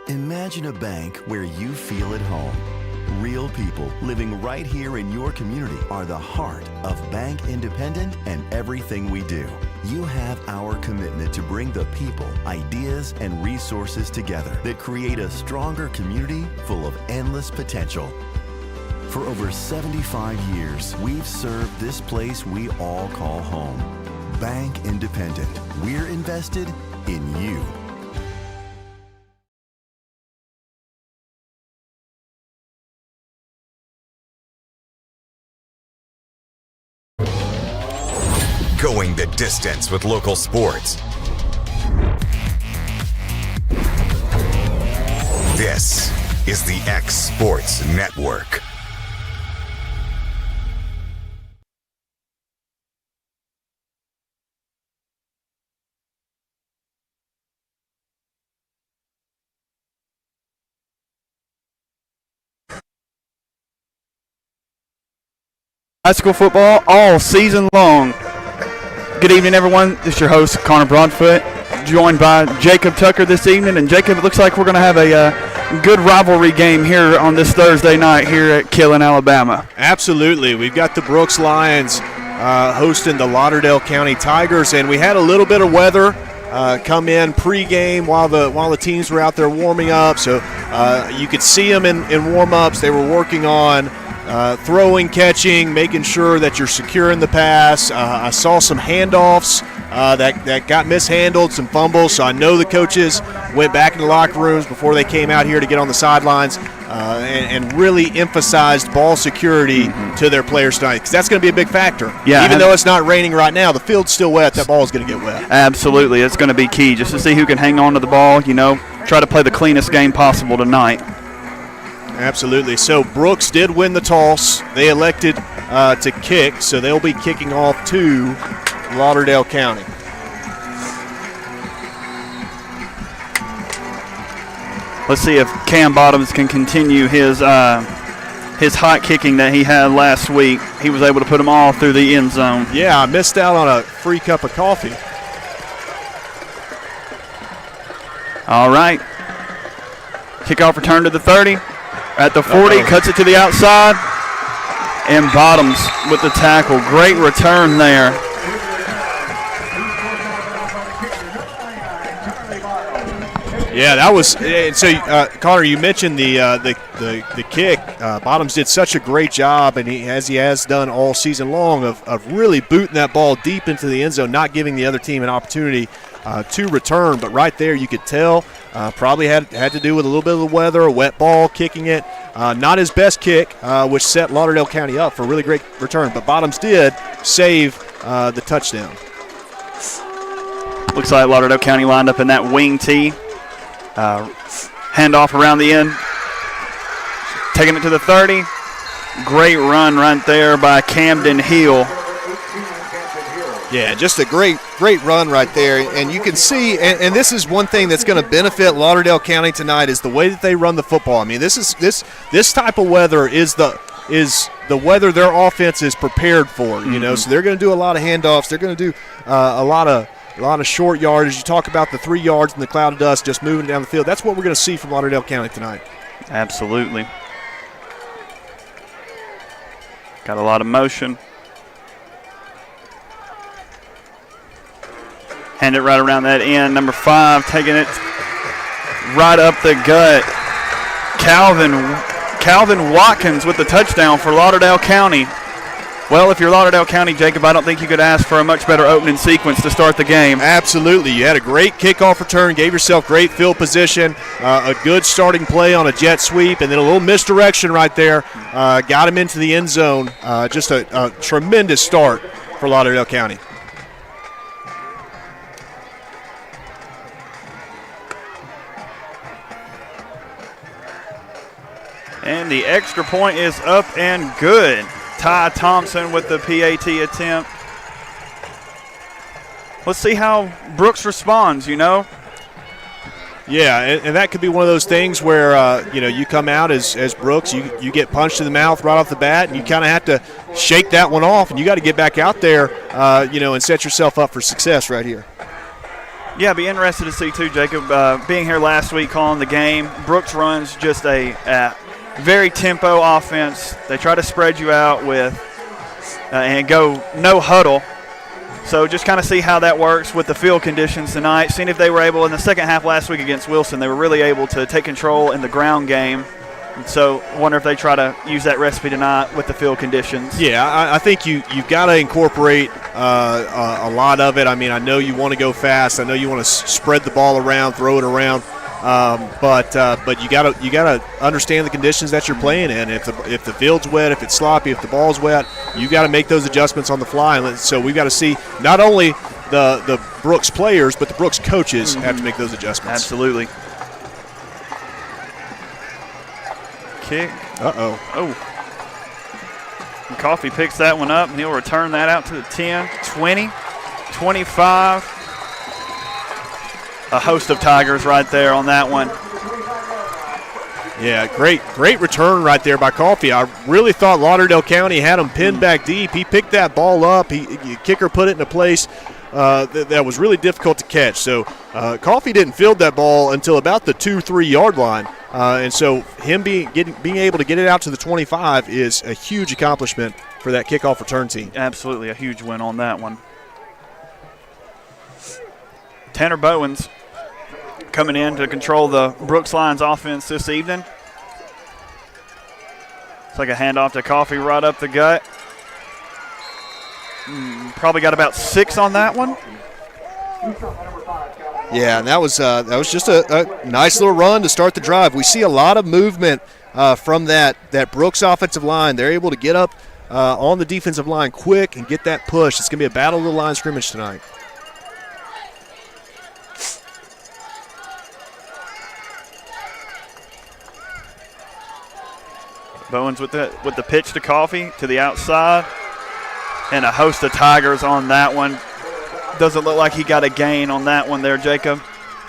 Imagine a bank where you feel at home. Real people living right here in your community are the heart of Bank Independent and everything we do. You have our commitment to bring the people, ideas, and resources together that create a stronger community full of endless potential. For over 75 years, we've served this place we all call home. Bank Independent. We're invested in you. Going the distance with local sports. This is the X Sports Network. High school football all season long. Good evening, everyone. This is your host, Connor Broadfoot, joined by Jacob Tucker this evening. And Jacob, it looks like we're going to have a good rivalry game here on this Thursday night here at Killen, Alabama. Absolutely. We've got the Brooks Lions hosting the Lauderdale County Tigers, and we had a little bit of weather come in pregame while the teams were out there warming up. So you could see them in warm-ups. They were working on throwing, catching, making sure that you're securing the pass. I saw some handoffs that got mishandled, some fumbles. So I know the coaches went back in the locker rooms before they came out here to get on the sidelines and really emphasized ball security to their players tonight, because that's going to be a big factor. Yeah, even though it's not raining right now, the field's still wet. That ball is going to get wet. Absolutely. It's going to be key just to see who can hang on to the ball, try to play the cleanest game possible tonight. Absolutely. So Brooks did win the toss. They elected to kick, so they'll be kicking off to Lauderdale County. Let's see if Cam Bottoms can continue his hot kicking that he had last week. He was able to put them all through the end zone. Yeah, I missed out on a free cup of coffee. All right. Kickoff return to the 30. At the 40, cuts it to the outside, and Bottoms with the tackle. Great return there. Yeah, that was so. Connor, you mentioned the kick. Bottoms did such a great job, and he has done all season long of really booting that ball deep into the end zone, not giving the other team an opportunity to return. But right there, you could tell probably had to do with a little bit of the weather, a wet ball, kicking it. Not his best kick, which set Lauderdale County up for a really great return. But Bottoms did save the touchdown. Looks like Lauderdale County lined up in that wing tee. Handoff around the end. Taking it to the 30. Great run right there by Camden Hill. Yeah, just a great run right there. And you can see, and this is one thing that's going to benefit Lauderdale County tonight, is the way that they run the football. I mean, this type of weather is the weather their offense is prepared for, So they're going to do a lot of handoffs. They're going to do a lot of short yardage. You talk about the 3 yards in the cloud of dust just moving down the field. That's what we're going to see from Lauderdale County tonight. Absolutely. Got a lot of motion. Hand it right around that end. Number 5 taking it right up the gut. Calvin Watkins with the touchdown for Lauderdale County. Well, if you're Lauderdale County, Jacob, I don't think you could ask for a much better opening sequence to start the game. Absolutely. You had a great kickoff return, gave yourself great field position, a good starting play on a jet sweep, and then a little misdirection right there. Got him into the end zone. Just a tremendous start for Lauderdale County. And the extra point is up and good. Ty Thompson with the PAT attempt. Let's see how Brooks responds, Yeah, and that could be one of those things where, you come out as Brooks, you get punched in the mouth right off the bat, and you kind of have to shake that one off, and you got to get back out there, and set yourself up for success right here. Yeah, be interested to see too, Jacob. Being here last week calling the game, Brooks runs just a very tempo offense. They try to spread you out with and go no huddle. So just kind of see how that works with the field conditions tonight. Seeing if they were able in the second half last week against Wilson, they were really able to take control in the ground game. So I wonder if they try to use that recipe tonight with the field conditions. Yeah, I think you've got to incorporate a lot of it. I mean, I know you want to go fast. I know you want to spread the ball around, throw it around. But you gotta understand the conditions that you're playing in. If the field's wet, if it's sloppy, if the ball's wet, you got to make those adjustments on the fly. And so we've got to see not only the Brooks players, but the Brooks coaches have to make those adjustments. Absolutely. Kick. Uh-oh. And Coffee picks that one up, and he'll return that out to the 10, 20, 25. A host of Tigers right there on that one. Yeah, great return right there by Coffee. I really thought Lauderdale County had him pinned back deep. He picked that ball up. Kicker put it in a place that was really difficult to catch. So Coffee didn't field that ball until about the 2-3 yard line. And so him being able to get it out to the 25 is a huge accomplishment for that kickoff return team. Absolutely a huge win on that one. Tanner Bowens coming in to control the Brooks Lions offense this evening. It's like a handoff to Coffee right up the gut. Probably got about 6 on that one. Yeah, and that was just a nice little run to start the drive. We see a lot of movement from that Brooks offensive line. They're able to get up on the defensive line quick and get that push. It's going to be a battle of the line scrimmage tonight. Bowens with the pitch to Coffee to the outside, and a host of Tigers on that one. Doesn't look like he got a gain on that one there, Jacob.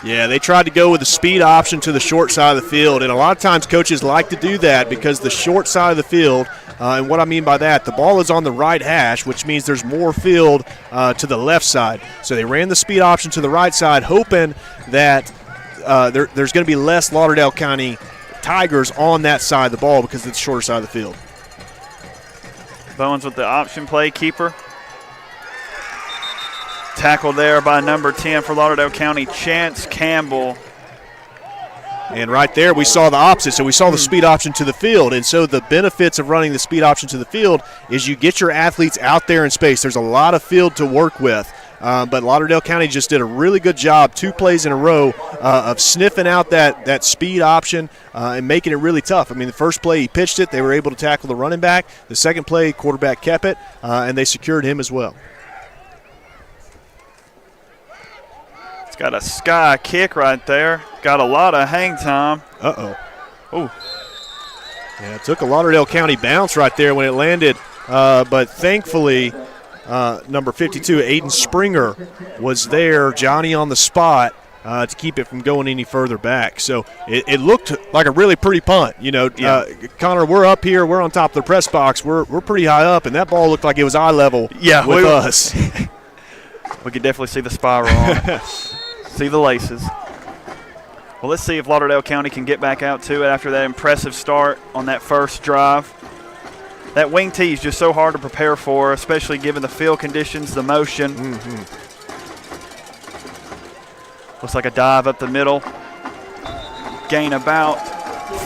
Yeah, they tried to go with the speed option to the short side of the field, and a lot of times coaches like to do that because the short side of the field, and what I mean by that, the ball is on the right hash, which means there's more field to the left side. So they ran the speed option to the right side, hoping that there's going to be less Lauderdale County Tigers on that side of the ball because it's the shorter side of the field. Bowens with the option play, keeper. Tackled there by number 10 for Lauderdale County, Chance Campbell. And right there we saw the opposite. So we saw the speed option to the field. And so the benefits of running the speed option to the field is you get your athletes out there in space. There's a lot of field to work with. But Lauderdale County just did a really good job, 2 plays in a row, of sniffing out that speed option and making it really tough. I mean, the first play he pitched it. They were able to tackle the running back. The second play, quarterback kept it, and they secured him as well. It's got a sky kick right there. Got a lot of hang time. Uh-oh. Oh. Yeah, it took a Lauderdale County bounce right there when it landed, but thankfully – number 52, Aiden Springer, was there, Johnny on the spot, to keep it from going any further back. So it looked like a really pretty punt. You know, Connor, we're up here, we're on top of the press box, we're pretty high up, and that ball looked like it was eye level with us. We could definitely see the spiral on. See the laces. Well, let's see if Lauderdale County can get back out to it after that impressive start on that first drive. That wing tee is just so hard to prepare for, especially given the field conditions, the motion. Looks like a dive up the middle. Gain about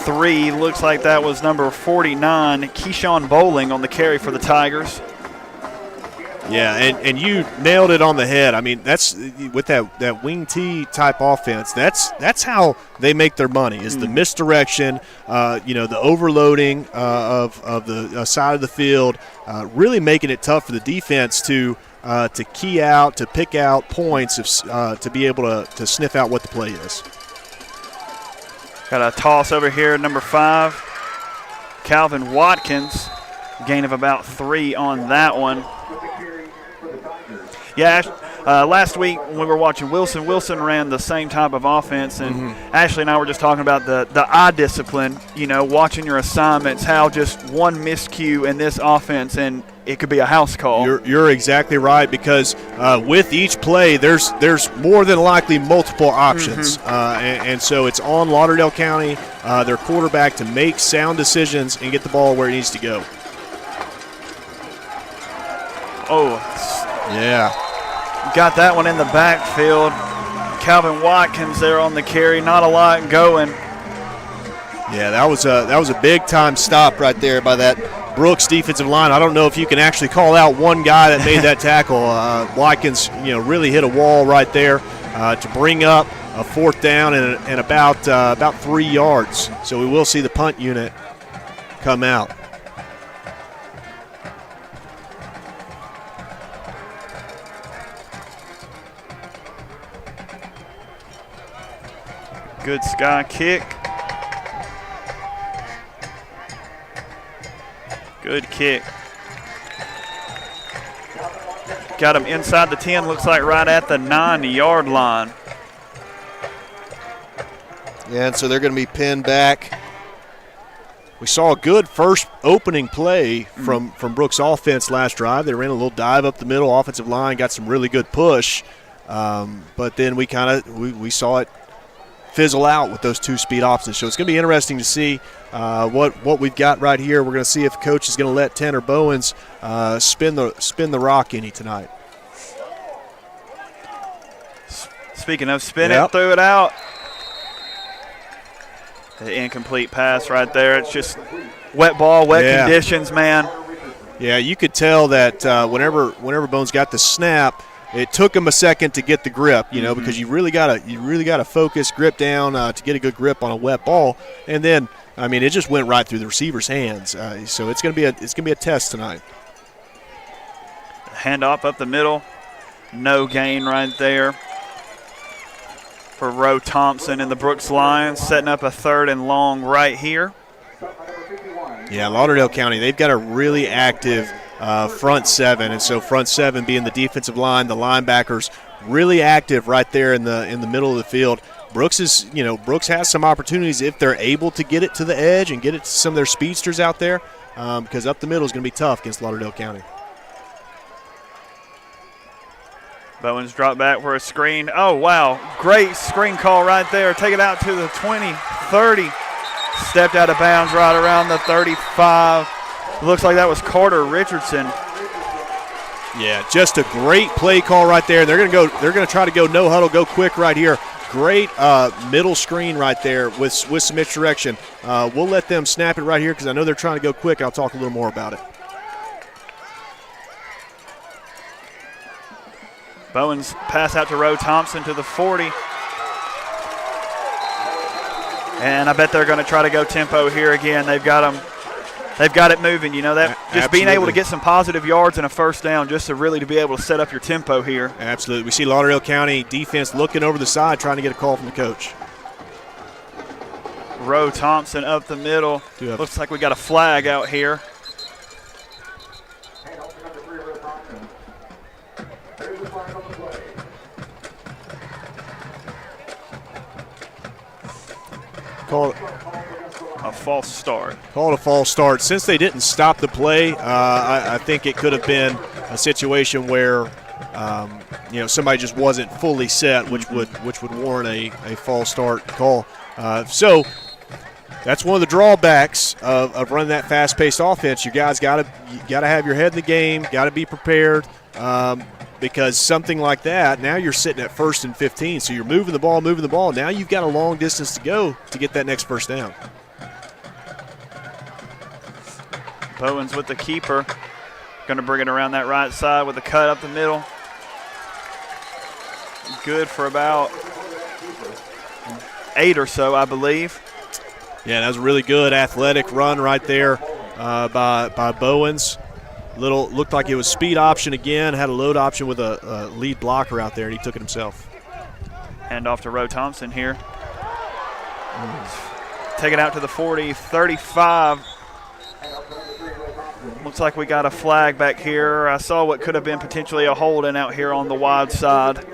3. Looks like that was number 49, Keyshawn Bowling, on the carry for the Tigers. Yeah, and you nailed it on the head. I mean, that's with that wing tee type offense. That's how they make their money, is the misdirection, the overloading of the side of the field, really making it tough for the defense to key out, to pick out points, to be able to sniff out what the play is. Got a toss over here, number 5, Calvin Watkins. Gain of about 3 on that one. Yeah, Last week when we were watching Wilson ran the same type of offense, and Ashley and I were just talking about the eye discipline, watching your assignments, how just one miscue in this offense and it could be a house call. You're exactly right, because with each play, there's more than likely multiple options, and so it's on Lauderdale County, their quarterback, to make sound decisions and get the ball where it needs to go. Oh, yeah, got that one in the backfield. Calvin Watkins there on the carry, not a lot going. Yeah, that was a big time stop right there by that Brooks defensive line. I don't know if you can actually call out one guy that made that tackle. Watkins, really hit a wall right there to bring up a 4th down and about 3 yards. So we will see the punt unit come out. Good sky kick. Good kick. Got him inside the 10, looks like right at the 9-yard line. Yeah, and so they're going to be pinned back. We saw a good first opening play from Brooks' offense last drive. They ran a little dive up the middle, offensive line, got some really good push. But then we saw it fizzle out with those 2 speed options. So it's going to be interesting to see what we've got right here. We're going to see if coach is going to let Tanner Bowens spin the rock any tonight. Speaking of spinning, threw it out. The incomplete pass right there. It's just wet ball, wet conditions, man. Yeah, you could tell that whenever Bowens got the snap, it took him a second to get the grip, because you really gotta focus, grip down to get a good grip on a wet ball, and then it just went right through the receiver's hands. So it's gonna be a test tonight. Handoff up the middle, no gain right there for Roe Thompson and the Brooks Lions, setting up a 3rd and long right here. Yeah, Lauderdale County, they've got a really active front 7, and so front 7 being the defensive line, the linebackers, really active right there in the middle of the field. Brooks has some opportunities if they're able to get it to the edge and get it to some of their speedsters out there, because up the middle is going to be tough against Lauderdale County. Bowens dropped back for a screen. Oh, wow. Great screen call right there. Take it out to the 20, 30. Stepped out of bounds right around the 35. Looks like that was Carter Richardson. Yeah, just a great play call right there. They're going to try to go no huddle, go quick right here. Great middle screen right there with some misdirection. We'll let them snap it right here because I know they're trying to go quick. I'll talk a little more about it. Bowens pass out to Roe Thompson to the 40. And I bet they're going to try to go tempo here again. They've got it moving, that just being able to get some positive yards and a 1st down just to really be able to set up your tempo here. Absolutely. We see Lauderdale County defense looking over the side trying to get a call from the coach. Roe Thompson up the middle. Looks like we got a flag out here. Call it a false start. Called a false start. Since they didn't stop the play, I think it could have been a situation where somebody just wasn't fully set, which would warrant a false start call. So that's one of the drawbacks of running that fast-paced offense. You guys got to have your head in the game, got to be prepared. Because something like that, now you're sitting at 1st and 15, so you're moving the ball. Now you've got a long distance to go to get that next 1st down. Bowens with the keeper. Going to bring it around that right side with a cut up the middle. Good for about 8 or so, I believe. Yeah, that was a really good athletic run right there by Bowens. Looked like it was speed option again, had a load option with a lead blocker out there, and he took it himself. Hand off to Roe Thompson here. Take it out to the 40, 35. Looks like we got a flag back here. I saw what could have been potentially a holding out here on the wide side,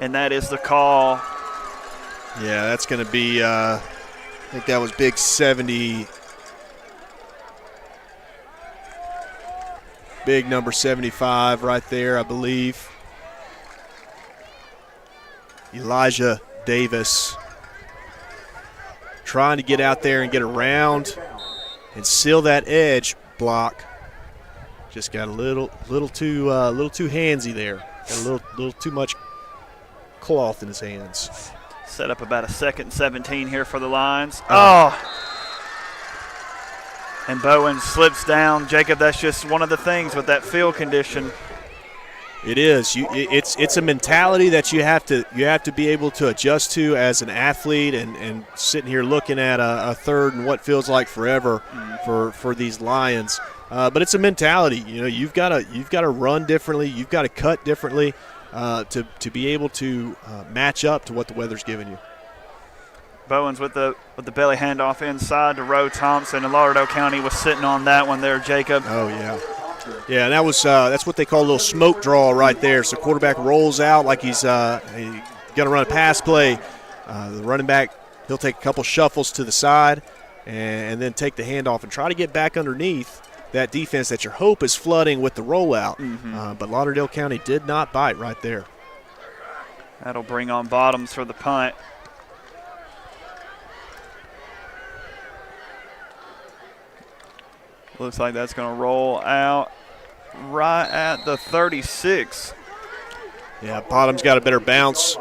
and that is the call. Yeah, that's going to be, I think that was big 70. Big number 75 right there, I believe. Elijah Davis trying to get out there and get around and seal that edge block. Just got a little too handsy there. Got a little too much cloth in his hands. Set up about a 2nd and 17 here for the Lions. Oh! And Bowen slips down. Jacob, that's just one of the things with that field condition. It is. It's a mentality that you have to be able to adjust to as an athlete, and sitting here looking at a third and what feels like forever for these Lions. But it's a mentality. You know, you've got to run differently. You've got to cut differently to be able to match up to what the weather's giving you. Bowens with the belly handoff inside to Roe Thompson, and Lauderdale County was sitting on that one there, Jacob. Oh yeah. Yeah, and that was that's what they call a little smoke draw right there. So quarterback rolls out like he's going to run a pass play. The running back, he'll take a couple shuffles to the side and then take the handoff and try to get back underneath that defense that your hope is flooding with the rollout. But Lauderdale County did not bite right there. That'll bring on Bottoms for the punt. Looks like that's going to roll out right at the 36. Yeah, Bottom's got a better bounce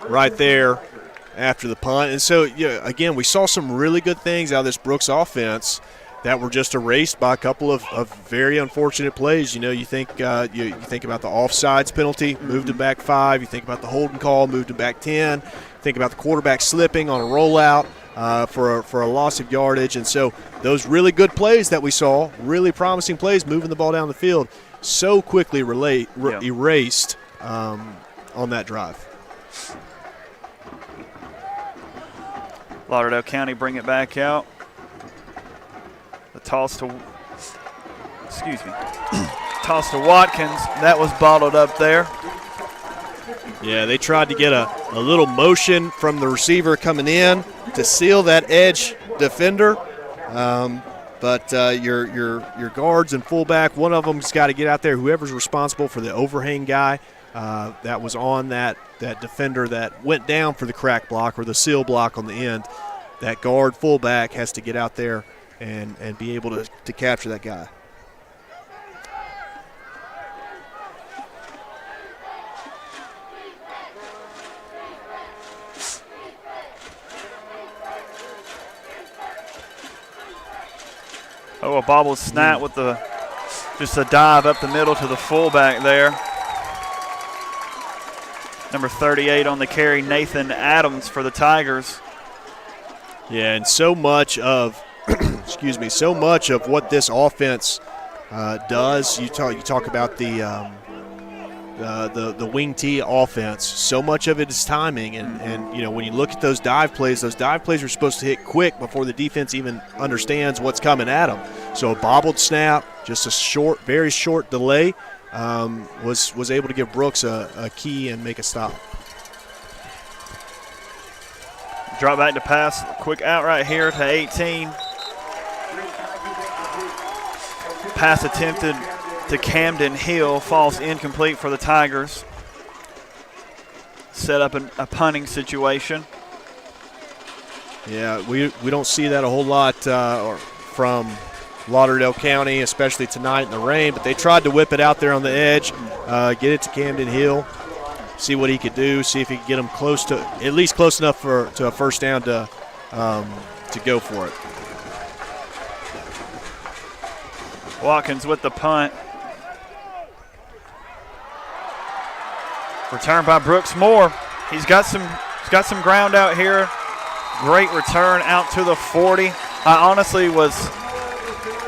right there after the punt. And so, yeah, again, we saw some really good things out of this Brooks offense that were just erased by a couple of very unfortunate plays. You know, you think you think about the offsides penalty, moved it back 5. You think about the holding call, moved it back 10. Think about the quarterback slipping on a rollout for a loss of yardage. And so those really good plays that we saw, really promising plays, moving the ball down the field, so quickly erased on that drive. Lauderdale County bring it back out. The toss to Watkins. That was bottled up there. Yeah, they tried to get a little motion from the receiver coming in to seal that edge defender. But your guards and fullback, one of them's got to get out there. Whoever's responsible for the overhang guy that was on that defender that went down for the crack block or the seal block on the end, that guard fullback has to get out there and be able to capture that guy. Oh, a bobbled snap with just a dive up the middle to the fullback there. Number 38 on the carry, Nathan Adams for the Tigers. Yeah, and so much of so much of what this offense does. You talk about the wing T offense. So much of it is timing, and you know, when you look at those dive plays are supposed to hit quick before the defense even understands what's coming at them. So a bobbled snap, just a very short delay, was able to give Brooks a key and make a stop. Drop back to pass, quick out right here to 18. Pass attempted to Camden Hill, falls incomplete for the Tigers. Set up a punting situation. Yeah, we don't see that a whole lot from Lauderdale County, especially tonight in the rain, but they tried to whip it out there on the edge, get it to Camden Hill, see what he could do, see if he could get him at least close enough to a first down to go for it. Watkins with the punt. Return by Brooks Moore. He's got some ground out here. Great return out to the 40. I honestly was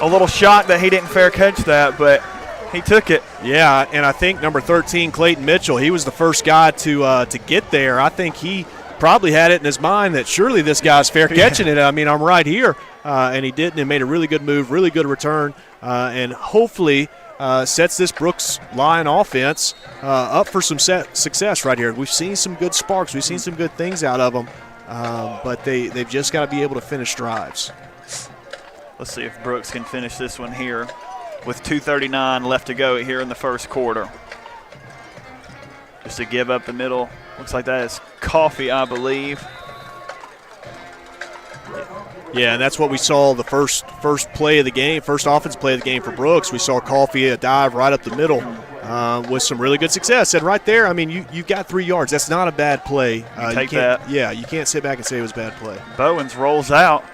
a little shocked that he didn't fair catch that, but he took it. Yeah, and I think number 13, Clayton Mitchell, he was the first guy to get there. I think he probably had it in his mind that surely this guy's fair catching it. I mean, I'm right here. and he didn't, and made a really good move, really good return, and hopefully sets this Brooks Lion offense up for some success right here. We've seen some good sparks. We've seen some good things out of them, but they've just got to be able to finish drives. Let's see if Brooks can finish this one here with 2:39 left to go here in the first quarter. Just to give up the middle. Looks like that is Coffee, I believe. Yeah, and that's what we saw the first play of the game, first offense play of the game for Brooks. We saw Coffee a dive right up the middle with some really good success. And right there, I mean, you got 3 yards. That's not a bad play. Take that. Yeah, you can't sit back and say it was a bad play. Bowens rolls out.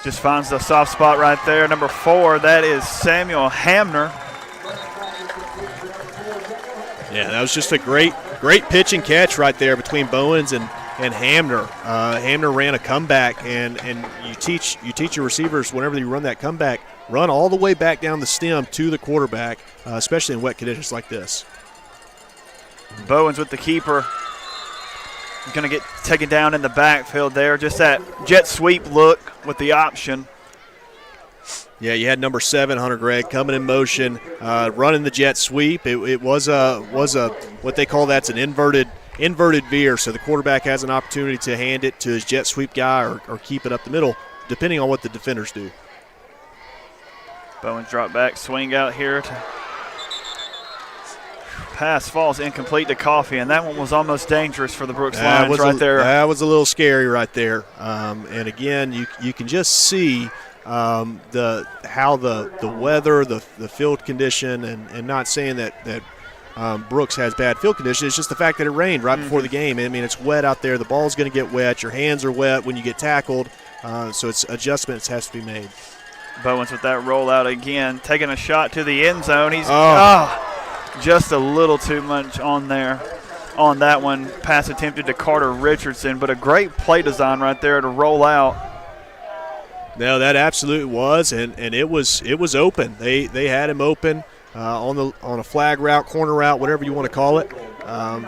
Just finds the soft spot right there. Number 4, that is Samuel Hamner. Yeah, that was just a great pitch and catch right there between Bowens and Hamner. Hamner ran a comeback, and you teach your receivers whenever you run that comeback, run all the way back down the stem to the quarterback, especially in wet conditions like this. Bowens with the keeper. Going to get taken down in the backfield there. Just that jet sweep look with the option. Yeah, you had number 7, Hunter Gregg, coming in motion, running the jet sweep. It was a what they call that's an inverted veer, so the quarterback has an opportunity to hand it to his jet sweep guy or keep it up the middle, depending on what the defenders do. Bowens drop back, swing out here. Pass falls incomplete to Coffee, and that one was almost dangerous for the Brooks Lions right there. That was a little scary right there. And again, you can just see how the weather, the field condition, and not saying that Brooks has bad field condition. It's just the fact that it rained right before the game. I mean, it's wet out there. The ball's going to get wet. Your hands are wet when you get tackled. So it's adjustments has to be made. Bowens with that rollout again, taking a shot to the end zone. He's just a little too much on there on that one. Pass attempted to Carter Richardson, but a great play design right there to roll out. No, that absolutely was, and it was open. They had him open on a flag route, corner route, whatever you want to call it.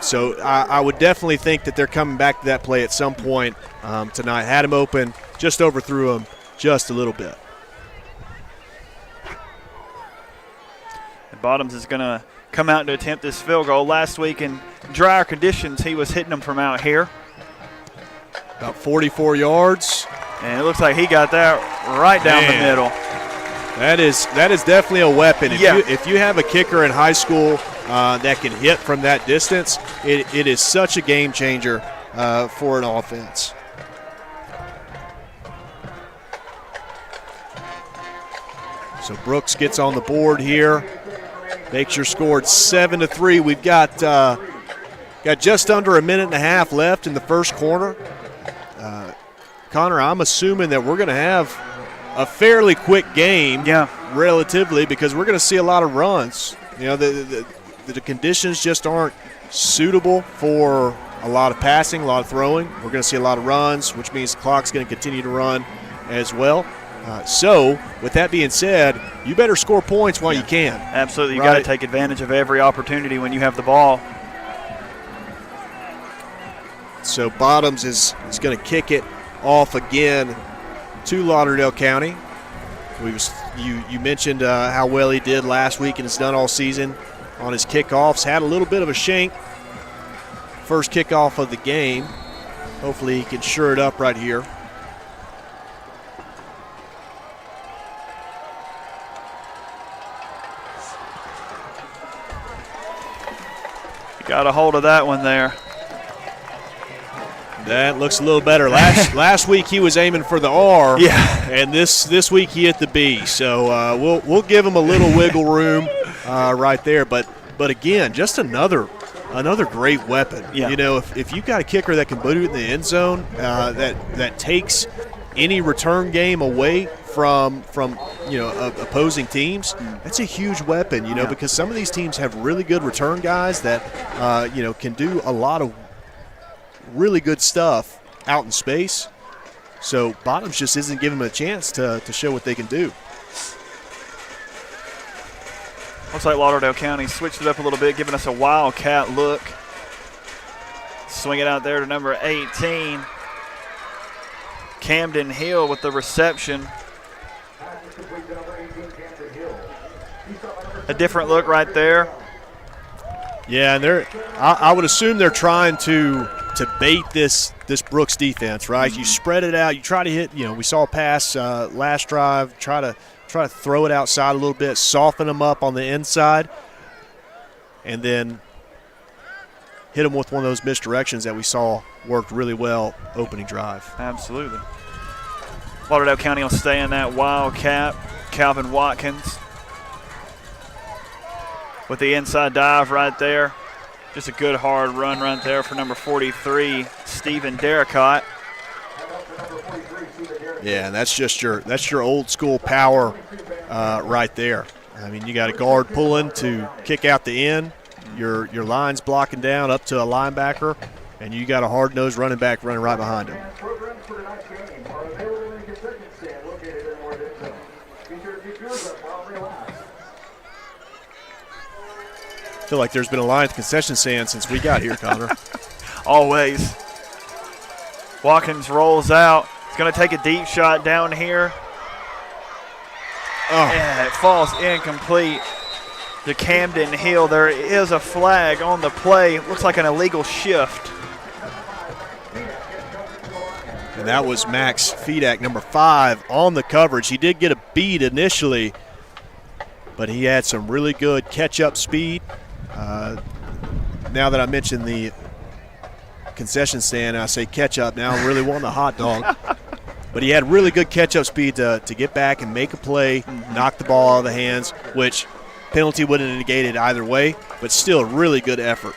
So I would definitely think that they're coming back to that play at some point tonight. Had him open, just overthrew him just a little bit. And Bottoms is going to come out to attempt this field goal. Last week in drier conditions, he was hitting them from out here. About 44 yards. And it looks like he got that right down the middle. That is definitely a weapon. Yeah. If you have a kicker in high school that can hit from that distance, it is such a game changer for an offense. So Brooks gets on the board here. Makes your score 7-3. We've got just under a minute and a half left in the first quarter. Connor, I'm assuming that we're going to have a fairly quick game, relatively, because we're going to see a lot of runs. You know, the conditions just aren't suitable for a lot of passing, a lot of throwing. We're going to see a lot of runs, which means the clock's going to continue to run as well. So, with that being said, you better score points while you can. Absolutely. You got to take advantage of every opportunity when you have the ball. So, Bottoms is going to kick it off again to Lauderdale County. You mentioned how well he did last week and has done all season on his kickoffs. Had a little bit of a shank first kickoff of the game. Hopefully he can sure it up right here. Got a hold of that one there. That looks a little better. Last week he was aiming for the R, and this week he hit the B. So we'll give him a little wiggle room right there. But again, just another great weapon. Yeah. You know, if you've got a kicker that can put it in the end zone, that takes any return game away from opposing teams, that's a huge weapon. You know, because some of these teams have really good return guys that can do a lot of really good stuff out in space. So Bottoms just isn't giving them a chance to show what they can do. Looks like Lauderdale County switched it up a little bit, giving us a wildcat look. Swing it out there to number 18. Camden Hill with the reception. A different look right there. Yeah, and I would assume they're trying to bait this Brooks defense, right? You spread it out. You try to hit. We saw a pass last drive. Try to throw it outside a little bit, soften them up on the inside, and then hit them with one of those misdirections that we saw worked really well opening drive. Absolutely. Lauderdale County will stay in that wildcat. Calvin Watkins with the inside dive right there. Just a good hard run right there for number 43, Stephen Derricott. Yeah, and that's just your old school power right there. I mean, you got a guard pulling to kick out the end. Your line's blocking down up to a linebacker, and you got a hard-nosed running back running right behind him. I feel like there's been a line at the concession stand since we got here, Connor. Always. Watkins rolls out. He's going to take a deep shot down here. Oh. Yeah, it falls incomplete to Camden Hill. There is a flag on the play. Looks like an illegal shift. And that was Max Fedak, number 5, on the coverage. He did get a beat initially, but he had some really good catch-up speed. Now that I mentioned the concession stand, I say catch-up. Now I'm really wanting a hot dog. But he had really good catch-up speed to get back and make a play, knock the ball out of the hands, which penalty wouldn't have negated either way, but still really good effort.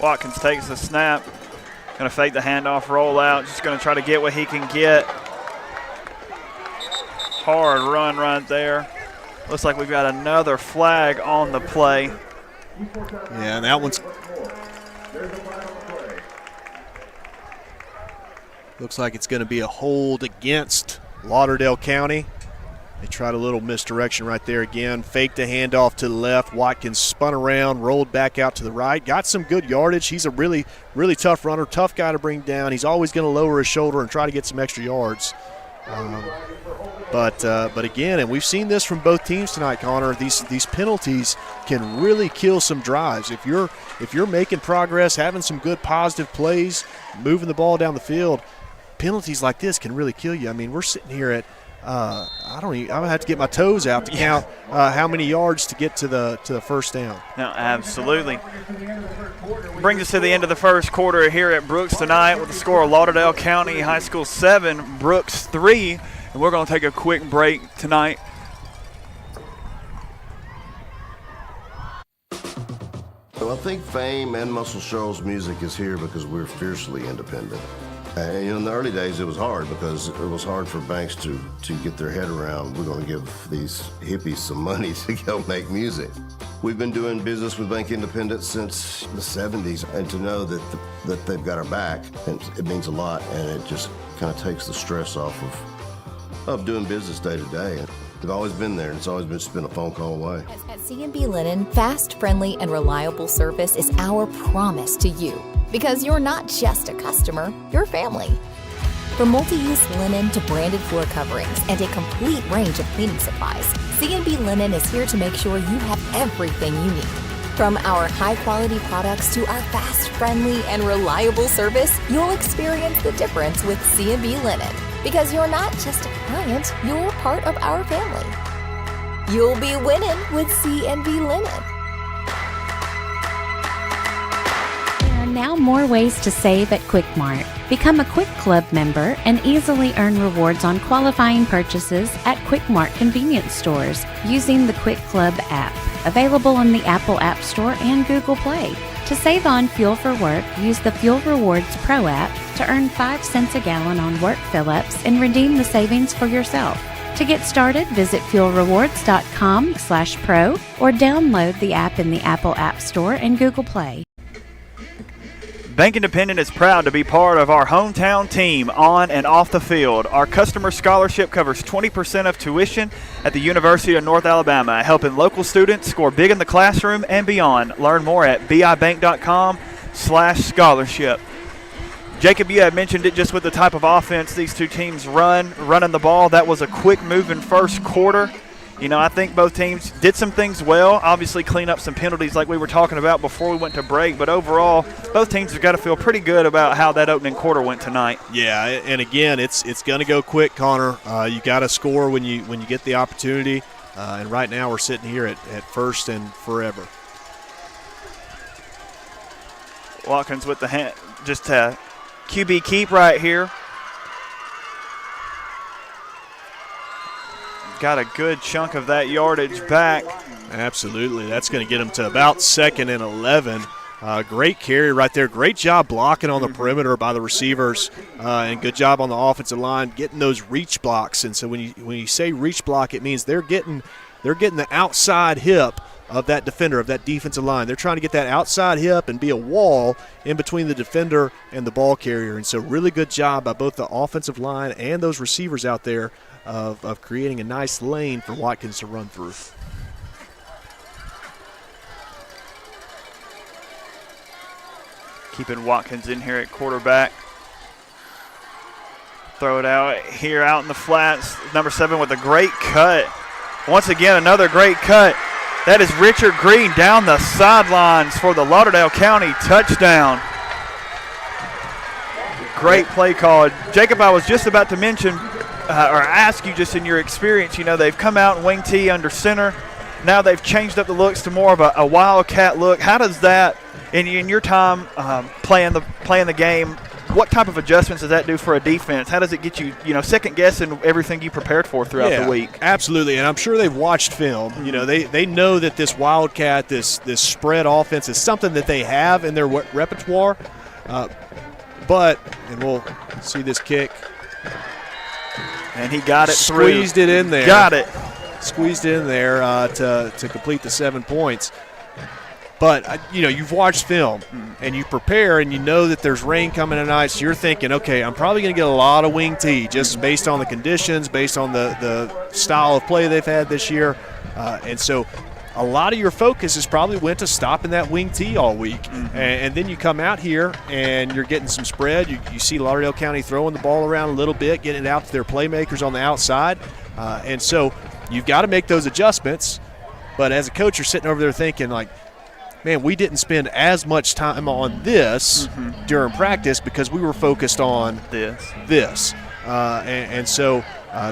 Watkins takes the snap. Going to fake the handoff, roll out. Just going to try to get what he can get. Hard run right there. Looks like we've got another flag on the play. Yeah, and that one's looks like it's going to be a hold against Lauderdale County. They tried a little misdirection right there again. Faked a handoff to the left. Watkins spun around, rolled back out to the right. Got some good yardage. He's a really, really tough runner, tough guy to bring down. He's always going to lower his shoulder and try to get some extra yards. But again, and we've seen this from both teams tonight, Connor. These penalties can really kill some drives. If you're making progress, having some good positive plays, moving the ball down the field, penalties like this can really kill you. I mean, we're sitting here at I'm gonna have to get my toes out to count how many yards to get to the first down. No, absolutely. Brings us to the end of the first quarter here at Brooks tonight with the score of Lauderdale County High School 7, Brooks 3, and we're going to take a quick break tonight. Well, I think Fame and Muscle Shoals music is here because we're fiercely independent. And in the early days, it was hard because it was hard for banks to get their head around, we're going to give these hippies some money to go make music. We've been doing business with Bank Independent since the 70s, and to know that they've got our back, it means a lot, and it just kind of takes the stress off of doing business day to day. They've always been there, and it's always just been a phone call away. At C&B Linen, fast, friendly, and reliable service is our promise to you. Because you're not just a customer, you're family. From multi-use linen to branded floor coverings and a complete range of cleaning supplies, C&B Linen is here to make sure you have everything you need. From our high-quality products to our fast, friendly, and reliable service, you'll experience the difference with C&B Linen. Because you're not just a client, you're part of our family. You'll be winning with C&B Linen. Now more ways to save at Quick Mart. Become a Quick Club member and easily earn rewards on qualifying purchases at Quick Mart convenience stores using the Quick Club app, available on the Apple App Store and Google Play. To save on fuel for work, use the Fuel Rewards Pro app to earn 5 cents a gallon on work fill-ups and redeem the savings for yourself. To get started, visit fuelrewards.com/pro or download the app in the Apple App Store and Google Play. Bank Independent is proud to be part of our hometown team on and off the field. Our customer scholarship covers 20% of tuition at the University of North Alabama, helping local students score big in the classroom and beyond. Learn more at bibank.com/scholarship. Jacob, you had mentioned it just with the type of offense these two teams running the ball. That was a quick-moving first quarter. You know, I think both teams did some things well, obviously clean up some penalties like we were talking about before we went to break, but overall, both teams have got to feel pretty good about how that opening quarter went tonight. Yeah, and again, it's going to go quick, Connor. You got to score when you get the opportunity, and right now we're sitting here at first and forever. Watkins with the hand, just a QB keep right here. Got a good chunk of that yardage back. Absolutely. That's going to get him to about 2nd and 11. Great carry right there. Great job blocking on the perimeter by the receivers, and good job on the offensive line getting those reach blocks. And so when you say reach block, it means they're getting the outside hip of that defender, of that defensive line. They're trying to get that outside hip and be a wall in between the defender and the ball carrier. And so really good job by both the offensive line and those receivers out there of creating a nice lane for Watkins to run through. Keeping Watkins in here at quarterback. Throw it out here out in the flats. Number 7 with a great cut. Once again, another great cut. That is Richard Green down the sidelines for the Lauderdale County touchdown. Great play call. Jacob, I was just about to mention or ask you, just in your experience, you know, they've come out and wing T under center. Now they've changed up the looks to more of a wildcat look. How does that, in your time playing the game, what type of adjustments does that do for a defense? How does it get you, second guessing everything you prepared for throughout the week? Absolutely, and I'm sure they've watched film. You know, they know that this wildcat, this spread offense is something that they have in their repertoire. And we'll see this kick. And he got it Squeezed through. it in there. Got it. Squeezed it in there to complete the 7 points. But, you've watched film, and you prepare, and you know that there's rain coming tonight, so you're thinking, okay, I'm probably going to get a lot of wing T just based on the conditions, based on the style of play they've had this year. And so a lot of your focus is probably went to stopping that wing T all week. And then you come out here, and you're getting some spread. You see Lauderdale County throwing the ball around a little bit, getting it out to their playmakers on the outside. And so you've got to make those adjustments. But as a coach, you're sitting over there thinking, like, man, we didn't spend as much time on this during practice because we were focused on this. And so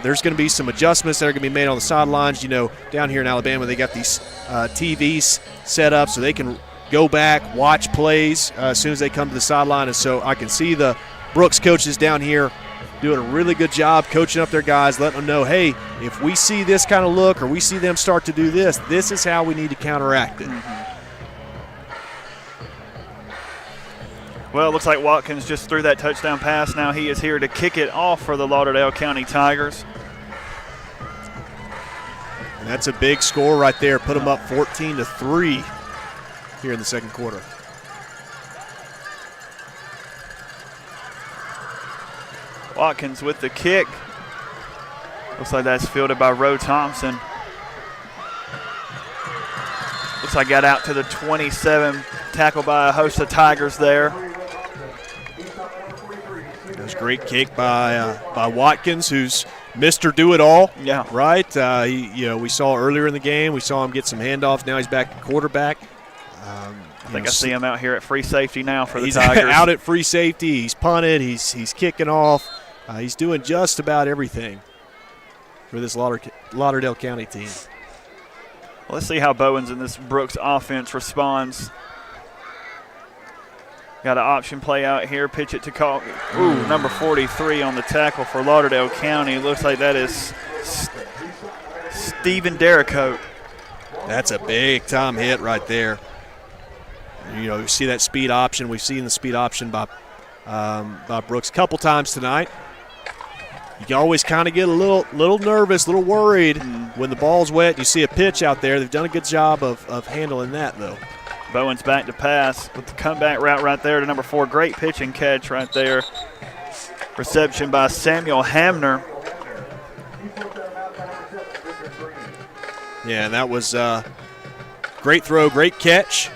there's going to be some adjustments that are going to be made on the sidelines. Down here in Alabama, they got these TVs set up so they can go back, watch plays as soon as they come to the sideline. And so I can see the Brooks coaches down here doing a really good job coaching up their guys, letting them know, hey, if we see this kind of look or we see them start to do this, this is how we need to counteract it. Well, it looks like Watkins just threw that touchdown pass. Now he is here to kick it off for the Lauderdale County Tigers. And that's a big score right there. Put them up 14-3 here in the second quarter. Watkins with the kick. Looks like that's fielded by Roe Thompson. Looks like got out to the 27, tackled by a host of Tigers there. That was a great kick by Watkins, who's Mr. Do-It-All. Yeah. Right? We saw earlier in the game, we saw him get some handoffs. Now he's back at quarterback. I think I see him out here at free safety now for the he's Tigers. He's out at free safety. He's punted. He's kicking off. He's doing just about everything for this Lauderdale County team. Well, let's see how Bowens in this Brooks offense responds. Got an option play out here. Pitch it to call. Ooh, number 43 on the tackle for Lauderdale County. Looks like that is Stephen Derricote. That's a big-time hit right there. You see that speed option. We've seen the speed option by Brooks a couple times tonight. You always kind of get a little nervous, a little worried when the ball's wet. You see a pitch out there. They've done a good job of handling that, though. Bowen's back to pass with the comeback route right there to number 4. Great pitch and catch right there. Reception by Samuel Hamner. Yeah, and that was great throw, great catch.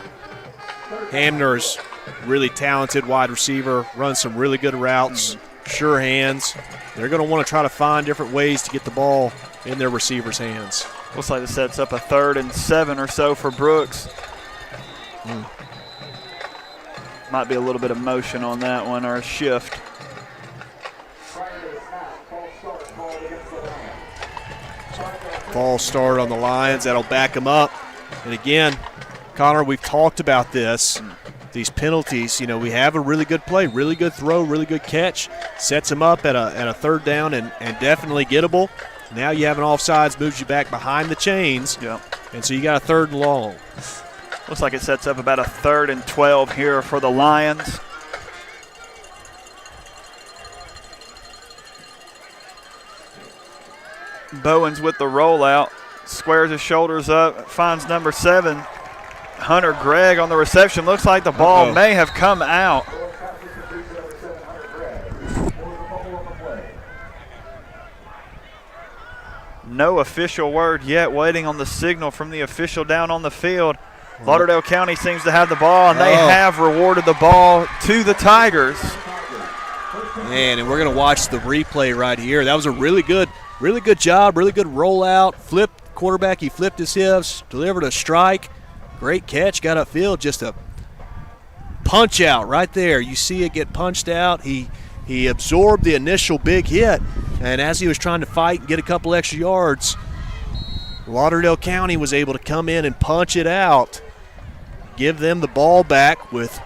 Hamner's really talented wide receiver, runs some really good routes, sure hands. They're going to want to try to find different ways to get the ball in their receivers' hands. Looks like this sets up a 3rd and 7 or so for Brooks. Might be a little bit of motion on that one, or a shift. False start on the Lions. That'll back them up. And again, Connor, we've talked about this. These penalties, we have a really good play, really good throw, really good catch. Sets them up at a 3rd down and definitely gettable. Now you have an offsides, moves you back behind the chains. Yep. And so you got a 3rd and long. Looks like it sets up about a 3rd and 12 here for the Lions. Bowens with the rollout, squares his shoulders up, finds number 7, Hunter Gregg on the reception. Looks like the ball may have come out. No official word yet, waiting on the signal from the official down on the field. Lauderdale County seems to have the ball, and they have rewarded the ball to the Tigers. Man, and we're going to watch the replay right here. That was a really good job, really good rollout. Flipped quarterback, he flipped his hips, delivered a strike. Great catch, got upfield, just a punch out right there. You see it get punched out. He absorbed the initial big hit, and as he was trying to fight and get a couple extra yards, Lauderdale County was able to come in and punch it out, give them the ball back with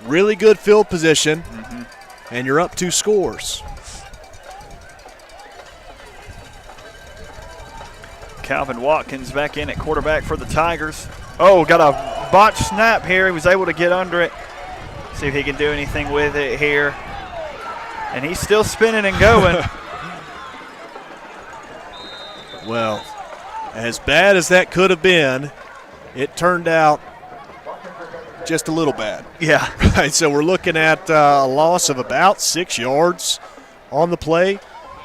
really good field position, and you're up 2 scores. Calvin Watkins back in at quarterback for the Tigers. Oh, got a botched snap here. He was able to get under it. See if he can do anything with it here. And he's still spinning and going. Well, as bad as that could have been, it turned out just a little bad. Yeah. Right, so we're looking at a loss of about 6 yards on the play.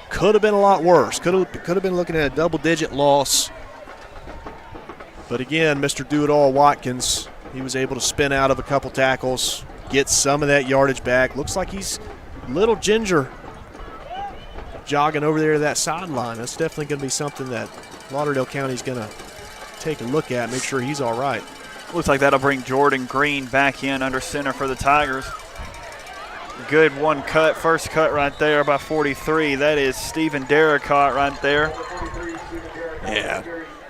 Could have been a lot worse. Could have been looking at a double-digit loss. But again, Mr. Do-It-All Watkins, he was able to spin out of a couple tackles, get some of that yardage back. Looks like he's little ginger jogging over there to that sideline. That's definitely going to be something that Lauderdale County's going to take a look at, make sure he's all right. Looks like that'll bring Jordan Green back in under center for the Tigers. Good one cut, first cut right there by 43. That is Stephen Derricott right there. Yeah,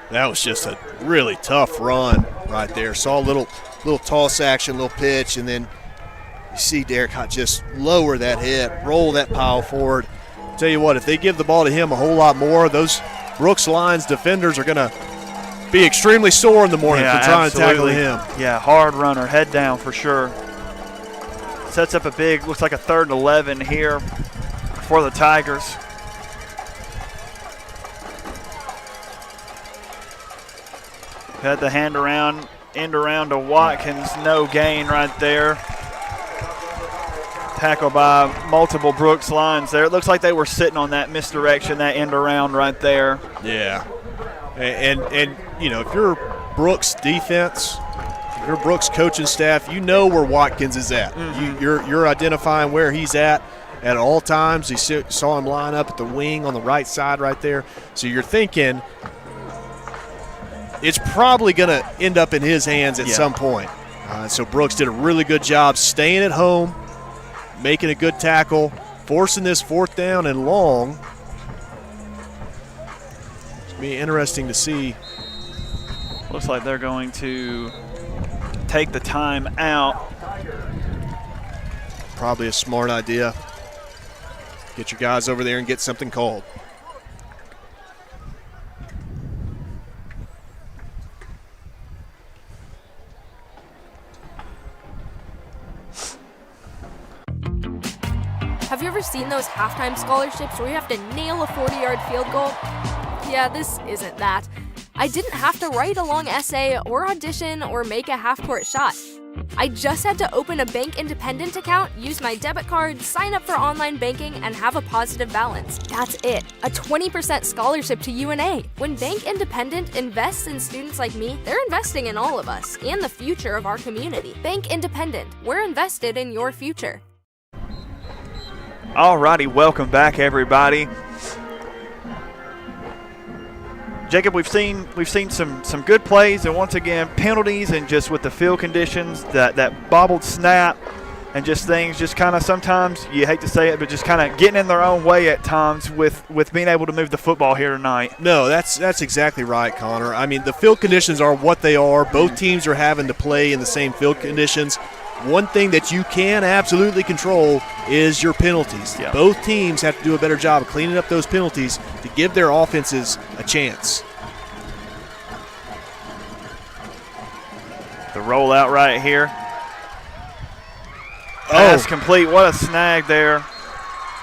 that was just a really tough run right there. Saw a little toss action, little pitch, and then you see Derricott just lower that head, roll that pile forward. Tell you what, if they give the ball to him a whole lot more, those Brooks Lions defenders are going to be extremely sore in the morning for trying to tackle him. Yeah, hard runner, head down for sure. Sets up a big, looks like a 3rd and 11 here for the Tigers. Had the end around to Watkins, no gain right there. Tackled by multiple Brooks Lions there. It looks like they were sitting on that misdirection, that end around right there. Yeah. And if you're Brooks defense, if you're Brooks coaching staff, you know where Watkins is at. You're identifying where he's at all times. You saw him line up at the wing on the right side right there. So you're thinking it's probably going to end up in his hands at some point. So Brooks did a really good job staying at home, making a good tackle, forcing this 4th down and long. It's going to be interesting to see. Looks like they're going to take the time out. Probably a smart idea. Get your guys over there and get something called. Have you ever seen those halftime scholarships where you have to nail a 40-yard field goal? Yeah, this isn't that. I didn't have to write a long essay or audition or make a half-court shot. I just had to open a Bank Independent account, use my debit card, sign up for online banking, and have a positive balance. That's it. A 20% scholarship to UNA. When Bank Independent invests in students like me, they're investing in all of us and the future of our community. Bank Independent. We're invested in your future. Alrighty, welcome back, everybody. Jacob, we've seen some good plays, and once again penalties, and just with the field conditions, that bobbled snap, and just things just kind of sometimes, you hate to say it, but just kind of getting in their own way at times with being able to move the football here tonight. No, that's exactly right, Connor. I mean, the field conditions are what they are. Both teams are having to play in the same field conditions. One thing that you can absolutely control is your penalties. Yeah. Both teams have to do a better job of cleaning up those penalties to give their offenses a chance. The rollout right here. Pass complete. What a snag there.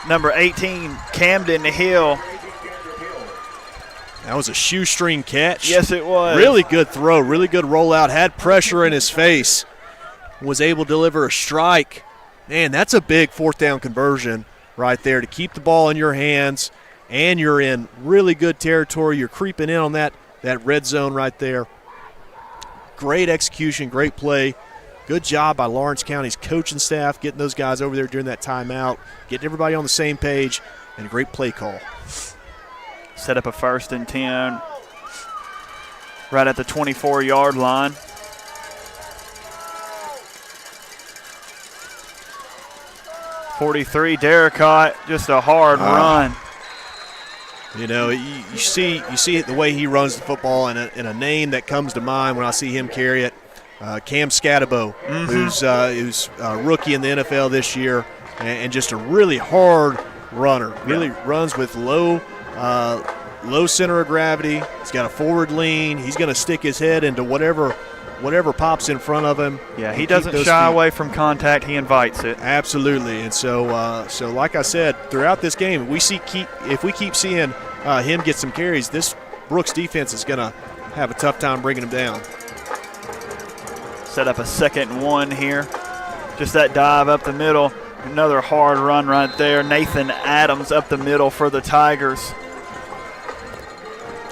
Number 18, Camden Hill. That was a shoestring catch. Yes, it was. Really good throw, really good rollout. Had pressure in his face. Was able to deliver a strike. Man, that's a big fourth down conversion right there to keep the ball in your hands, and you're in really good territory. You're creeping in on that red zone right there. Great execution, great play. Good job by Lawrence County's coaching staff getting those guys over there during that timeout, getting everybody on the same page, and a great play call. Set up a 1st and 10 right at the 24-yard line. .43, Derricott, just a hard run. You know, you see it the way he runs the football, and a name that comes to mind when I see him carry it, Cam Scatabo, who's a rookie in the NFL this year, and just a really hard runner. Really runs with low center of gravity. He's got a forward lean. He's going to stick his head into whatever pops in front of him. Yeah, he doesn't shy away from contact. He invites it. Absolutely. And so like I said, throughout this game, if we keep seeing him get some carries, this Brooks defense is going to have a tough time bringing him down. Set up a 2nd and 1 here. Just that dive up the middle. Another hard run right there. Nathan Adams up the middle for the Tigers.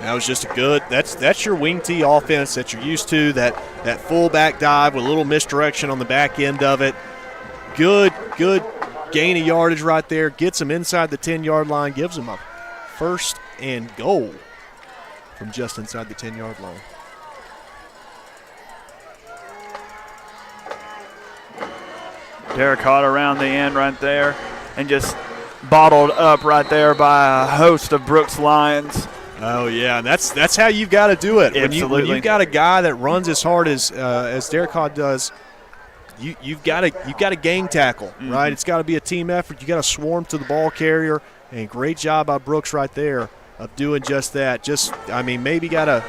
That was just a good – that's your wing tee offense that you're used to, that fullback dive with a little misdirection on the back end of it. Good gain of yardage right there. Gets them inside the 10-yard line, gives them a 1st and goal from just inside the 10-yard line. Derricott around the end right there, and just bottled up right there by a host of Brooks Lions. Oh yeah, and that's how you've got to do it. Absolutely. When you've got a guy that runs as hard as Derricott does, you've got to gang tackle, right? It's got to be a team effort. You got to swarm to the ball carrier, and great job by Brooks right there of doing just that. Maybe got a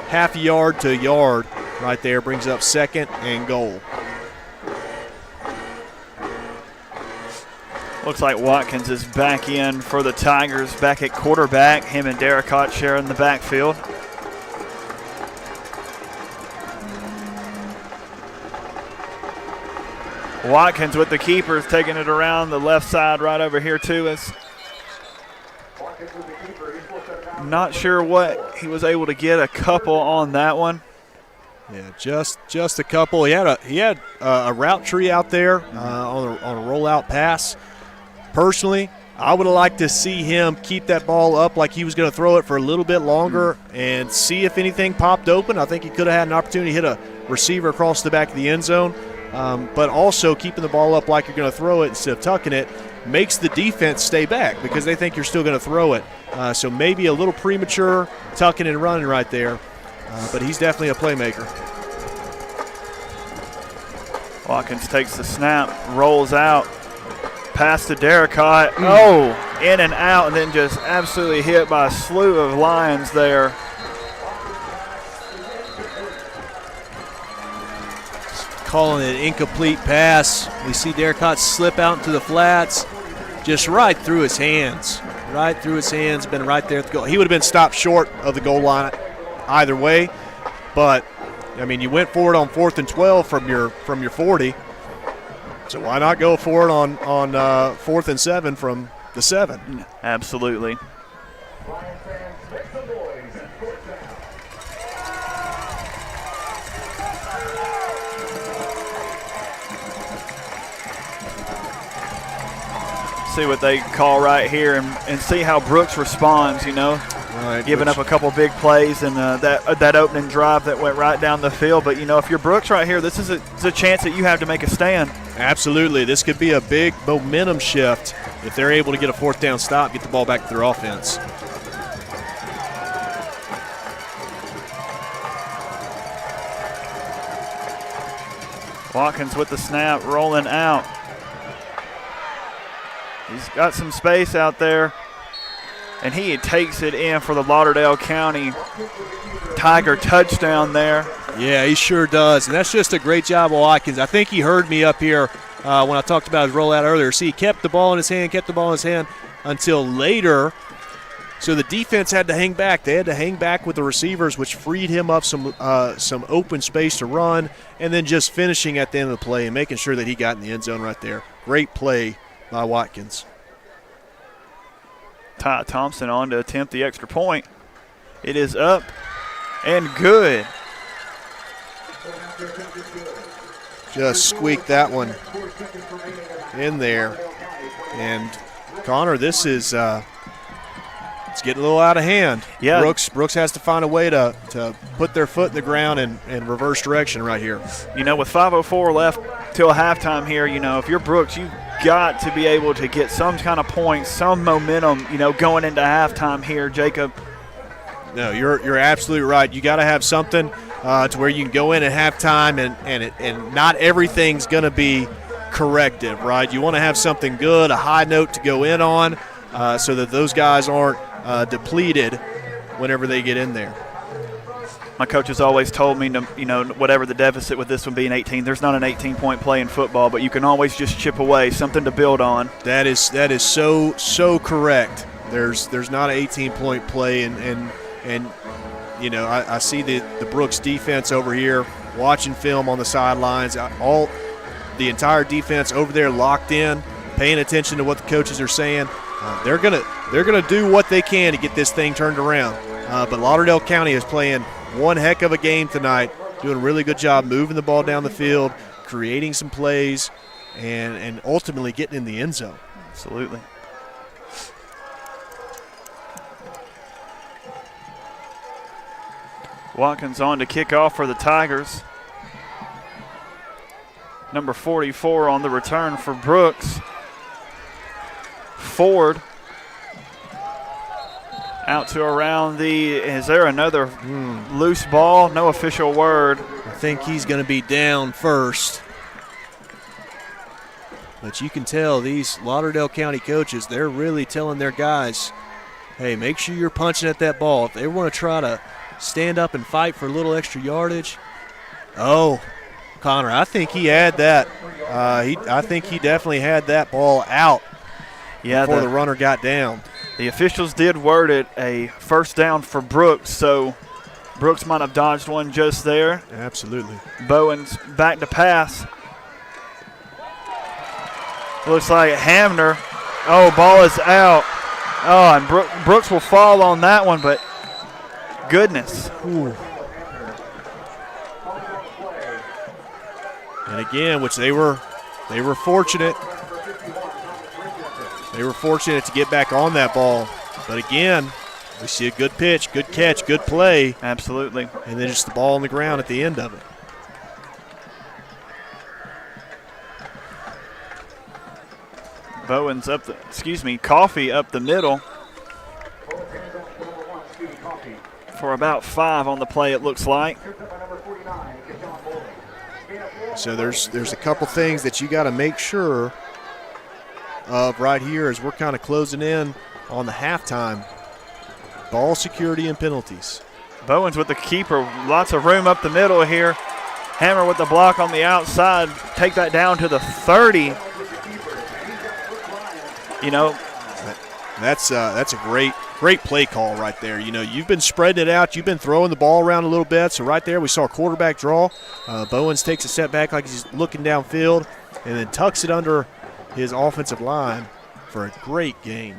half a yard to a yard right there, brings up 2nd and goal. Looks like Watkins is back in for the Tigers, back at quarterback. Him and Derricott sharing the backfield. Watkins with the keepers, taking it around the left side right over here to us. Not sure what he was able to get, a couple on that one. Yeah, just a couple. He had a route tree out there on a rollout pass. Personally, I would have liked to see him keep that ball up like he was going to throw it for a little bit longer and see if anything popped open. I think he could have had an opportunity to hit a receiver across the back of the end zone. But also keeping the ball up like you're going to throw it instead of tucking it makes the defense stay back because they think you're still going to throw it. So maybe a little premature tucking and running right there. But he's definitely a playmaker. Watkins takes the snap, rolls out. Pass to Derricott. Oh, in and out, and then just absolutely hit by a slew of Lions there. Calling it an incomplete pass. We see Derricott slip out into the flats, just right through his hands. right through his hands, been right there at the goal. He would have been stopped short of the goal line either way, but I mean, you went for it on 4th and 12 from your 40, so why not go for it on 4th and 7 from the 7? Absolutely. See what they call right here and see how Brooks responds, Right, giving up a couple big plays and that opening drive that went right down the field. But, if you're Brooks right here, this is a chance that you have to make a stand. Absolutely. This could be a big momentum shift if they're able to get a 4th down stop, get the ball back to their offense. Watkins with the snap, rolling out. He's got some space out there, and he takes it in for the Lauderdale County Tiger touchdown there. Yeah, he sure does, and that's just a great job of Watkins. I think he heard me up here when I talked about his rollout earlier. See, he kept the ball in his hand, until later, so the defense had to hang back. They had to hang back with the receivers, which freed him up some open space to run, and then just finishing at the end of the play and making sure that he got in the end zone right there. Great play by Watkins. Ty Thompson on to attempt the extra point. It is up and good. Just squeaked that one in there. And Connor, this is it's getting a little out of hand. Yeah. Brooks has to find a way to put their foot in the ground and reverse direction right here. With 5:04 left till halftime here, if you're Brooks, you've got to be able to get some kind of points, some momentum, going into halftime here, Jacob. No, you're absolutely right. You got to have something to where you can go in at halftime and not everything's going to be corrective, right? You want to have something good, a high note to go in on, so that those guys aren't depleted whenever they get in there. My coach has always told me, whatever the deficit with this one being 18, there's not an 18-point play in football, but you can always just chip away, something to build on. That is so correct. There's not an 18-point play, and I see the Brooks defense over here watching film on the sidelines. The entire defense over there locked in, paying attention to what the coaches are saying. They're gonna do what they can to get this thing turned around. But Lauderdale County is playing one heck of a game tonight, doing a really good job moving the ball down the field, creating some plays, and ultimately getting in the end zone. Absolutely. Watkins on to kick off for the Tigers. Number 44 on the return for Brooks. Ford out to around is there another loose ball? No official word. I think he's going to be down first. But you can tell these Lauderdale County coaches, they're really telling their guys, hey, make sure you're punching at that ball. If they want to try to stand up and fight for a little extra yardage. Oh, Connor, I think he had that. I think he definitely had that ball out before the runner got down. The officials did word it a first down for Brooks, so Brooks might have dodged one just there. Absolutely. Bowens back to pass. Looks like Hamner. Oh, ball is out. Oh, and Brooks will fall on that one, but goodness. Ooh. And again, which they were fortunate. They were fortunate to get back on that ball. But again, we see a good pitch, good catch, good play. Absolutely. And then just the ball on the ground at the end of it. Bowens Coffee up the middle. For about 5 on the play, it looks like. So there's a couple things that you got to make sure of right here as we're kind of closing in on the halftime. Ball security and penalties. Bowens with the keeper, lots of room up the middle here. Hammer with the block on the outside, take that down to the 30. That's a great play call right there. You know, you've been spreading it out. You've been throwing the ball around a little bit. So right there we saw a quarterback draw. Bowens takes a step back like he's looking downfield and then tucks it under his offensive line for a great gain.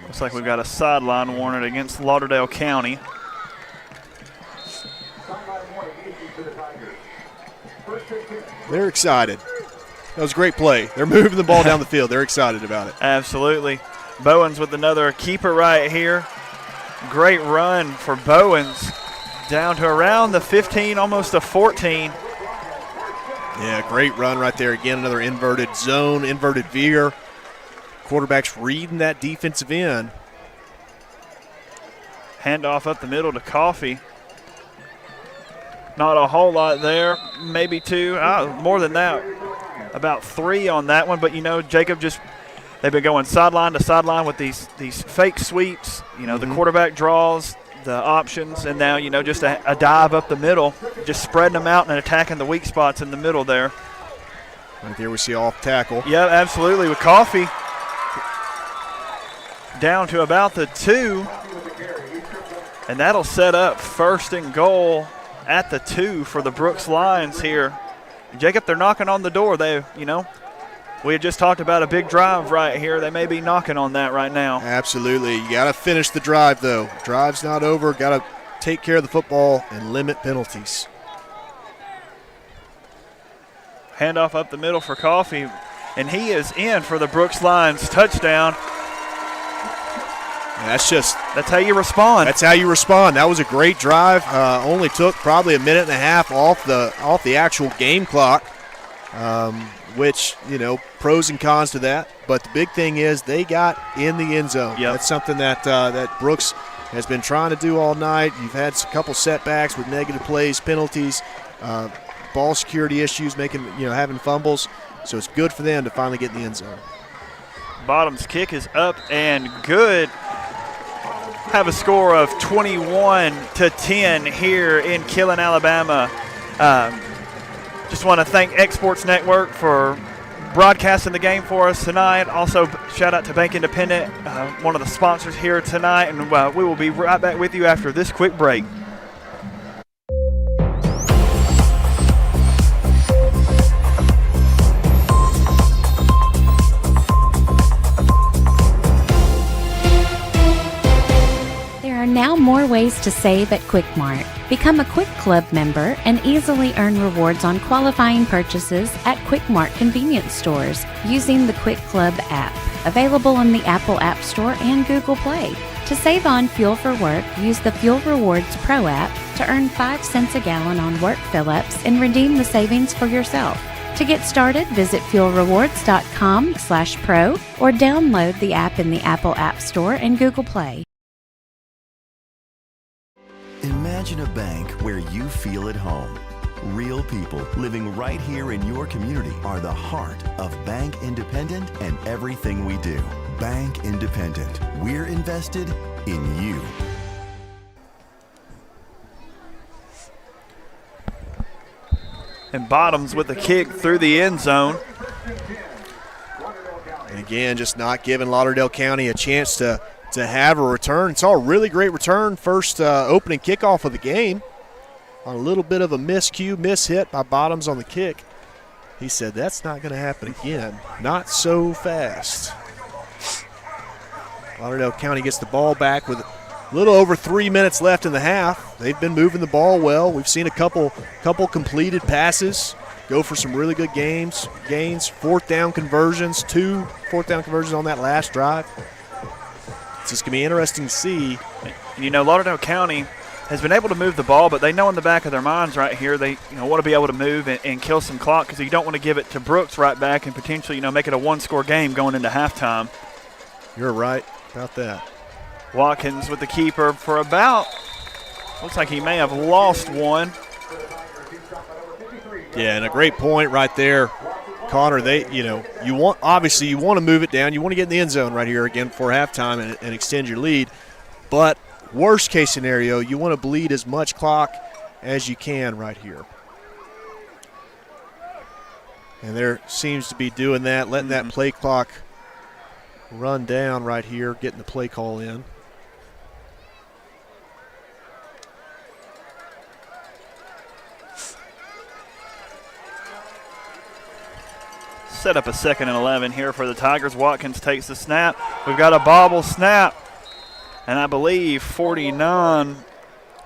Looks like we've got a sideline warning against Lauderdale County. They're excited. That was a great play. They're moving the ball down the field. They're excited about it. Absolutely. Bowens with another keeper right here. Great run for Bowens. Down to around the 15, almost a 14. Yeah, great run right there. Again, another inverted zone, inverted veer. Quarterback's reading that defensive end. Handoff up the middle to Coffee. Not a whole lot there. Maybe two. More than that. About 3 on that one. But, you know, Jacob they've been going sideline to sideline with these fake sweeps. You know, the quarterback draws, the options, and now, you know, just a dive up the middle, just spreading them out and attacking the weak spots in the middle there. Right there we see off tackle. Yeah, absolutely. With Coffee down to about the 2. And that'll set up 1st and goal at the 2 for the Brooks Lions here. Jacob, they're knocking on the door. We had just talked about a big drive right here. They may be knocking on that right now. Absolutely. You got to finish the drive, though. Drive's not over. Got to take care of the football and limit penalties. Handoff up the middle for Coffee, and he is in for the Brooks Lions touchdown. That's how you respond. That's how you respond. That was a great drive. Only took probably a minute and a half off the actual game clock, which, you know, pros and cons to that. But the big thing is they got in the end zone. Yep. That's something that Brooks has been trying to do all night. You've had a couple setbacks with negative plays, penalties, ball security issues, having fumbles. So it's good for them to finally get in the end zone. Bottom's kick is up and good. Have a score of 21-10 here in Killen, Alabama. Just want to thank Exports Network for broadcasting the game for us tonight. Also, shout out to Bank Independent, one of the sponsors here tonight. And we will be right back with you after this quick break. There are now more ways to save at Quick Mart. Become a Quick Club member and easily earn rewards on qualifying purchases at Quick Mart convenience stores using the Quick Club app, available in the Apple App Store and Google Play. To save on fuel for work, use the Fuel Rewards Pro app to earn 5 cents a gallon on work fill-ups and redeem the savings for yourself. To get started, visit fuelrewards.com/pro or download the app in the Apple App Store and Google Play. Imagine a bank where you feel at home. Real people living right here in your community are the heart of Bank Independent and everything we do. Bank Independent. We're invested in you. And Bottoms with a kick through the end zone. And again, just not giving Lauderdale County a chance to have a return. It's all a really great return. First opening kickoff of the game. On a little bit of a miss-hit by Bottoms on the kick. He said, that's not going to happen again. Not so fast. Lauderdale County gets the ball back with a little over 3 minutes left in the half. They've been moving the ball well. We've seen a couple completed passes go for some really good gains. 4th down conversions, 2 4th down conversions on that last drive. It's just going to be interesting to see. You know, Lauderdale County has been able to move the ball, but they know in the back of their minds right here they want to be able to move and kill some clock because you don't want to give it to Brooks right back and potentially make it a 1-score game going into halftime. You're right about that. Watkins with the keeper for looks like he may have lost one. Yeah, and a great point right there. Connor, you want to move it down. You want to get in the end zone right here again before halftime and extend your lead. But worst case scenario, you want to bleed as much clock as you can right here. And there seems to be doing that, letting that play clock run down right here, getting the play call in. Set up a 2nd and 11 here for the Tigers. Watkins takes the snap. We've got a bobble snap. And I believe 49,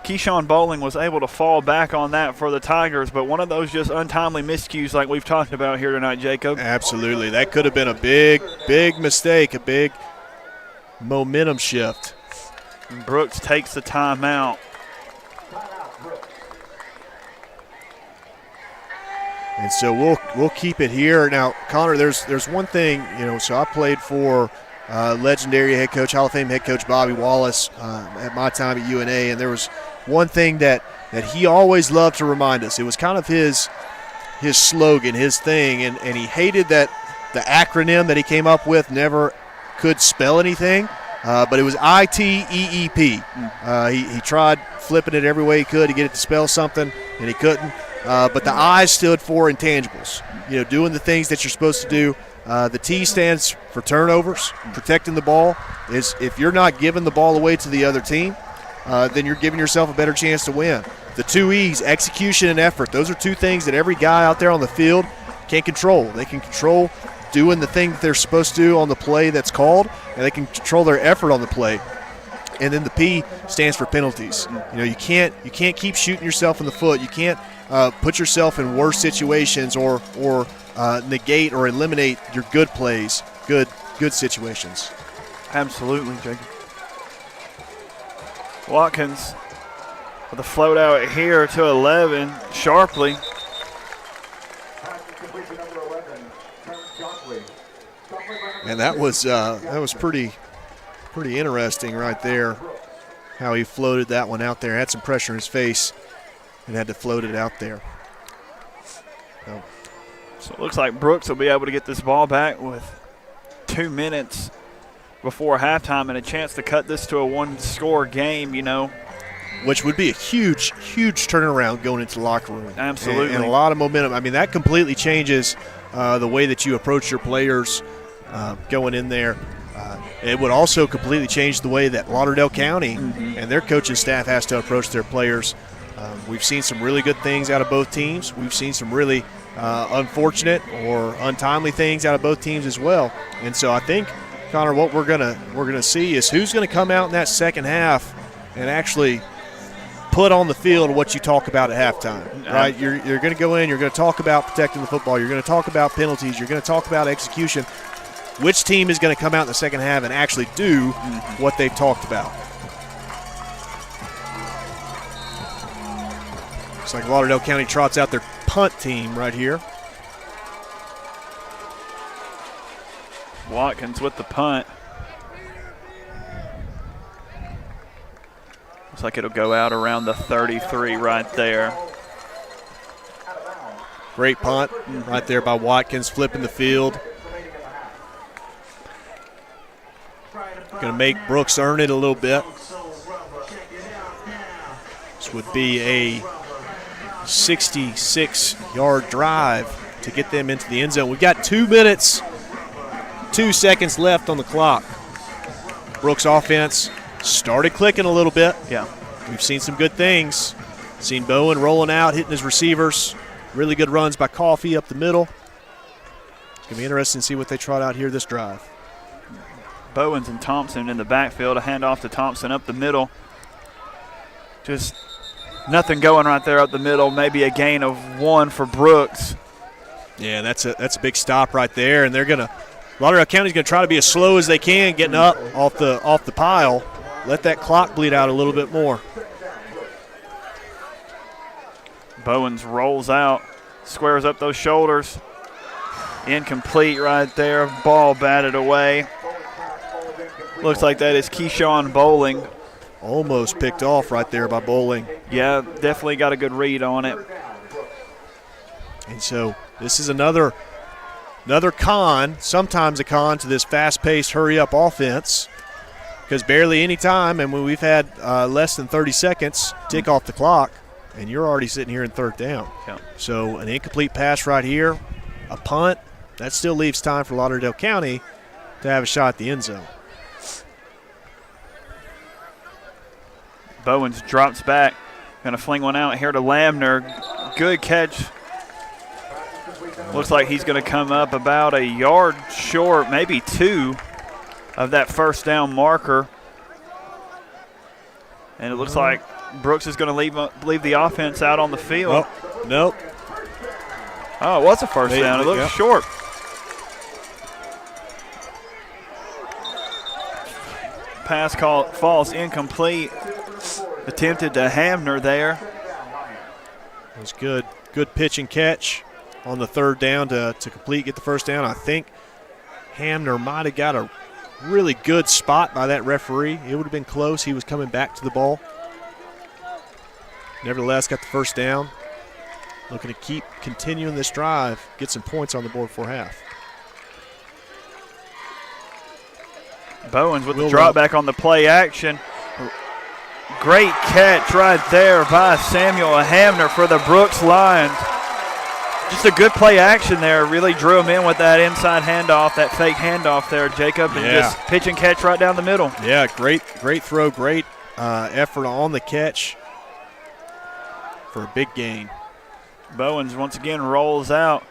Keyshawn Bowling was able to fall back on that for the Tigers, but one of those just untimely miscues like we've talked about here tonight, Jacob. Absolutely. That could have been a big, big mistake, a big momentum shift. And Brooks takes the timeout. And so we'll keep it here. Now, Connor, there's one thing, so I played for legendary head coach, Hall of Fame head coach Bobby Wallace at my time at UNA, and there was one thing that he always loved to remind us. It was kind of his slogan, his thing, and he hated that the acronym that he came up with never could spell anything, but it was ITEEP. He tried flipping it every way he could to get it to spell something, and he couldn't. But the I stood for intangibles, doing the things that you're supposed to do. The T stands for turnovers, protecting the ball. Is if you're not giving the ball away to the other team, then you're giving yourself a better chance to win. The 2 E's, execution and effort. Those are 2 things that every guy out there on the field can control. They can control doing the thing that they're supposed to do on the play that's called, and they can control their effort on the play. And then the P stands for penalties. You can't keep shooting yourself in the foot. You can't put yourself in worse situations or negate or eliminate your good plays, good situations. Absolutely, Jacob. Watkins with a float out here to 11, sharply. And that was pretty interesting right there, how he floated that one out there. Had some pressure in his face and had to float it out there. So it looks like Brooks will be able to get this ball back with 2 minutes before halftime and a chance to cut this to a 1-score game, Which would be a huge, huge turnaround going into the locker room. Absolutely. And a lot of momentum. I mean, that completely changes the way that you approach your players going in there. It would also completely change the way that Lauderdale County and their coaching staff has to approach their players. We've seen some really good things out of both teams. We've seen some really unfortunate or untimely things out of both teams as well. And so I think, Connor, what we're gonna see is who's gonna come out in that second half and actually put on the field what you talk about at halftime, right? You're going to go in, you're going to talk about protecting the football, you're going to talk about penalties, you're going to talk about execution. Which team is going to come out in the second half and actually do what they've talked about? Looks like Lauderdale County trots out their punt team right here. Watkins with the punt. Looks like it'll go out around the 33 right there. Great punt right there by Watkins, flipping the field. Going to make Brooks earn it a little bit. This would be a 66-yard drive to get them into the end zone. We've got 2 minutes, 2 seconds left on the clock. Brooks' offense started clicking a little bit. Yeah. We've seen some good things. Seen Bowen rolling out, hitting his receivers. Really good runs by Coffey up the middle. It's going to be interesting to see what they trot out here this drive. Bowens and Thompson in the backfield. A handoff to Thompson up the middle. Just nothing going right there up the middle. Maybe a gain of 1 for Brooks. Yeah, that's a big stop right there, and Lauderdale County's going to try to be as slow as they can, getting up off the pile. Let that clock bleed out a little bit more. Bowens rolls out, squares up those shoulders. Incomplete right there. Ball batted away. Looks like that is Keyshawn Bowling. Almost picked off right there by Bowling. Yeah, definitely got a good read on it. And so this is another con, sometimes a con to this fast-paced, hurry-up offense, because barely any time, and when we've had less than 30 seconds tick off the clock, and you're already sitting here in third down. Yeah. So an incomplete pass right here. a punt, that still leaves time for Lauderdale County to have a shot at the end zone. Bowens drops back. Going to fling one out here to Lamner. Good catch. Looks like he's going to come up about a yard short, maybe 2 of that first down marker. And it looks like Brooks is going to leave the offense out on the field. Nope. Oh, it was a first down. It looks short. Pass call falls incomplete. Attempted to Hamner there. It was good. Good pitch and catch on the third down to get the first down. I think Hamner might have got a really good spot by that referee. It would have been close. He was coming back to the ball. Nevertheless, got the first down. Looking to keep continuing this drive, get some points on the board for half. Bowens with the drop back on the play action. Great catch right there by Samuel Hamner for the Brooks Lions. Just a good play action there. Really drew him in with that inside handoff, that fake handoff there, Jacob, and just pitch and catch right down the middle. Yeah, great throw, great effort on the catch for a big gain. Bowens once again rolls out,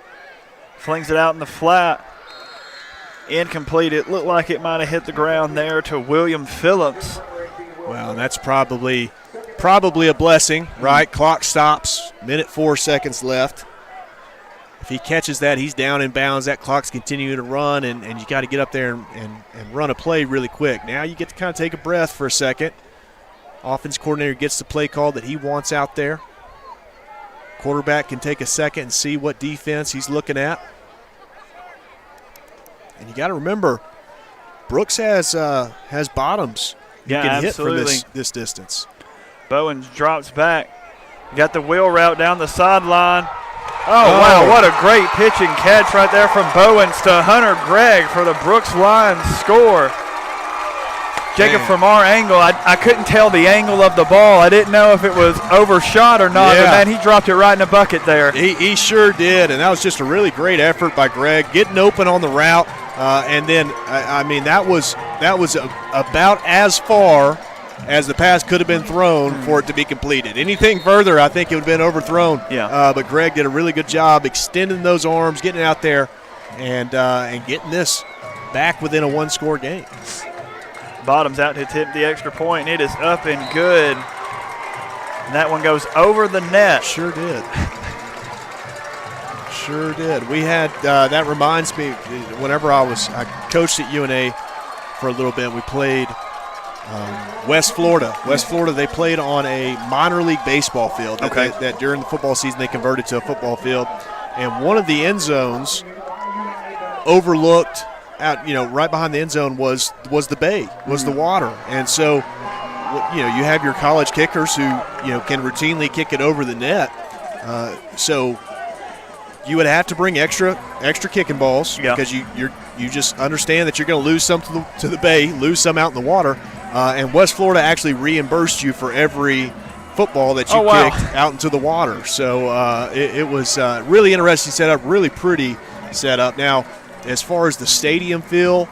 flings it out in the flat. Incomplete. It looked like it might have hit the ground there to William Phillips. Well, that's probably a blessing, right? Clock stops, minute 4 seconds left. If he catches that, he's down in bounds. That clock's continuing to run, and you got to get up there and run a play really quick. Now you get to kind of take a breath for a second. Offense coordinator gets the play call that he wants out there. Quarterback can take a second and see what defense he's looking at. And you got to remember, Brooks has bottoms you can absolutely. hit from this distance. Bowens drops back. Got the wheel route down the sideline. Oh, wow, what a great pitch and catch right there from Bowens to Hunter Gregg for the Brooks Lions score. Jacob, from our angle, I couldn't tell the angle of the ball. I didn't know if it was overshot or not, but man, he dropped it right in the bucket there. He sure did, and that was just a really great effort by Gregg, getting open on the route. And then, I mean, that was about as far as the pass could have been thrown for it to be completed. Anything further, I think it would have been overthrown. Yeah. But Gregg did a really good job extending those arms, getting out there, and getting this back within a one-score game. Bottoms out to attempt the extra point, and it is up and good. And that one goes over the net. Sure did. Sure did. We had that reminds me. Whenever I coached at UNA for a little bit, we played West Florida. West Florida, they played on a minor league baseball field. That during the football season they converted to a football field, and one of the end zones overlooked out, right behind the end zone was the bay, was the water, and so you have your college kickers who can routinely kick it over the net. So you would have to bring extra kicking balls because you just understand that you're going to lose some to the bay, lose some out in the water, and West Florida actually reimbursed you for every football that you kicked out into the water. So it was really interesting setup, really pretty setup. Now, as far as the stadium feel,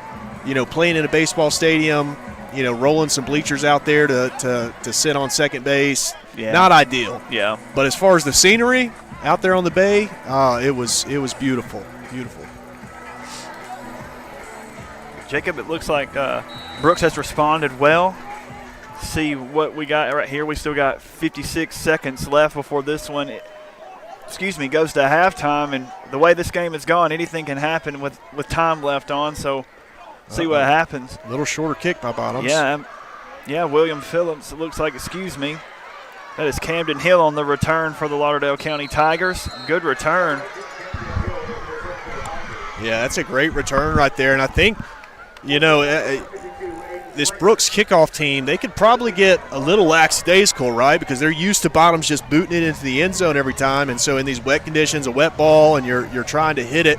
playing in a baseball stadium, rolling some bleachers out there to sit on second base, not ideal. Yeah. But as far as the scenery out there on the bay, it was beautiful, beautiful. Jacob, it looks like Brooks has responded well. See what we got right here. We still got 56 seconds left before this one goes to halftime, and the way this game is gone, anything can happen with time left on, so see what happens. A little shorter kick by Bottoms. Yeah, William Phillips, it looks like, that is Camden Hill on the return for the Lauderdale County Tigers. Good return. Yeah, that's a great return right there, and I think, this Brooks kickoff team, they could probably get a little lackadaisical, right? Because they're used to Bottoms just booting it into the end zone every time. And so in these wet conditions, a wet ball, and you're trying to hit it,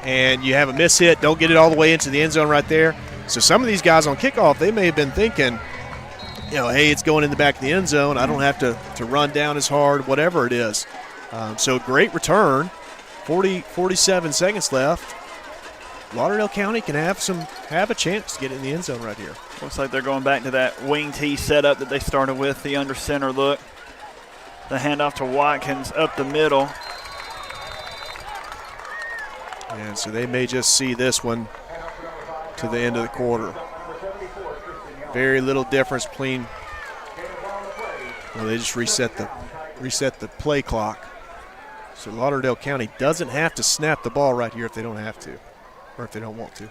and you have a miss hit, don't get it all the way into the end zone right there. So some of these guys on kickoff, they may have been thinking, hey, it's going in the back of the end zone. I don't have to run down as hard, whatever it is. So great return. 47 seconds left. Lauderdale County can have a chance to get in the end zone right here. Looks like they're going back to that wing tee setup that they started with, the under center look. The handoff to Watkins up the middle. And so they may just see this one to the end of the quarter. Very little difference between. Well, they just reset the play clock. So Lauderdale County doesn't have to snap the ball right here if they don't have to, or if they don't want to.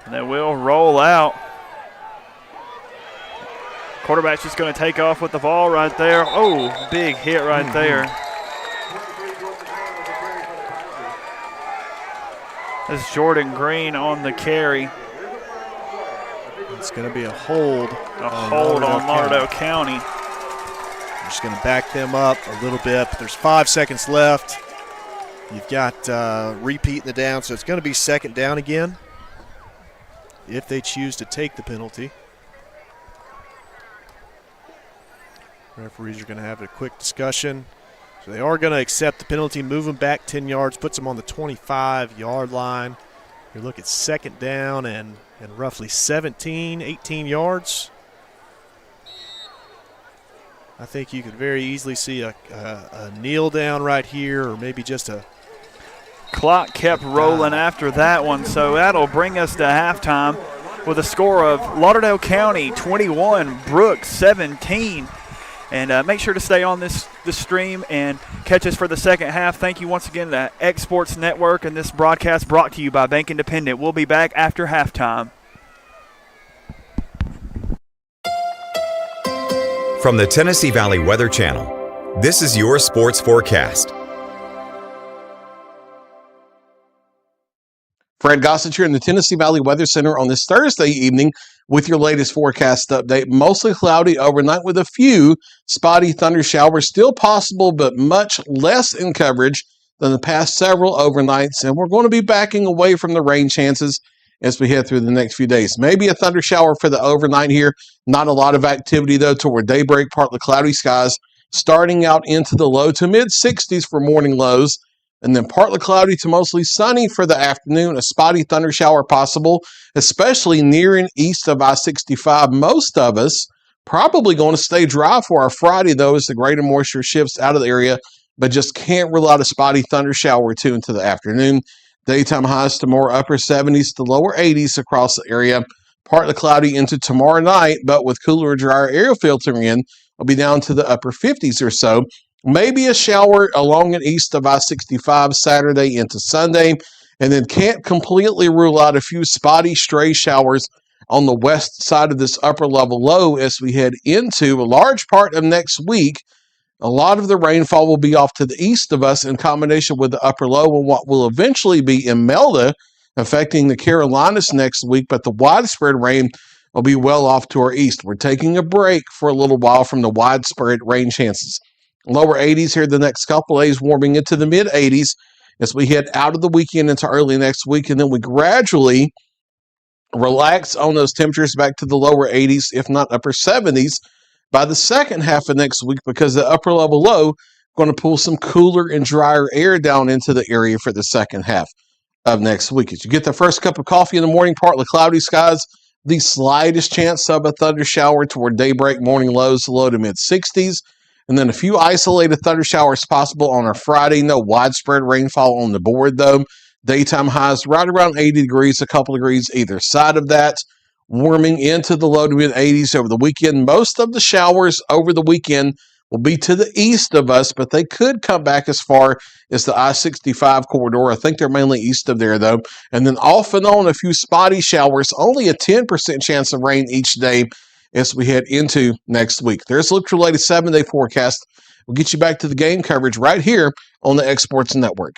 And they will roll out. Quarterback's just going to take off with the ball right there. Oh, big hit right there. That's Jordan Green on the carry. It's going to be a hold. On Lauderdale County. I'm just going to back them up a little bit. But there's 5 seconds left. You've got repeat in the down, so it's going to be second down again if they choose to take the penalty. Referees are going to have a quick discussion. So they are going to accept the penalty, move them back 10 yards, puts them on the 25-yard line. You look at second down and roughly 17, 18 yards. I think you could very easily see a kneel down right here, or maybe just a. Clock kept rolling after that one, so that'll bring us to halftime with a score of Lauderdale County 21, Brooks 17. And make sure to stay on this stream and catch us for the second half. Thank you once again to X Sports Network, and this broadcast brought to you by Bank Independent. We'll be back after halftime. From the Tennessee Valley Weather Channel, this is your sports forecast. Fred Gossett here in the Tennessee Valley Weather Center on this Thursday evening with your latest forecast update. Mostly cloudy overnight with a few spotty thunder showers still possible, but much less in coverage than the past several overnights. And we're going to be backing away from the rain chances as we head through the next few days. Maybe a thunder shower for the overnight here. Not a lot of activity, though, toward daybreak. Partly cloudy skies starting out into the low to mid-60s for morning lows. And then partly cloudy to mostly sunny for the afternoon. A spotty thunder shower possible, especially near and east of I-65. Most of us probably going to stay dry for our Friday, though, as the greater moisture shifts out of the area, but just can't rule out a spotty thunder shower or two into the afternoon. Daytime highs to more upper 70s to lower 80s across the area. Partly cloudy into tomorrow night, but with cooler and drier air filtering in, will be down to the upper 50s or so. Maybe a shower along and east of I-65 Saturday into Sunday, and then can't completely rule out a few spotty stray showers on the west side of this upper level low as we head into a large part of next week. A lot of the rainfall will be off to the east of us in combination with the upper low and what will eventually be Imelda affecting the Carolinas next week, but the widespread rain will be well off to our east. We're taking a break for a little while from the widespread rain chances. Lower 80s here the next couple days, warming into the mid-80s as we head out of the weekend into early next week, and then we gradually relax on those temperatures back to the lower 80s, if not upper 70s, by the second half of next week because the upper level low going to pull some cooler and drier air down into the area for the second half of next week. As you get the first cup of coffee in the morning, partly cloudy skies, the slightest chance of a thunder shower toward daybreak, morning lows low to mid-60s. And then a few isolated thunder showers possible on our Friday. No widespread rainfall on the board, though. Daytime highs right around 80 degrees, a couple degrees either side of that. Warming into the low to mid-80s over the weekend. Most of the showers over the weekend will be to the east of us, but they could come back as far as the I-65 corridor. I think they're mainly east of there, though. And then off and on, a few spotty showers. Only a 10% chance of rain each day as we head into next week. There's a look for the latest 7-day forecast. We'll get you back to the game coverage right here on the X Sports Network.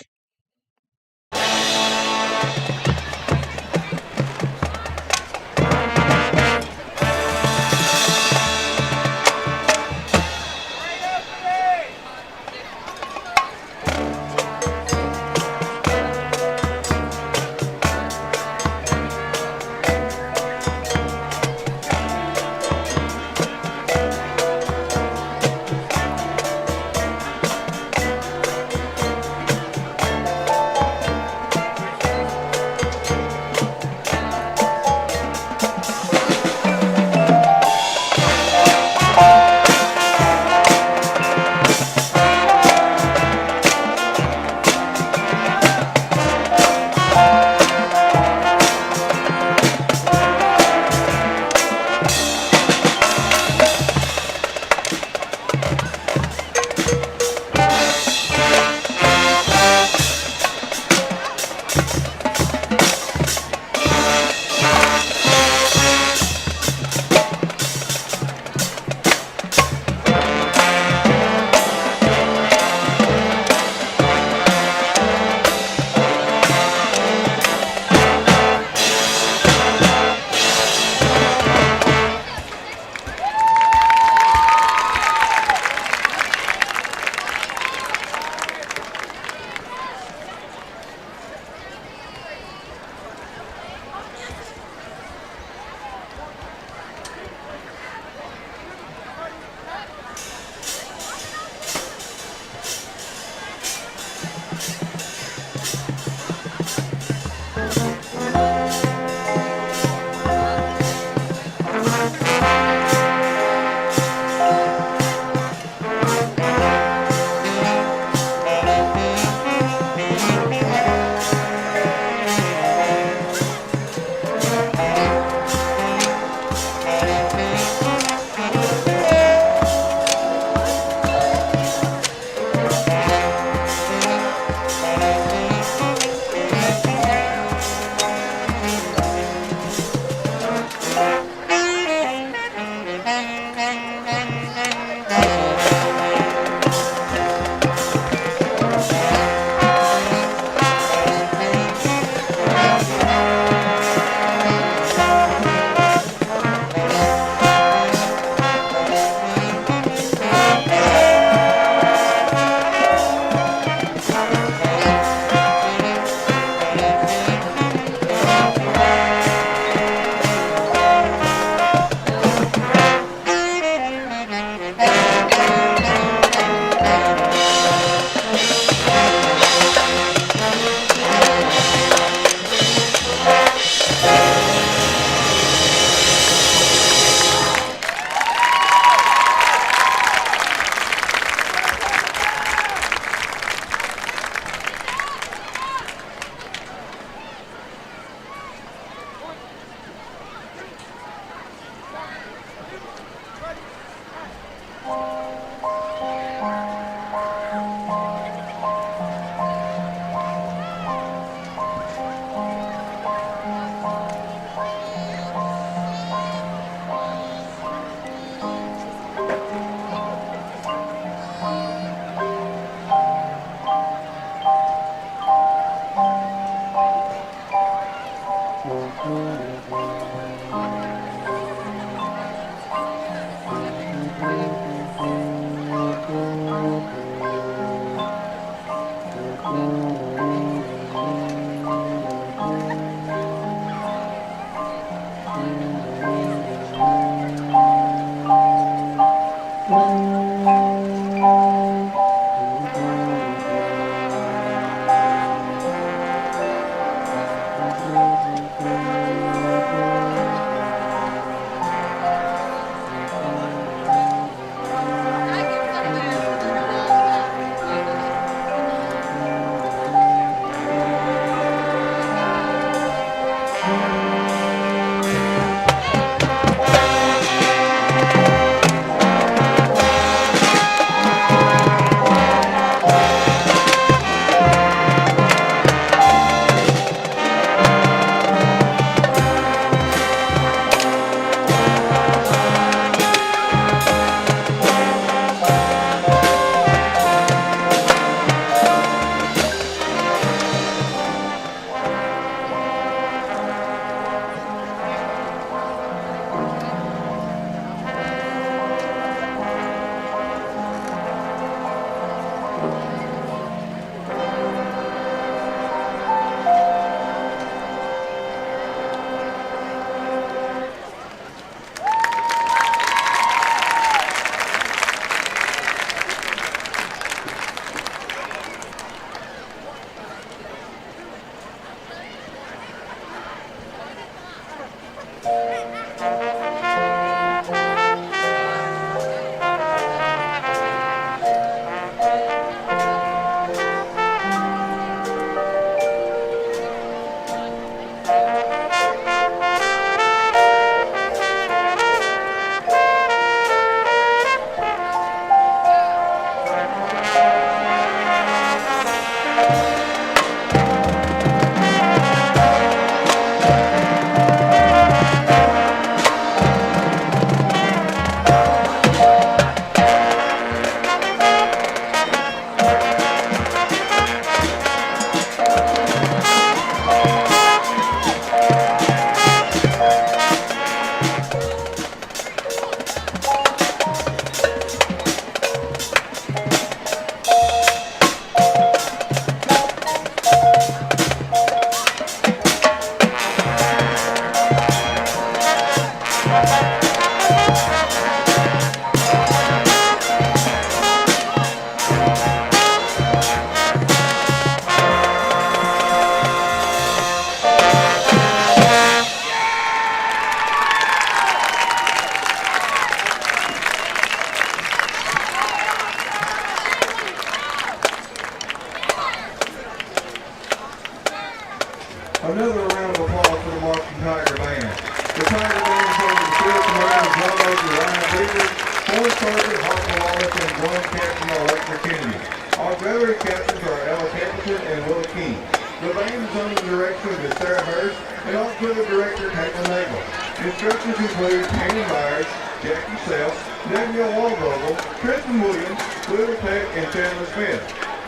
Tiger Band from the Sheriff Marine, drum major Ryan Baker, horn sergeant Harper Wallace, and drum captain Electra Kennedy. Auxiliary captains are Ella Templeton and Willie King. The band is under the direction of Miss Sarah Hurst and auxiliary director Caitlin Nagel. Instructors include Annie Myers, Jackie Self, Danielle Waldvogel, Tristan Williams, Lily Peck, and Chandler Smith.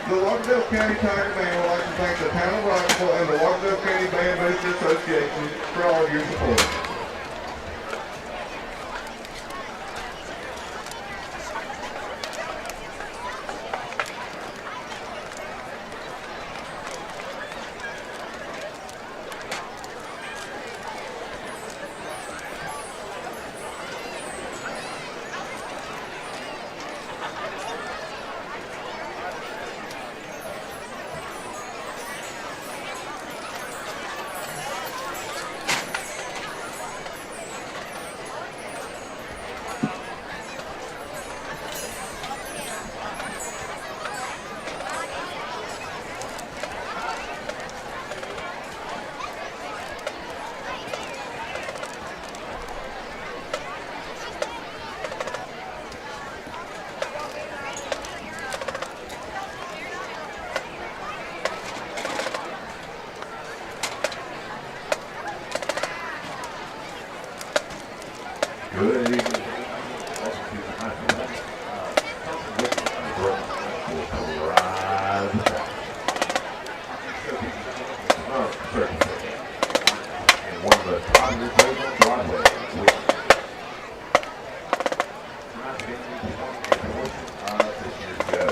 The Lauderdale County Tiger Band would like to thank the town of Rockville and the Lauderdale County Band Booster Association for all of your support. Good evening. And one of the positive plays on Broadway. This year's go.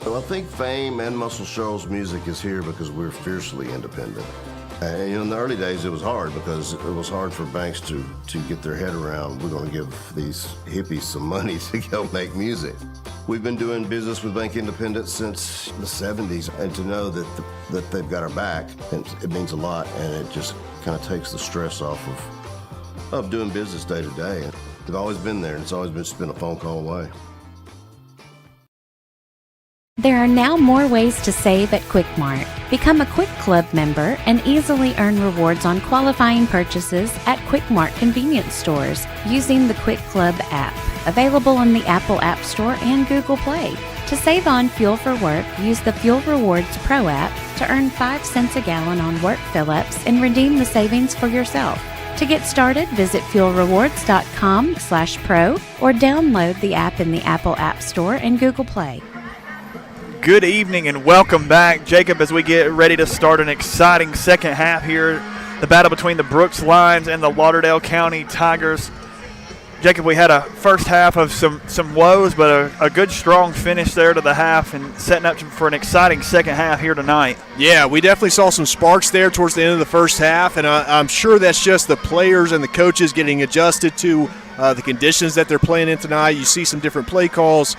So I think Fame and Muscle Shoals music is here because we're fiercely independent. And in the early days, it was hard because it was hard for banks to get their head around, we're going to give these hippies some money to go make music. We've been doing business with Bank Independent since the 70s, and to know that they've got our back, it means a lot, and it just kind of takes the stress off of doing business day to day. They've always been there, and it's always just been a phone call away. There are now more ways to save at QuickMart. Become a Quick Club member and easily earn rewards on qualifying purchases at QuickMart convenience stores using the Quick Club app, available on the Apple App Store and Google Play. To save on fuel for work, use the Fuel Rewards Pro app to earn 5 cents a gallon on work fill-ups and redeem the savings for yourself. To get started, visit fuelrewards.com/pro or download the app in the Apple App Store and Google Play. Good evening and welcome back, Jacob, as we get ready to start an exciting second half here. The battle between the Brooks Lions and the Lauderdale County Tigers. Jacob, we had a first half of some woes, but a good, strong finish there to the half and setting up for an exciting second half here tonight. Yeah, we definitely saw some sparks there towards the end of the first half, and I'm sure that's just the players and the coaches getting adjusted to the conditions that they're playing in tonight. You see some different play calls,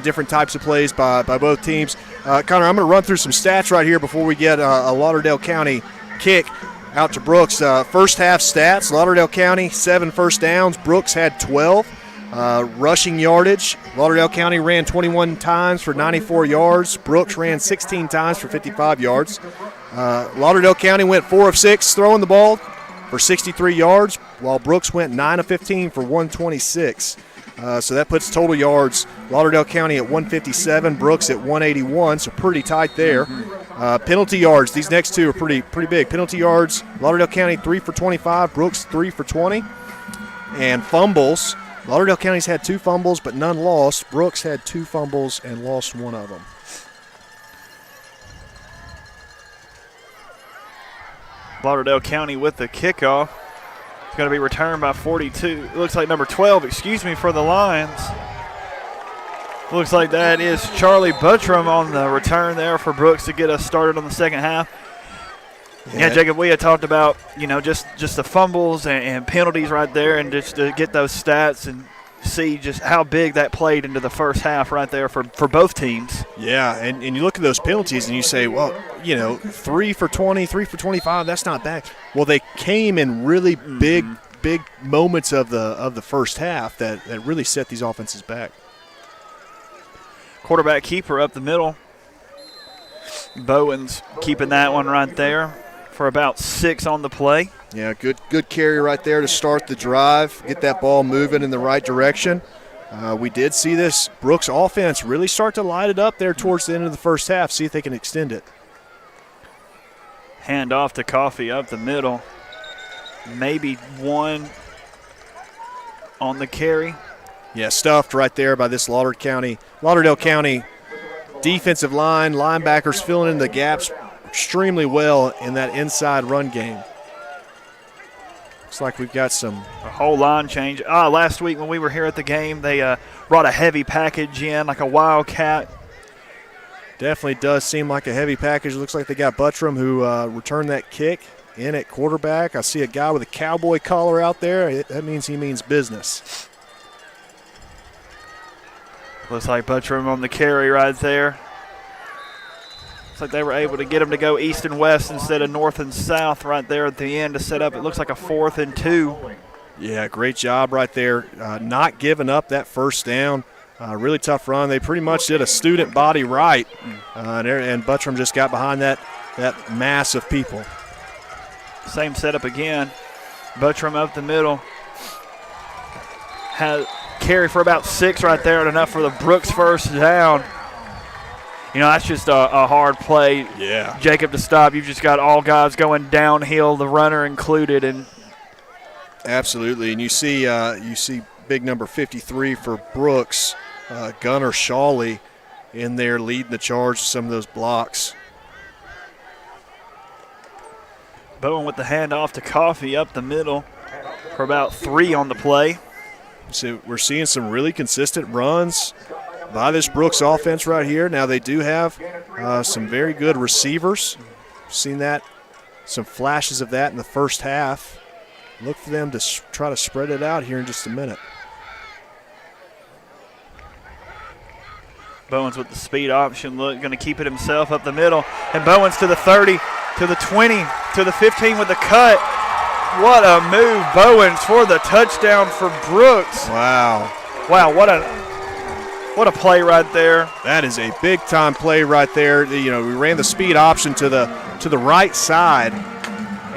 different types of plays by both teams. Connor, I'm going to run through some stats right here before we get a Lauderdale County kick out to Brooks. First half stats, Lauderdale County, 7 first downs. Brooks had 12. Rushing yardage, Lauderdale County ran 21 times for 94 yards. Brooks ran 16 times for 55 yards. Lauderdale County went 4 of 6 throwing the ball for 63 yards, while Brooks went 9 of 15 for 126. So that puts total yards, Lauderdale County at 157, Brooks at 181, so pretty tight there. Penalty yards, these next two are pretty big. Penalty yards, Lauderdale County 3 for 25, Brooks 3 for 20. And fumbles, Lauderdale County's had 2 fumbles but none lost. Brooks had 2 fumbles and lost one of them. Lauderdale County with the kickoff. It's going to be returned by 42. It looks like number 12, for the Lions. Looks like that is Charlie Buttram on the return there for Brooks to get us started on the second half. Yeah, Jacob, we had talked about, just the fumbles and penalties right there, and just to get those stats and see just how big that played into the first half right there for both teams. Yeah, and you look at those penalties and you say, well, 3 for 20, 3 for 25, that's not bad. Well, they came in really big moments of the first half that really set these offenses back. Quarterback keeper up the middle. Bowen's keeping that one right there for about 6 on the play. Yeah, good carry right there to start the drive, get that ball moving in the right direction. We did see this Brooks offense really start to light it up there towards the end of the first half, see if they can extend it. Hand off to Coffee up the middle. Maybe one on the carry. Yeah, stuffed right there by this Lauderdale County defensive line. Linebackers filling in the gaps extremely well in that inside run game. Looks like we've got a whole line change. Last week when we were here at the game, they brought a heavy package in, like a Wildcat. Definitely does seem like a heavy package. Looks like they got Buttram who returned that kick in at quarterback. I see a guy with a cowboy collar out there. That means he means business. Looks like Buttram on the carry right there. Looks like they were able to get him to go east and west instead of north and south right there at the end to set up. It looks like a 4th and 2. Yeah, great job right there. Not giving up that first down. Really tough run. They pretty much did a student body right, and Buttram just got behind that mass of people. Same setup again. Buttram up the middle. Had carry for about 6 right there, and enough for the Brooks first down. That's just a hard play, Jacob, to stop. You've just got all guys going downhill, the runner included. And absolutely, and you see big number 53 for Brooks, Gunnar Shawley in there leading the charge of some of those blocks. Bowen with the handoff to Coffee up the middle for about 3 on the play. So we're seeing some really consistent runs by this Brooks offense right here. Now they do have some very good receivers. Seen that, some flashes of that in the first half. Look for them to try to spread it out here in just a minute. Bowens with the speed option, going to keep it himself up the middle. And Bowens to the 30, to the 20, to the 15 with the cut. What a move, Bowens, for the touchdown for Brooks. Wow. Wow, what a play right there. That is a big-time play right there. We ran the speed option to the right side,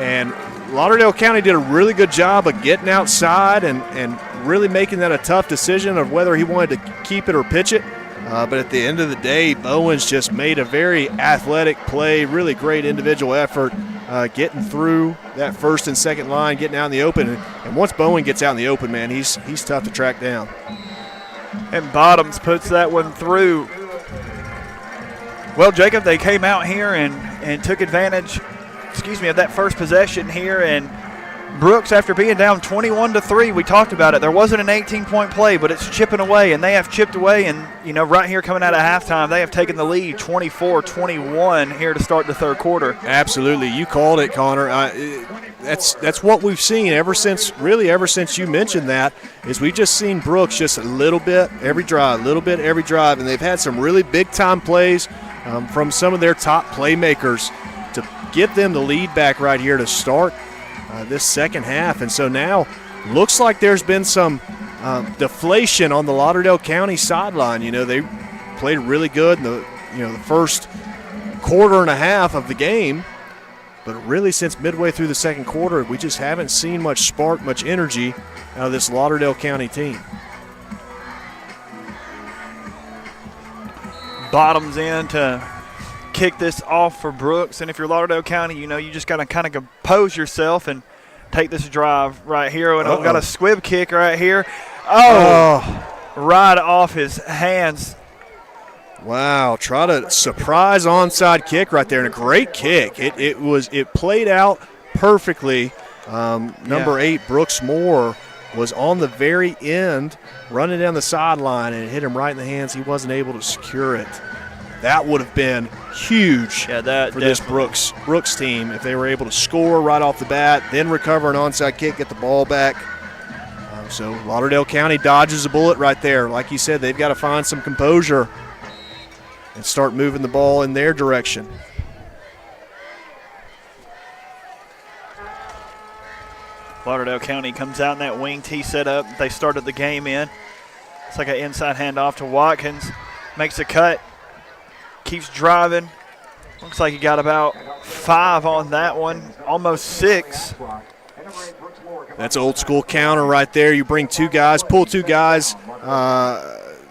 and Lauderdale County did a really good job of getting outside and really making that a tough decision of whether he wanted to keep it or pitch it. But at the end of the day, Bowens just made a very athletic play, really great individual effort, getting through that first and second line, getting out in the open. And once Bowen gets out in the open, man, he's tough to track down. And Bottoms puts that one through. Well, Jacob, they came out here and took advantage, of that first possession here. And Brooks, after being down 21-3, we talked about it. There wasn't an 18-point play, but it's chipping away, and they have chipped away. And, right here coming out of halftime, they have taken the lead 24-21 here to start the third quarter. Absolutely. You called it, Connor. That's what we've seen ever since you mentioned that, is we've just seen Brooks just a little bit every drive, and they've had some really big-time plays from some of their top playmakers to get them the lead back right here to start this second half. And so now looks like there's been some deflation on the Lauderdale County sideline. They played really good in the first quarter and a half of the game, but really since midway through the second quarter, we just haven't seen much spark, much energy out of this Lauderdale County team. Bottoms in to kick this off for Brooks. And if you're Lauderdale County, you just got to kind of compose yourself and take this drive right here. And I've got a squib kick right here. Right off his hands. Wow, try to surprise onside kick right there, and a great kick. It played out perfectly. Number 8, Brooks Moore, was on the very end, running down the sideline, and it hit him right in the hands. He wasn't able to secure it. That would have been huge for this Brooks team if they were able to score right off the bat, then recover an onside kick, get the ball back. So Lauderdale County dodges a bullet right there. Like you said, they've got to find some composure and start moving the ball in their direction. Lauderdale County comes out in that wing T setup they started the game in. It's like an inside handoff to Watkins. Makes a cut. Keeps driving. Looks like he got about 5 on that one, almost 6. That's old school counter right there. You bring 2 guys, pull 2 guys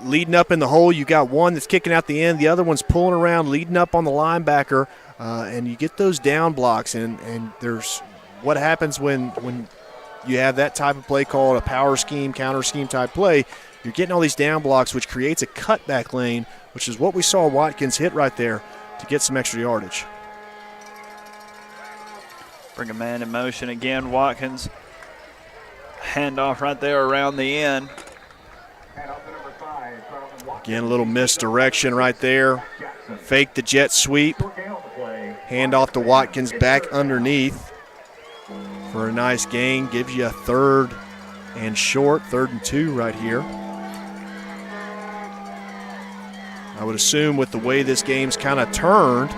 leading up in the hole. You got one that's kicking out the end. The other one's pulling around, leading up on the linebacker, and you get those down blocks. And there's what happens when you have that type of play called a power scheme, counter scheme type play. You're getting all these down blocks, which creates a cutback lane, which is what we saw Watkins hit right there to get some extra yardage. Bring a man in motion again. Watkins. Handoff right there around the end. Again, a little misdirection right there. Fake the jet sweep. Hand off to Watkins back underneath for a nice gain. Gives you a 3rd and short, 3rd and 2 right here. I would assume with the way this game's kind of turned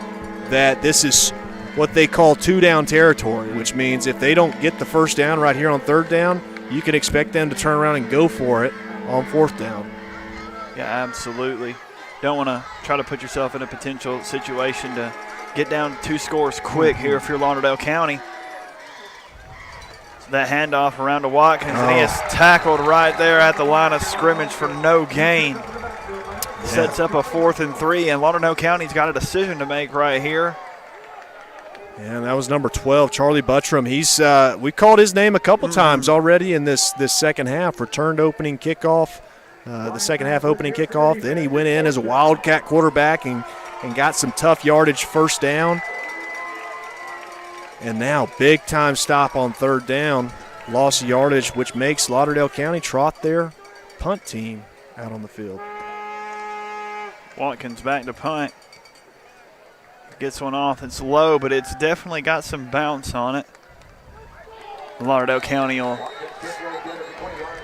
that this is what they call 2-down territory, which means if they don't get the first down right here on 3rd down, you can expect them to turn around and go for it on 4th down. Yeah, absolutely. Don't want to try to put yourself in a potential situation to get down 2 scores quick here if you're Lauderdale County. So that handoff around to Watkins, and he is tackled right there at the line of scrimmage for no gain. Sets up a 4th and 3, and Lauderdale County's got a decision to make right here. And that was number 12, Charlie Buttram. He's we called his name a couple times already in this second half. Returned opening kickoff, the second half opening kickoff. Then he went in as a Wildcat quarterback and got some tough yardage first down. And now big time stop on 3rd down. Loss of yardage, which makes Lauderdale County trot their punt team out on the field. Watkins back to punt. Gets one off. It's low, but it's definitely got some bounce on it. Lauderdale County will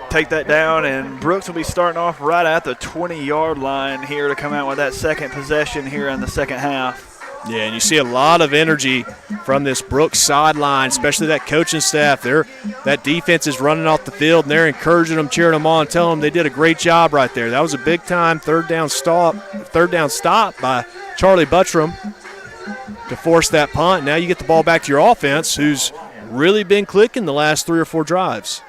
take that down, and Brooks will be starting off right at the 20-yard line here to come out with that second possession here in the second half. Yeah, and you see a lot of energy from this Brooks sideline, especially that coaching staff. That defense is running off the field, and they're encouraging them, cheering them on, telling them they did a great job right there. That was a big-time third down stop by Charlie Buttram to force that punt. Now you get the ball back to your offense, who's really been clicking the last 3 or 4 drives.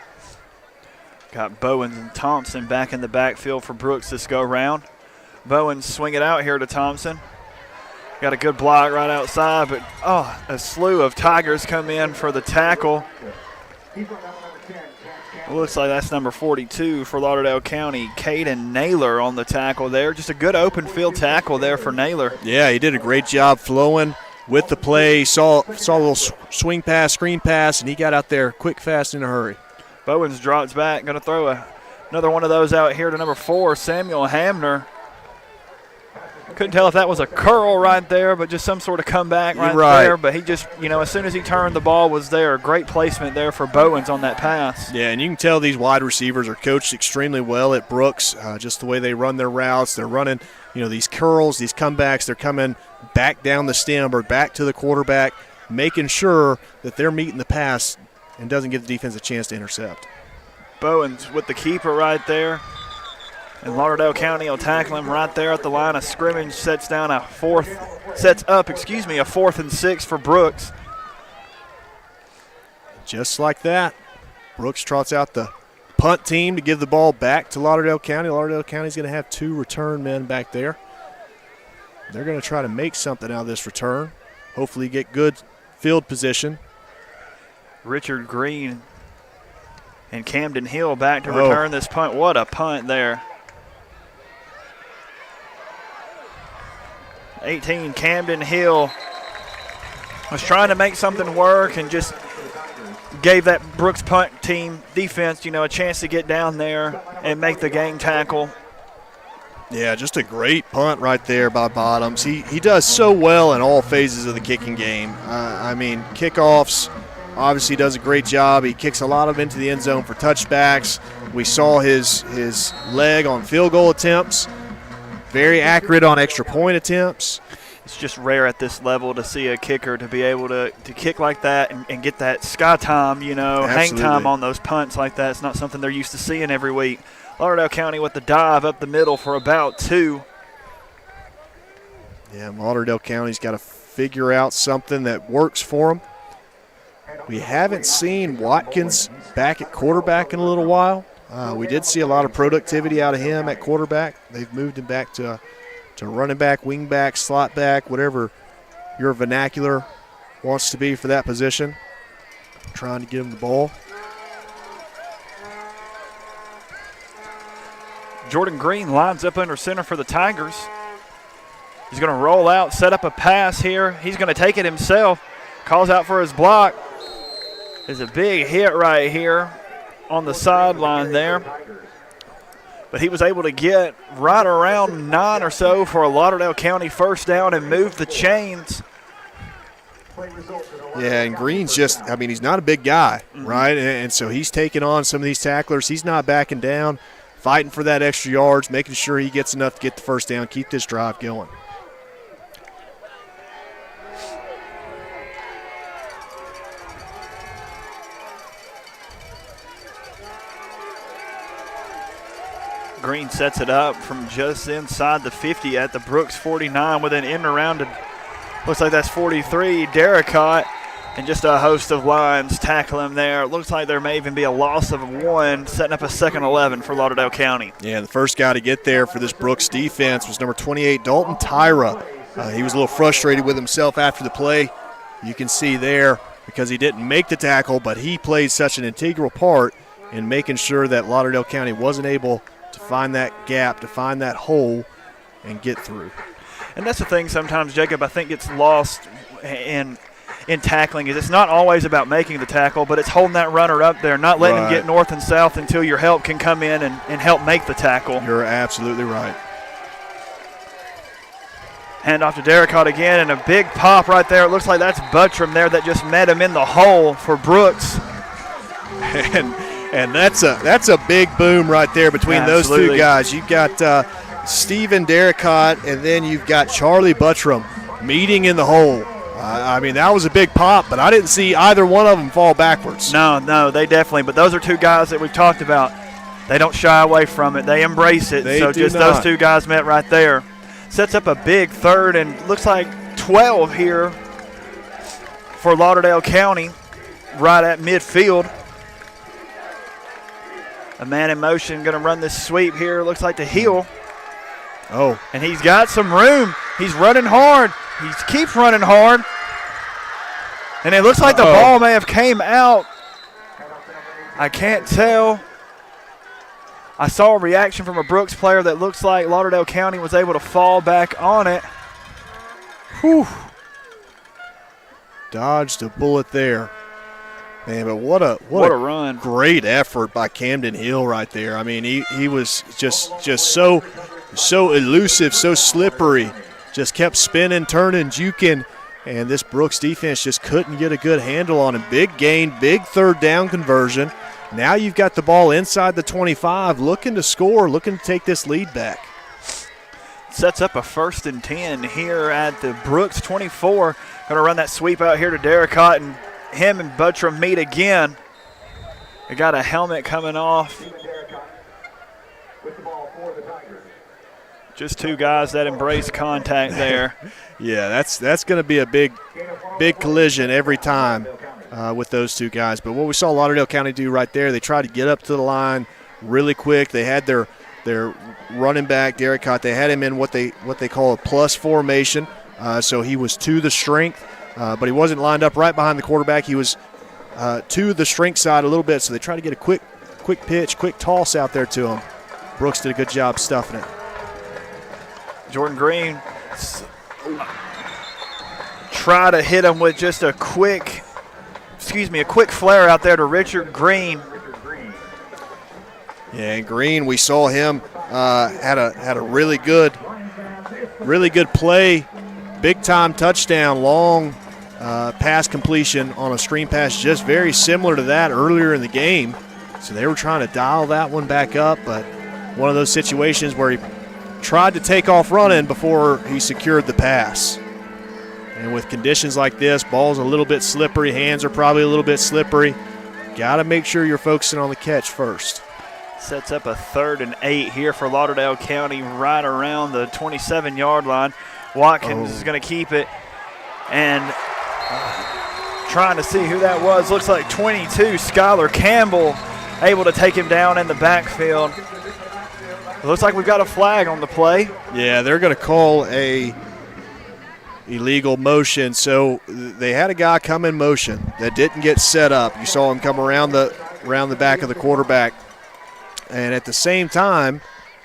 Got Bowens and Thompson back in the backfield for Brooks this go-round. Bowens swing it out here to Thompson. Got a good block right outside, but a slew of Tigers come in for the tackle. It looks like that's number 42 for Lauderdale County, Caden Naylor on the tackle there. Just a good open field tackle there for Naylor. Yeah, he did a great job flowing with the play. Saw a little swing pass, screen pass, and he got out there quick, fast, in a hurry. Bowens drops back, going to throw another one of those out here to number 4, Samuel Hamner. Couldn't tell if that was a curl right there, but just some sort of comeback right there. But he just, as soon as he turned, the ball was there. Great placement there for Bowens on that pass. Yeah, and you can tell these wide receivers are coached extremely well at Brooks, just the way they run their routes. They're running, these curls, these comebacks. They're coming back down the stem or back to the quarterback, making sure that they're meeting the pass and doesn't give the defense a chance to intercept. Bowens with the keeper right there. And Lauderdale County will tackle him right there at the line of scrimmage. Sets up a 4th and 6 for Brooks. Just like that, Brooks trots out the punt team to give the ball back to Lauderdale County. Lauderdale County's going to have 2 return men back there. They're going to try to make something out of this return. Hopefully get good field position. Richard Green and Camden Hill back to return this punt. What a punt there. 18, Camden Hill was trying to make something work and just gave that Brooks punt team defense, a chance to get down there and make the game tackle. Yeah, just a great punt right there by Bottoms. He does so well in all phases of the kicking game. Kickoffs, obviously does a great job. He kicks a lot of them into the end zone for touchbacks. We saw his leg on field goal attempts. Very accurate on extra point attempts. It's just rare at this level to see a kicker to be able to kick like that and get that sky time, hang time on those punts like that. It's not something they're used to seeing every week. Lauderdale County with the dive up the middle for about 2. Yeah, Lauderdale County's got to figure out something that works for them. We haven't seen Watkins back at quarterback in a little while. We did see a lot of productivity out of him at quarterback. They've moved him back to running back, wing back, slot back, whatever your vernacular wants to be for that position. Trying to get him the ball. Jordan Green lines up under center for the Tigers. He's going to roll out, set up a pass here. He's going to take it himself. Calls out for his block. There's a big hit right here on the sideline there. But he was able to get right around 9 or so for a Lauderdale County first down and move the chains. Yeah, and Green's just, he's not a big guy, right? And so he's taking on some of these tacklers. He's not backing down, fighting for that extra yards, making sure he gets enough to get the first down, keep this drive going. Green sets it up from just inside the 50 at the Brooks 49 with an end around. Looks like that's 43. Darricott and just a host of lines tackle him there. It looks like there may even be a loss of 1, setting up a 2nd 11 for Lauderdale County. Yeah, the first guy to get there for this Brooks defense was number 28, Dalton Tyra. He was a little frustrated with himself after the play. You can see there because he didn't make the tackle, but he played such an integral part in making sure that Lauderdale County wasn't able to find that gap, to find that hole, and get through. And that's the thing sometimes, Jacob, I think gets lost in tackling is it's not always about making the tackle, but it's holding that runner up there, not letting him get north and south until your help can come in and help make the tackle. You're absolutely right. Hand off to Derricott again, and a big pop right there. It looks like that's Buttram there that just met him in the hole for Brooks. And that's a big boom right there between those two guys. You've got Steven Derricott, and then you've got Charlie Buttram meeting in the hole. I mean, that was a big pop, but I didn't see either one of them fall backwards. No, they definitely. But those are two guys that we've talked about. They don't shy away from it. They embrace it. So just those two guys met right there. Sets up a big third and looks like 12 here for Lauderdale County right at midfield. A man in motion going to run this sweep here. Looks like to Hill. Oh. And he's got some room. He's running hard. He keeps running hard. And it looks like the ball may have came out. I can't tell. I saw a reaction from a Brooks player that looks like Lauderdale County was able to fall back on it. Whew. Dodged a bullet there. Man, but what a run. Great effort by Camden Hill right there. I mean, he was just so elusive, so slippery. Just kept spinning, turning, juking, and this Brooks defense just couldn't get a good handle on him. Big gain, big third down conversion. Now you've got the ball inside the 25, looking to score, looking to take this lead back. Sets up a 1st and 10 here at the Brooks 24. Going to run that sweep out here to Derricott, and him and Buttram meet again. They got a helmet coming off. Just two guys that embrace contact there. Yeah, that's going to be a big collision every time with those two guys. But what we saw Lauderdale County do right there, they tried to get up to the line really quick. They had their running back, Derricott, they had him in what they call a plus formation. So he was to the strength, but he wasn't lined up right behind the quarterback. He was to the strength side a little bit, so they tried to get a quick pitch, quick toss out there to him. Brooks did a good job stuffing it. Jordan Green try to hit him with just a quick flare out there to Richard Green. Yeah, and Green, we saw him had a really good play, big time touchdown, long pass completion on a screen pass, just very similar to that earlier in the game. So they were trying to dial that one back up, but one of those situations where he tried to take off running before he secured the pass. And with conditions like this, ball's a little bit slippery, hands are probably a little bit slippery. Got to make sure you're focusing on the catch first. Sets up a 3rd and 8 here for Lauderdale County right around the 27-yard line. Watkins is going to keep it. And trying to see who that was. Looks like 22, Skylar Campbell, able to take him down in the backfield. It looks like we've got a flag on the play. Yeah, they're going to call a illegal motion. So they had a guy come in motion that didn't get set up. You saw him come around the back of the quarterback. And at the same time,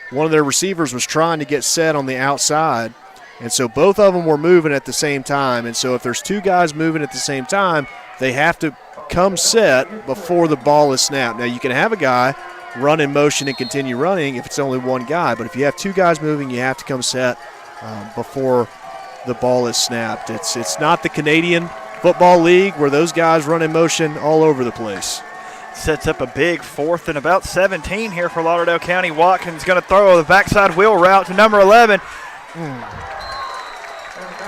one of their receivers was trying to get set on the outside. And so both of them were moving at the same time. And so if there's two guys moving at the same time, they have to come set before the ball is snapped. Now, you can have a guy run in motion and continue running if it's only one guy. But if you have two guys moving, you have to come set before the ball is snapped. It's not the Canadian Football League where those guys run in motion all over the place. Sets up a big 4th and about 17 here for Lauderdale County. Watkins going to throw the backside wheel route to number 11.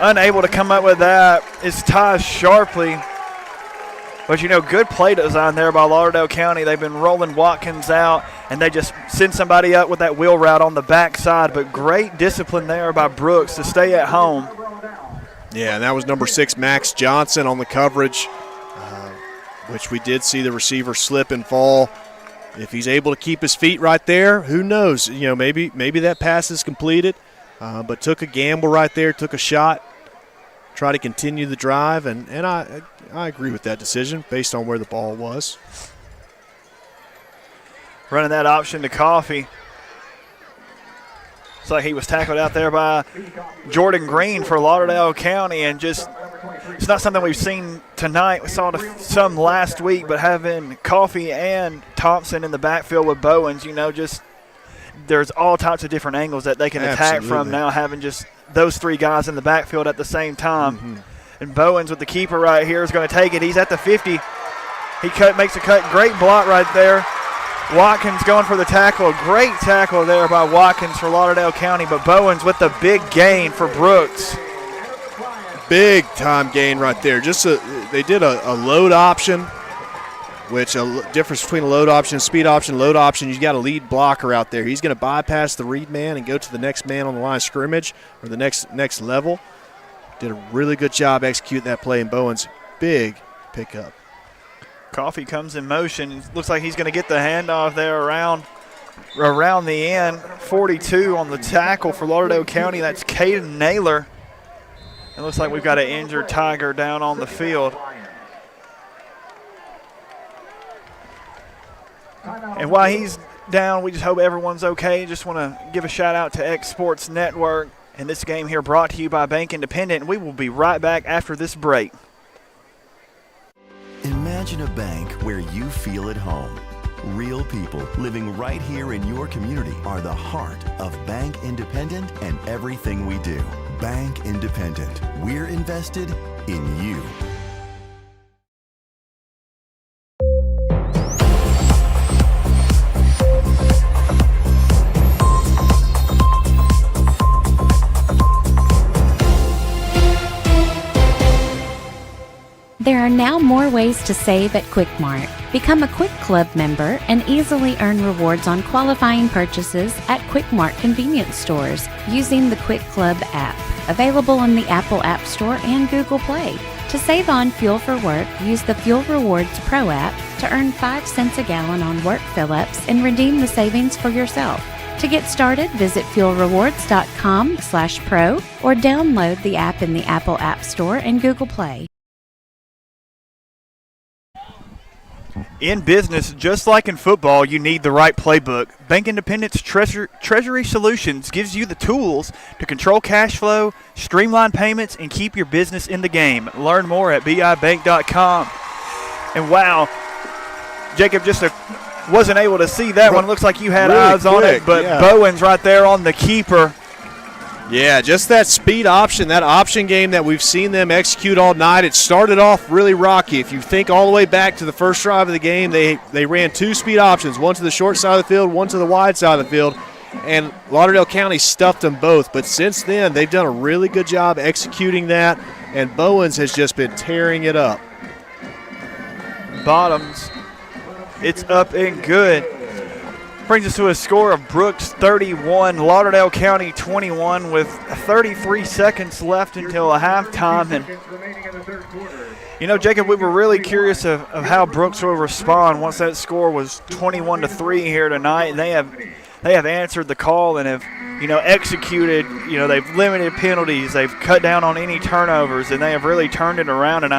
Unable to come up with that is Ty Sharpley. But, good play design there by Lauderdale County. They've been rolling Watkins out, and they just send somebody up with that wheel route on the backside. But great discipline there by Brooks to stay at home. Yeah, and that was number 6, Max Johnson, on the coverage, which we did see the receiver slip and fall. If he's able to keep his feet right there, who knows? Maybe that pass is completed, but took a gamble right there, took a shot, try to continue the drive, and I agree with that decision based on where the ball was. Running that option to Coffee. Looks like he was tackled out there by Jordan Green for Lauderdale County, and just it's not something we've seen tonight. We saw some last week, but having Coffee and Thompson in the backfield with Bowens, just there's all types of different angles that they can attack from now, having just those three guys in the backfield at the same time. And Bowens with the keeper right here is going to take it. He's at the 50. He makes a cut. Great block right there. Watkins going for the tackle. Great tackle there by Watkins for Lauderdale County, but Bowens with the big gain for Brooks. Big time gain right there. They did a load option, which a difference between a load option and speed option. Load option, you got a lead blocker out there. He's going to bypass the read man and go to the next man on the line of scrimmage or the next level. Did a really good job executing that play, and Bowens, big pickup. Coffee comes in motion. Looks like he's going to get the handoff there around the end. 42 on the tackle for Lauderdale County. That's Caden Naylor. It looks like we've got an injured Tiger down on the field. And while he's down, we just hope everyone's okay. Just want to give a shout out to X Sports Network. And this game here brought to you by Bank Independent. And we will be right back after this break. Imagine a bank where you feel at home. Real people living right here in your community are the heart of Bank Independent and everything we do. Bank Independent. We're invested in you. There are now more ways to save at Quick Mart. Become a Quick Club member and easily earn rewards on qualifying purchases at Quick Mart convenience stores using the Quick Club app, available in the Apple App Store and Google Play. To save on fuel for work, use the Fuel Rewards Pro app to earn 5 cents a gallon on work fill-ups and redeem the savings for yourself. To get started, visit fuelrewards.com/pro or download the app in the Apple App Store and Google Play. In business, just like in football, you need the right playbook. Bank Independent's Treasury Solutions gives you the tools to control cash flow, streamline payments, and keep your business in the game. Learn more at bibank.com. And wow, Jacob just wasn't able to see that one. Looks like you had really eyes on it, but yeah. Bowens right there on the keeper. Yeah, just that speed option, that option game that we've seen them execute all night. It started off really rocky. If you think all the way back to the first drive of the game, they ran 2 speed options, one to the short side of the field, one to the wide side of the field, and Lauderdale County stuffed them both. But since then, they've done a really good job executing that, and Bowens has just been tearing it up. Bottoms, it's up and good. Brings us to a score of Brooks 31, Lauderdale County 21 with 33 seconds left until a halftime. And, you know, Jacob, we were really curious of how Brooks will respond once that score was 21-3 here tonight. And they have answered the call and have, you know, executed. You know, they've limited penalties. They've cut down on any turnovers, and they have really turned it around. And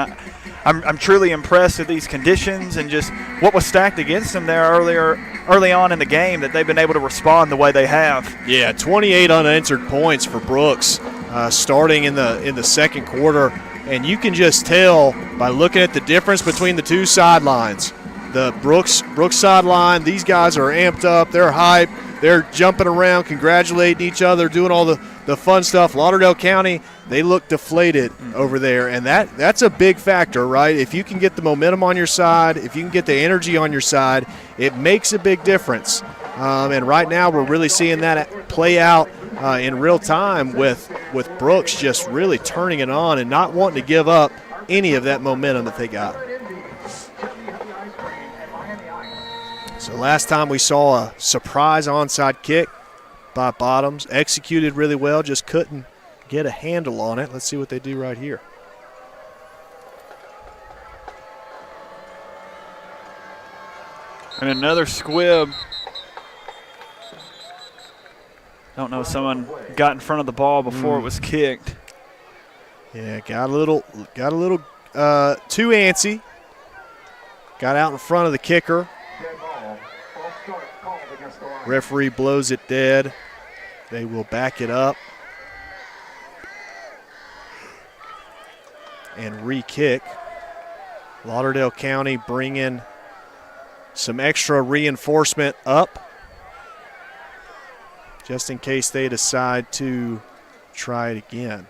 I'm truly impressed with these conditions and just what was stacked against them there early on in the game, that they've been able to respond the way they have. Yeah, 28 unanswered points for Brooks starting in the second quarter, and you can just tell by looking at the difference between the two sidelines. The Brooks sideline, these guys are amped up, they're hyped, they're jumping around, congratulating each other, doing all the fun stuff. Lauderdale County, they look deflated over there, and that's a big factor, right? If you can get the momentum on your side, if you can get the energy on your side, it makes a big difference. And right now we're really seeing that play out in real time with Brooks just really turning it on and not wanting to give up any of that momentum that they got. So last time we saw a surprise onside kick by Bottoms, executed really well, just couldn't get a handle on it. Let's see what they do right here. And another squib. Don't know if someone got in front of the ball before it was kicked. Yeah, got a little too antsy. Got out in front of the kicker. Referee blows it dead. They will back it up and re-kick. Lauderdale County bringing some extra reinforcement up just in case they decide to try it again.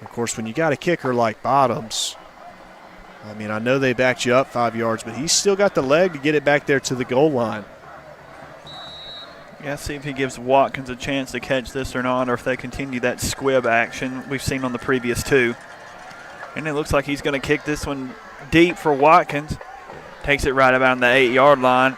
Of course, when you got a kicker like Bottoms, I mean, I know they backed you up 5 yards, but he's still got the leg to get it back there to the goal line. Yeah, see if he gives Watkins a chance to catch this or not, or if they continue that squib action we've seen on the previous two. And it looks like he's going to kick this one deep for Watkins. Takes it right about on the 8-yard line.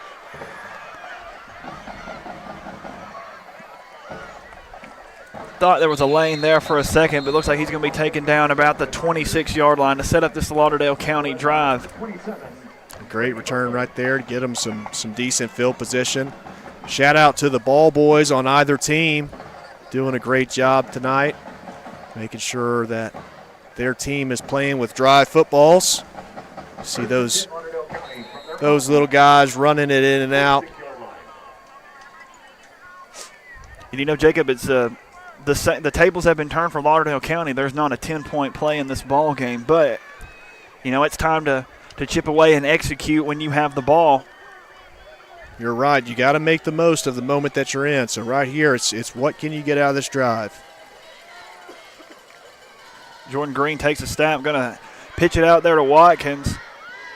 Thought there was a lane there for a second, but looks like he's going to be taken down about the 26-yard line to set up this Lauderdale County drive. A great return right there to get them some decent field position. Shout out to the ball boys on either team, doing a great job tonight, making sure that their team is playing with dry footballs. See those little guys running it in and out. And you know, Jacob, it's the tables have been turned for Lauderdale County. There's not a 10-point play in this ball game, but you know it's time to chip away and execute when you have the ball. You're right. You got to make the most of the moment that you're in. So right here, it's what can you get out of this drive? Jordan Green takes a snap, going to pitch it out there to Watkins.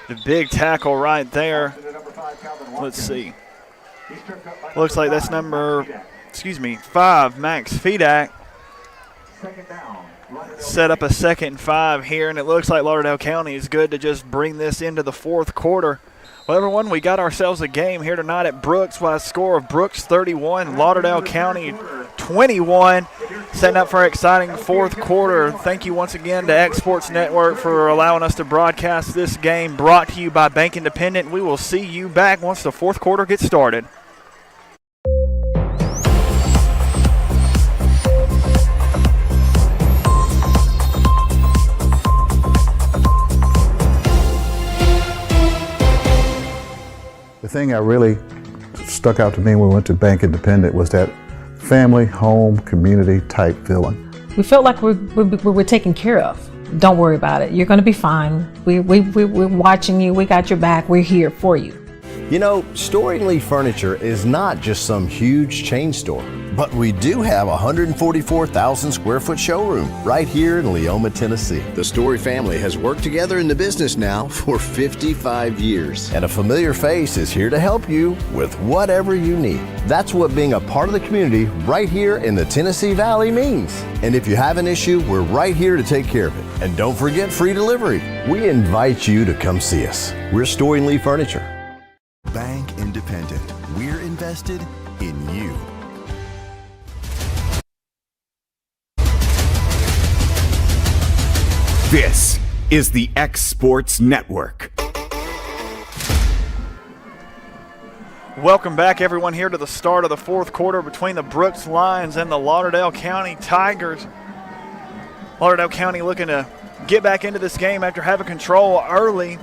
The big tackle right there. Let's see. Looks like that's number 5, Max Fedak. Set up a 2nd and 5 here, and it looks like Lauderdale County is good to just bring this into the fourth quarter. Well, everyone, we got ourselves a game here tonight at Brooks by a score of Brooks 31, Lauderdale County 21. Setting up for an exciting fourth quarter. Thank you once again to X Sports Network for allowing us to broadcast this game, brought to you by Bank Independent. We will see you back once the fourth quarter gets started. The thing that really stuck out to me when we went to Bank Independent was that family, home, community type feeling. We felt like we were taken care of. Don't worry about it. You're going to be fine. We're watching you. We got your back. We're here for you. You know, Storing Lee Furniture is not just some huge chain store, but we do have a 144,000 square foot showroom right here in Leoma, Tennessee. The Story family has worked together in the business now for 55 years. And a familiar face is here to help you with whatever you need. That's what being a part of the community right here in the Tennessee Valley means. And if you have an issue, we're right here to take care of it. And don't forget free delivery. We invite you to come see us. We're Storing Lee Furniture. Bank Independent. We're invested in you. This is the X Sports Network. Welcome back, everyone, here to the start of the fourth quarter between the Brooks Lions and the Lauderdale County Tigers. Lauderdale County looking to get back into this game after having control early.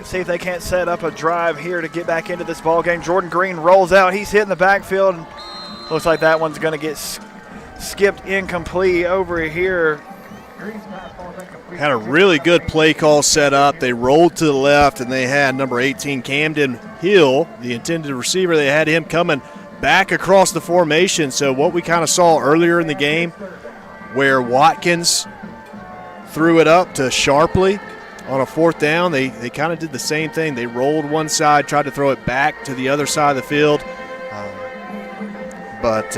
See if they can't set up a drive here to get back into this ball game. Jordan Green rolls out. He's hitting the backfield. Looks like that one's going to get skipped incomplete over here. Had a really good play call set up. They rolled to the left, and they had number 18, Camden Hill, the intended receiver. They had him coming back across the formation. So what we kind of saw earlier in the game where Watkins threw it up to Sharpley on a fourth down, they kind of did the same thing. They rolled one side, tried to throw it back to the other side of the field. But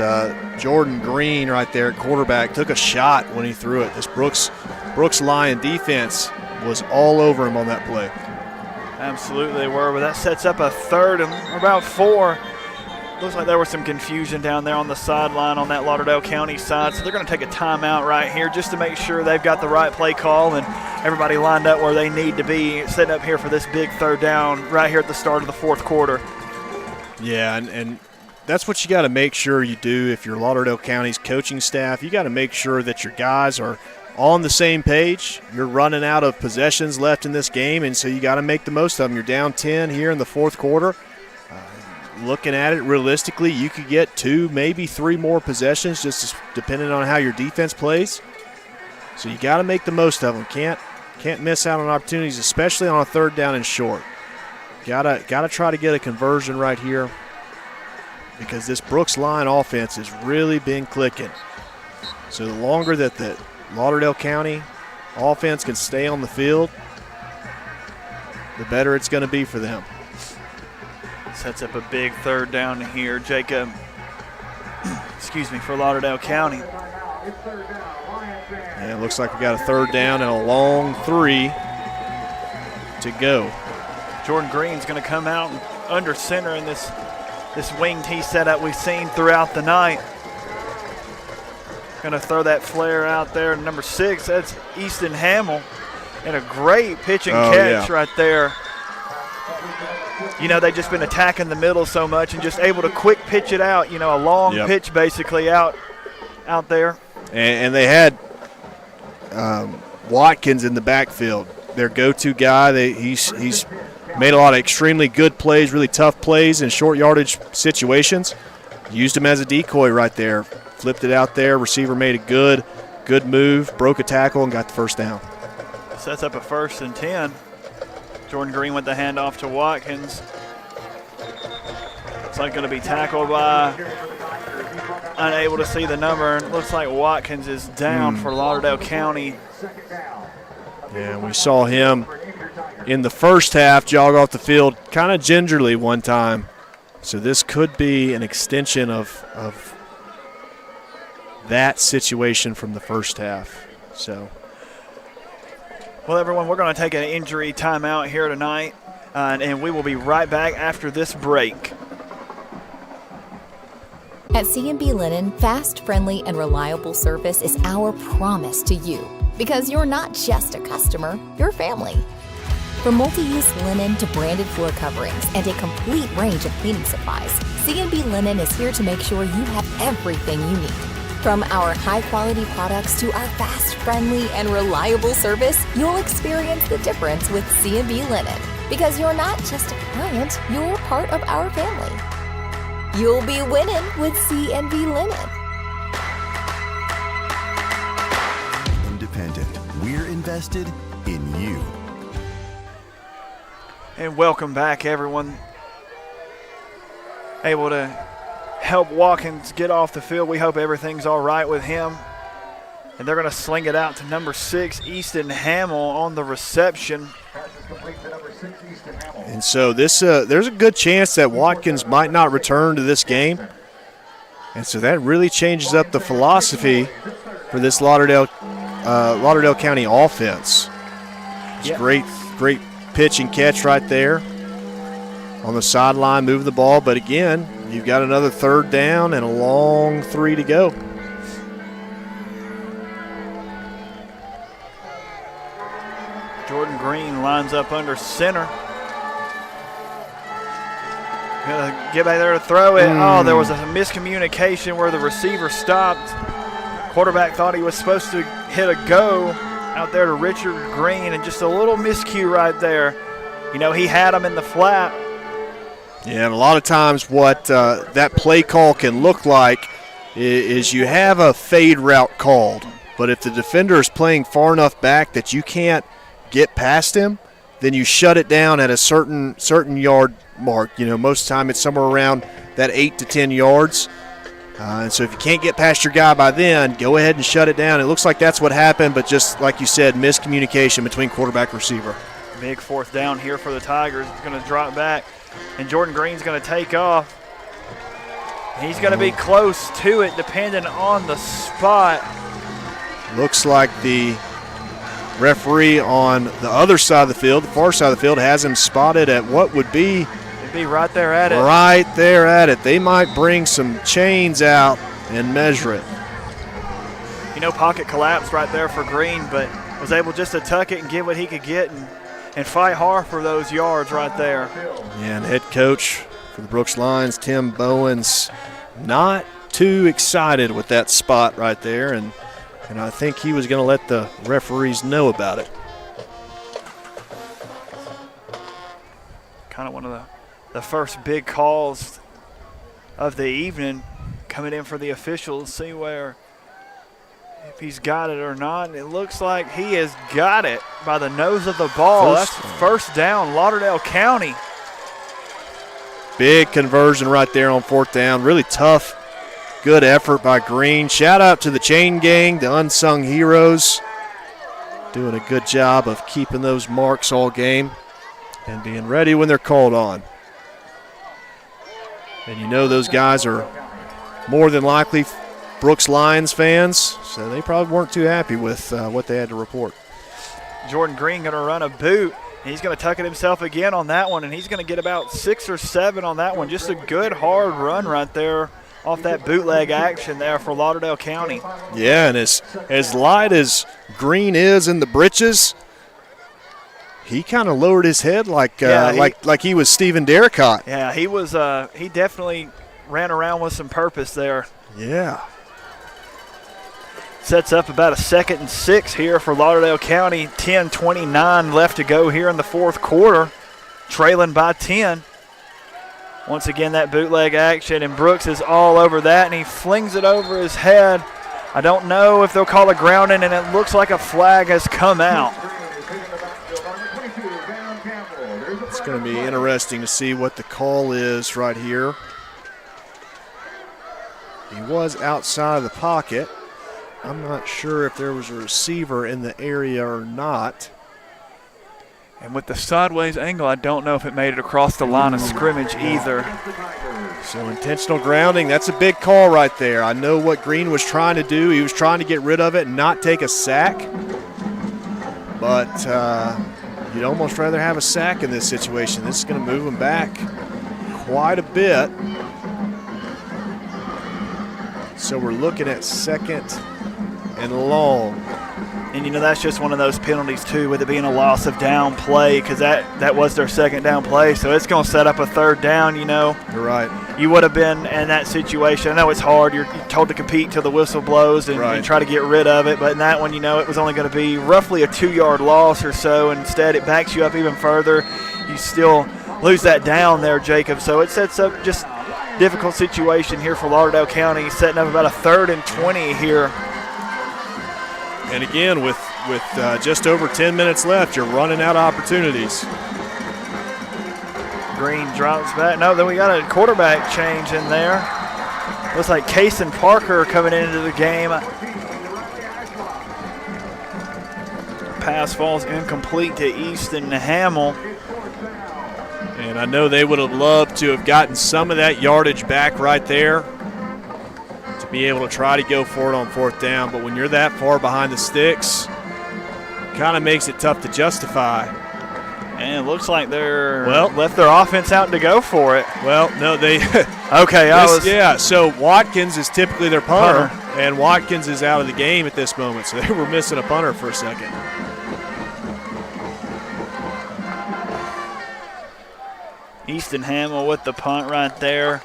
Jordan Green right there at quarterback took a shot when he threw it. This Brooks Lion defense was all over him on that play. Absolutely they were, but that sets up a 3rd and about 4. Looks like there was some confusion down there on the sideline on that Lauderdale County side, so they're going to take a timeout right here just to make sure they've got the right play call and everybody lined up where they need to be, setting up here for this big 3rd down right here at the start of the fourth quarter. Yeah, and that's what you got to make sure you do if you're Lauderdale County's coaching staff. You got to make sure that your guys are on the same page. You're running out of possessions left in this game, and so you got to make the most of them. You're down 10 here in the fourth quarter. Looking at it realistically, you could get 2, maybe 3 more possessions, just depending on how your defense plays. So you got to make the most of them. Can't miss out on opportunities, especially on a 3rd down and short. Gotta try to get a conversion right here because this Brooks Line offense has really been clicking. So the longer that the Lauderdale County offense can stay on the field, the better it's going to be for them. Sets up a big third down here. Jacob, for Lauderdale County. And it looks like we got a third down and a long 3 to go. Jordan Green's going to come out under center in this wing tee setup we've seen throughout the night. Going to throw that flare out there. Number 6, that's Easton Hamill. And a great pitch and catch right there. You know, they've just been attacking the middle so much and just able to quick pitch it out, you know, a long pitch basically out there. And they had Watkins in the backfield, their go-to guy. He's made a lot of extremely good plays, really tough plays in short yardage situations. Used him as a decoy right there. Flipped it out there. Receiver made a good move, broke a tackle, and got the first down. Sets up a 1st and 10. Jordan Green with the handoff to Watkins. It's like going to be tackled by, unable to see the number. Looks like Watkins is down for Lauderdale County. Yeah, we saw him in the first half jog off the field kind of gingerly one time. So this could be an extension of that situation from the first half. So, well, everyone, we're going to take an injury timeout here tonight, and we will be right back after this break. At C&B Linen, fast, friendly, and reliable service is our promise to you. Because you're not just a customer, you're family. From multi-use linen to branded floor coverings and a complete range of cleaning supplies, C&B Linen is here to make sure you have everything you need. From our high-quality products to our fast, friendly, and reliable service, you'll experience the difference with C&B Linen. Because you're not just a client, you're part of our family. You'll be winning with C&B Linen. Independent. We're invested in you. And welcome back, everyone. Able to help Watkins get off the field. We hope everything's all right with him. And they're going to sling it out to number 6, Easton Hamill, on the reception. And so there's a good chance that Watkins might not return to this game. And so that really changes up the philosophy for this Lauderdale County offense. It's great pitch and catch right there on the sideline, moving the ball. But again, you've got another third down and a long 3 to go. Jordan Green lines up under center. Gonna get back there to throw it. Oh, there was a miscommunication where the receiver stopped. Quarterback thought he was supposed to hit a go out there to Richard Green, and just a little miscue right there. You know, he had him in the flat. Yeah, and a lot of times what that play call can look like is you have a fade route called, but if the defender is playing far enough back that you can't get past him, then you shut it down at a certain yard mark. You know, most of the time it's somewhere around that 8 to 10 yards. And so if you can't get past your guy by then, go ahead and shut it down. It looks like that's what happened, but just like you said, miscommunication between quarterback and receiver. Big 4th down here for the Tigers. It's going to drop back, and Jordan Green's going to take off. He's going to be close to it depending on the spot. Looks like the referee on the other side of the field, the far side of the field, has him spotted at what would be right there at it. Right there at it. They might bring some chains out and measure it. You know, pocket collapsed right there for Green, but was able just to tuck it and get what he could get and fight hard for those yards right there. Yeah, and head coach for the Brooks Lions, Tim Bowens, not too excited with that spot right there, and I think he was going to let the referees know about it. Kind of one of the first big calls of the evening coming in for the officials. See if he's got it or not. It looks like he has got it by the nose of the ball. That's first down, Lauderdale County. Big conversion right there on 4th down. Really tough Good effort by Green. Shout out to the chain gang, the unsung heroes. Doing a good job of keeping those marks all game and being ready when they're called on. And you know those guys are more than likely Brooks Lions fans, so they probably weren't too happy with what they had to report. Jordan Green going to run a boot. He's going to tuck it himself again on that one, and he's going to get about 6 or 7 on that one. Just a good, hard run right there off that bootleg action there for Lauderdale County. Yeah, and as light as Green is in the britches, he kind of lowered his head like he was Stephen Derricott. Yeah, he was. He definitely ran around with some purpose there. Yeah. Sets up about a 2nd and 6 here for Lauderdale County. 10:29 left to go here in the fourth quarter, trailing by 10. Once again, that bootleg action, and Brooks is all over that, and he flings it over his head. I don't know if they'll call a grounding, and it looks like a flag has come out. It's going to be interesting to see what the call is right here. He was outside of the pocket. I'm not sure if there was a receiver in the area or not. And with the sideways angle, I don't know if it made it across the line of scrimmage either. So intentional grounding, that's a big call right there. I know what Green was trying to do. He was trying to get rid of it and not take a sack. But you'd almost rather have a sack in this situation. This is going to move him back quite a bit. So we're looking at 2nd and long. And, you know, that's just one of those penalties, too, with it being a loss of down play, because that was their 2nd down play. So it's going to set up a 3rd down, you know. You're right. You would have been in that situation. I know it's hard. You're told to compete till the whistle blows and try to get rid of it. But in that one, you know, it was only going to be roughly a 2-yard loss or so. Instead, it backs you up even further. You still lose that down there, Jacob. So it sets up just difficult situation here for Lauderdale County, setting up about a 3rd and 20 here. And again, with just over 10 minutes left, you're running out of opportunities. Green drops back. No, then we got a quarterback change in there. Looks like Kason Parker coming into the game. Pass falls incomplete to Easton Hamill. And I know they would have loved to have gotten some of that yardage back right there to be able to try to go for it on 4th down. But when you're that far behind the sticks, kind of makes it tough to justify. And it looks like they're left their offense out to go for it. Well, no, they okay. So Watkins is typically their punter, and Watkins is out of the game at this moment. So they were missing a punter for a second. Easton Hamill with the punt right there.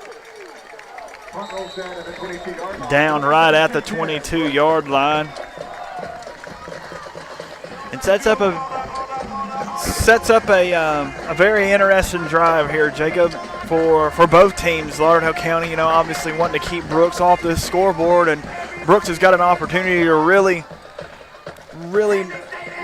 Down right at the 22-yard line. It sets up a very interesting drive here, Jacob, for both teams. Lauderdale County, you know, obviously wanting to keep Brooks off the scoreboard, and Brooks has got an opportunity to really,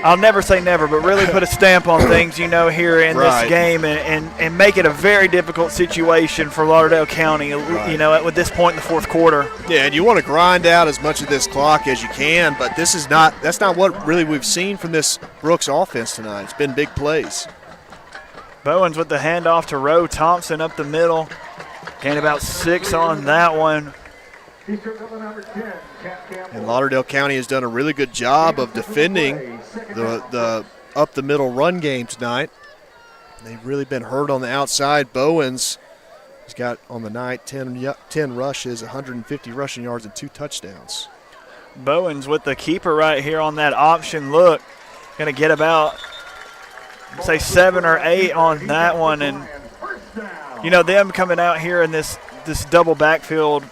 I'll never say never, but really put a stamp on things, you know, here in this game and make it a very difficult situation for Lauderdale County, you know, at this point in the fourth quarter. Yeah, and you want to grind out as much of this clock as you can, but that's not what really we've seen from this Brooks offense tonight. It's been big plays. Bowens with the handoff to Roe Thompson up the middle. Gained about 6 on that one. And Lauderdale County has done a really good job of defending the up-the-middle run game tonight. They've really been hurt on the outside. Bowens has got on the night 10 rushes, 150 rushing yards, and 2 touchdowns. Bowens with the keeper right here on that option look. Going to get about, say, 7 or 8 on that one. And, you know, them coming out here in this double backfield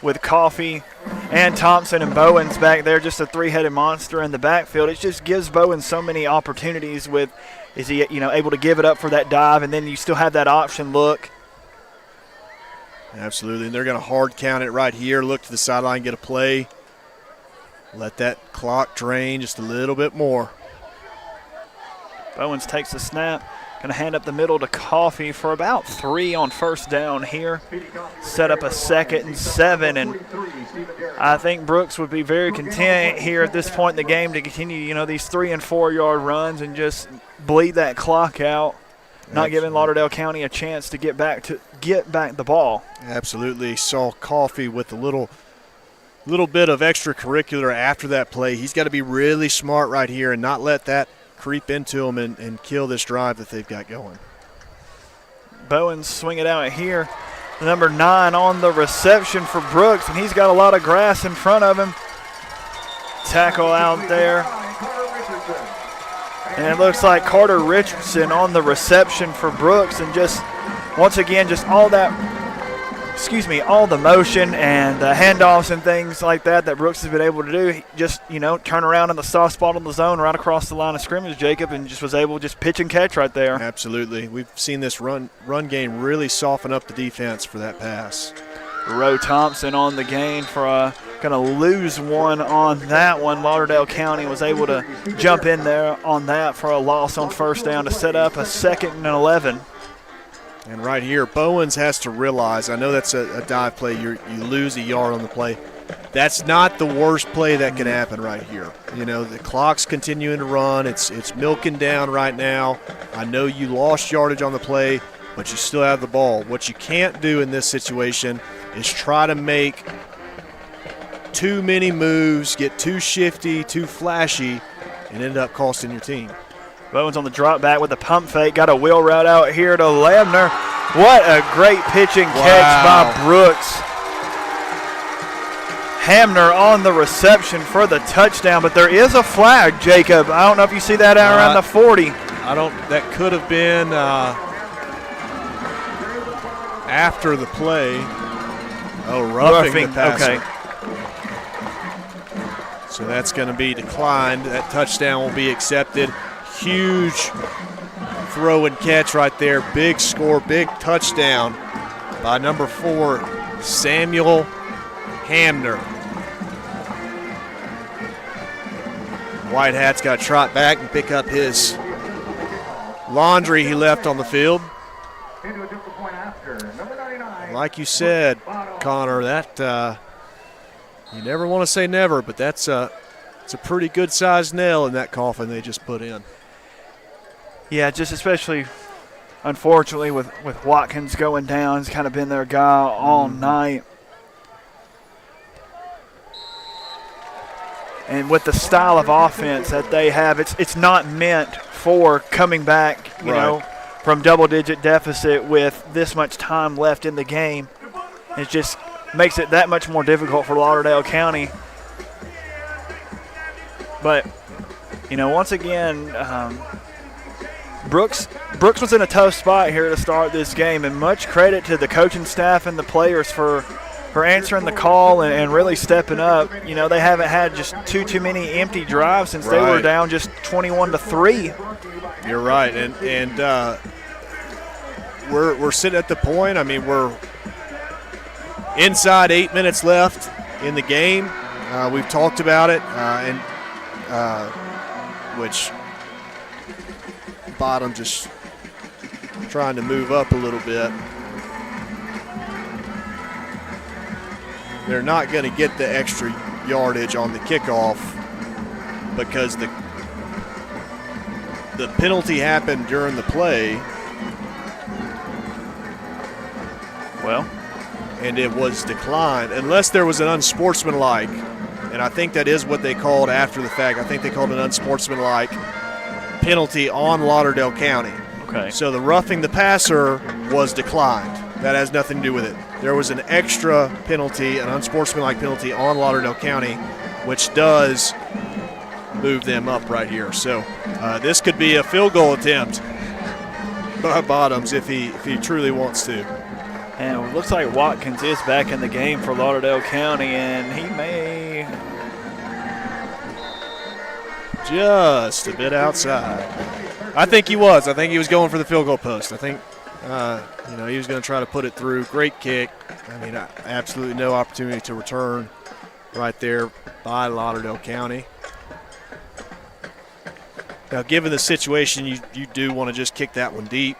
with Coffey and Thompson and Bowens back there, just a 3-headed monster in the backfield. It just gives Bowens so many opportunities with, is he, you know, able to give it up for that dive, and then you still have that option look. Absolutely, and they're going to hard count it right here, look to the sideline, get a play, let that clock drain just a little bit more. Bowens takes the snap, Going to hand up the middle to Coffee for about 3 on first down here. Set up a 2nd and 7, and I think Brooks would be very content here at this point in the game to continue, these 3 and 4 yard runs and just bleed that clock out, not giving Lauderdale County a chance to get back the ball. Absolutely. Saw Coffee with a little bit of extracurricular after that play. He's got to be really smart right here and not let that creep into him and kill this drive that they've got going. Bowens swing it out here. Number 9 on the reception for Brooks, and he's got a lot of grass in front of him. Tackle out there. And it looks like Carter Richardson on the reception for Brooks, and just once again, just all the motion and the handoffs and things like that Brooks has been able to do. He just, turn around in the soft spot on the zone right across the line of scrimmage, Jacob, and just was able to just pitch and catch right there. Absolutely. We've seen this run game really soften up the defense for that pass. Roe Thompson on the gain for going to lose one on that one. Lauderdale County was able to jump in there on that for a loss on first down to set up a 2nd and 11. And right here, Bowens has to realize, I know that's a dive play, you lose a yard on the play. That's not the worst play that can happen right here. The clock's continuing to run. It's milking down right now. I know you lost yardage on the play, but you still have the ball. What you can't do in this situation is try to make too many moves, get too shifty, too flashy, and end up costing your team. Bowens on the drop back with a pump fake. Got a wheel route out here to Labner. What a great pitching catch by Brooks. Hamner on the reception for the touchdown, but there is a flag, Jacob. I don't know if you see that out around the 40. That could have been after the play. Oh, roughing the passer. Okay. So that's going to be declined. That touchdown will be accepted. Huge throw and catch right there. Big score, big touchdown by number 4, Samuel Hamner. White Hat's got to trot back and pick up his laundry he left on the field. Like you said, Connor, that you never want to say never, but it's a pretty good-sized nail in that coffin they just put in. Yeah, just especially, unfortunately, with Watkins going down. He's kind of been their guy all night. And with the style of offense that they have, it's not meant for coming back, you know, from double-digit deficit with this much time left in the game. It just makes it that much more difficult for Lauderdale County. But, once again, Brooks was in a tough spot here to start this game, and much credit to the coaching staff and the players for answering the call and really stepping up. They haven't had just too many empty drives since they were down just 21-3. You're right, and we're sitting at the point. I mean, we're inside 8 minutes left in the game. We've talked about it, which bottom just trying to move up a little bit. They're not going to get the extra yardage on the kickoff because the penalty happened during the play. Well, and it was declined unless there was an unsportsmanlike, and I think that is what they called after the fact. I think they called an unsportsmanlike penalty on Lauderdale County. Okay. So the roughing the passer was declined. That has nothing to do with it. There was an extra penalty, an unsportsmanlike penalty on Lauderdale County, which does move them up right here. So this could be a field goal attempt by Bottoms if he truly wants to. And it looks like Watkins is back in the game for Lauderdale County, and he may just a bit outside. I think he was. I think he was going for the field goal post. I think, he was going to try to put it through. Great kick. I mean, absolutely no opportunity to return right there by Lauderdale County. Now, given the situation, you do want to just kick that one deep.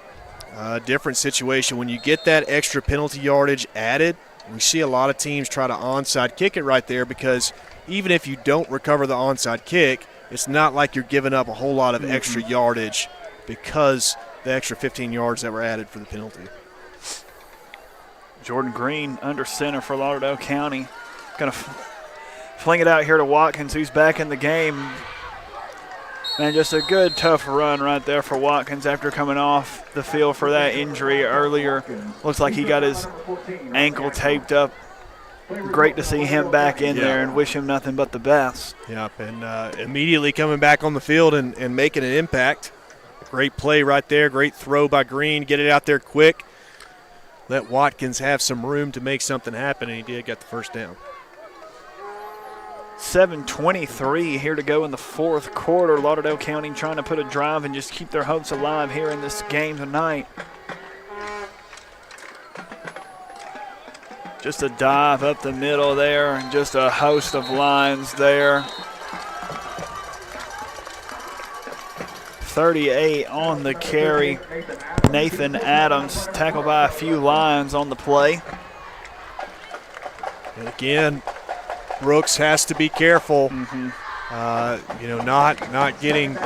Different situation. When you get that extra penalty yardage added, we see a lot of teams try to onside kick it right there because even if you don't recover the onside kick, it's not like you're giving up a whole lot of extra yardage because the extra 15 yards that were added for the penalty. Jordan Green under center for Lauderdale County. Going to fling it out here to Watkins, who's back in the game. Man, just a good, tough run right there for Watkins after coming off the field for that injury earlier. Looks like he got his ankle taped up. Great to see him back in there and wish him nothing but the best. Yep, and immediately coming back on the field and making an impact. Great play right there, great throw by Green. Get it out there quick. Let Watkins have some room to make something happen, and he did get the first down. 7:23 here to go in the fourth quarter. Lauderdale County trying to put a drive and just keep their hopes alive here in this game tonight. Just a dive up the middle there, and just a host of lines there. 38 on the carry. Nathan Adams tackled by a few lines on the play. And again, Brooks has to be careful, not getting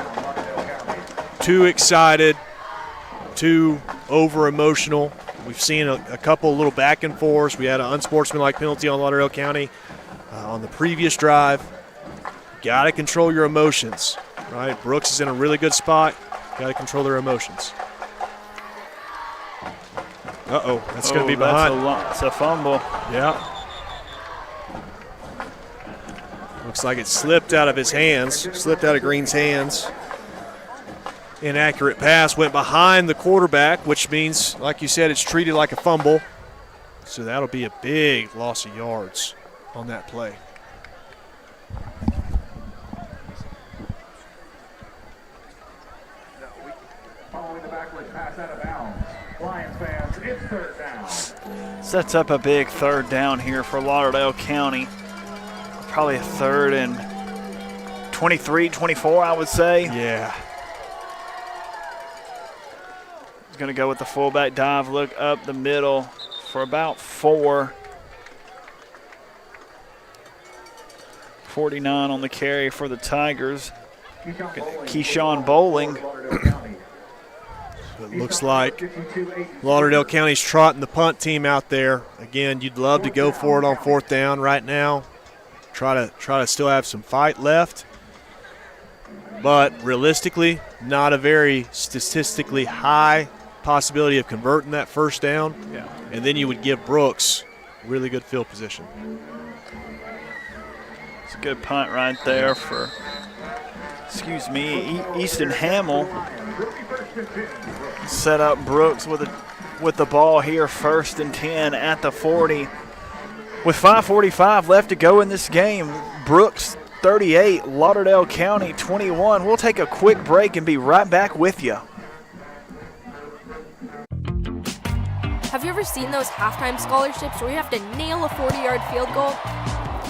too excited, too over-emotional. We've seen a couple little back and forths. We had an unsportsmanlike penalty on Lauderdale County on the previous drive. Got to control your emotions, right? Brooks is in a really good spot. Got to control their emotions. That's going to be behind. It's a fumble. Yeah. Looks like it slipped out of his hands, slipped out of Green's hands. Inaccurate pass went behind the quarterback, which means, like you said, it's treated like a fumble. So that'll be a big loss of yards on that play. Following the backward pass out of bounds. Lions fans, it's third down. Sets up a big third down here for Lauderdale County. Probably a third and 23, 24, I would say. Yeah. He's going to go with the fullback dive, look up the middle for about 4. 49 on the carry for the Tigers. Keyshawn Bowling. It looks like Lauderdale County's trotting the punt team out there. Again, you'd love to go for it on fourth down right now. Try to still have some fight left. But realistically, not a very statistically high possibility of converting that first down. Yeah. And then you would give Brooks really good field position. It's a good punt right there for, Easton Hamill. Set up Brooks with the ball here, 1st and 10 at the 40. With 5:45 left to go in this game, Brooks 38, Lauderdale County 21. We'll take a quick break and be right back with you. Have you ever seen those halftime scholarships where you have to nail a 40-yard field goal?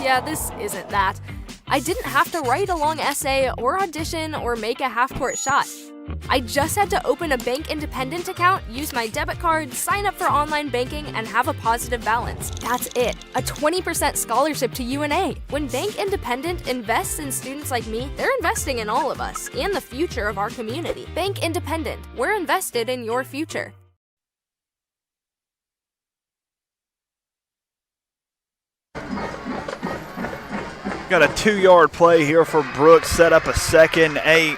Yeah, this isn't that. I didn't have to write a long essay or audition or make a half-court shot. I just had to open a Bank Independent account, use my debit card, sign up for online banking, and have a positive balance. That's it. A 20% scholarship to UNA. When Bank Independent invests in students like me, they're investing in all of us and the future of our community. Bank Independent. We're invested in your future. Got a 2-yard play here for Brooks, set up a 2nd and 8.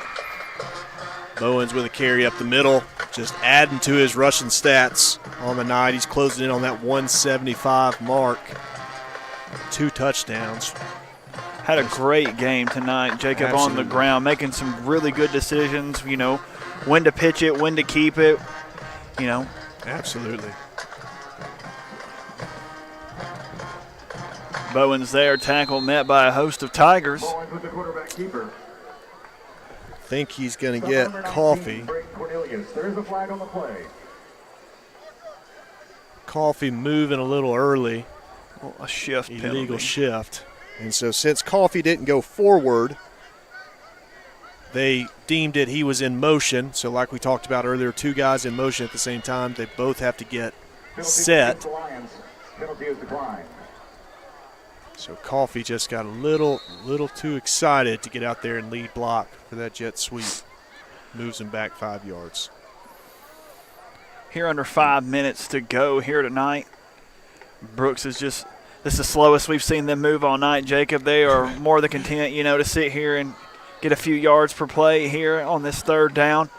Bowens with a carry up the middle, just adding to his rushing stats on the night. He's closing in on that 175 mark. 2 touchdowns. Had a great game tonight, Jacob. Absolutely. On the ground, making some really good decisions, when to pitch it, when to keep it, Absolutely. Bowens there, tackle met by a host of Tigers. Bowens with the quarterback keeper. Think he's going to get Coffee. There's a flag on the play. Coffee moving a little early. A shift Illegal penalty. shift. And so since Coffee didn't go forward, they deemed it he was in motion. So like we talked about earlier, two guys in motion at the same time. They both have to get set. So Coffee just got a little too excited to get out there and lead block for that jet sweep. Moves him back 5 yards. Here under 5 minutes to go here tonight. Brooks is this is the slowest we've seen them move all night, Jacob. They are more than content, to sit here and get a few yards per play here on this third down.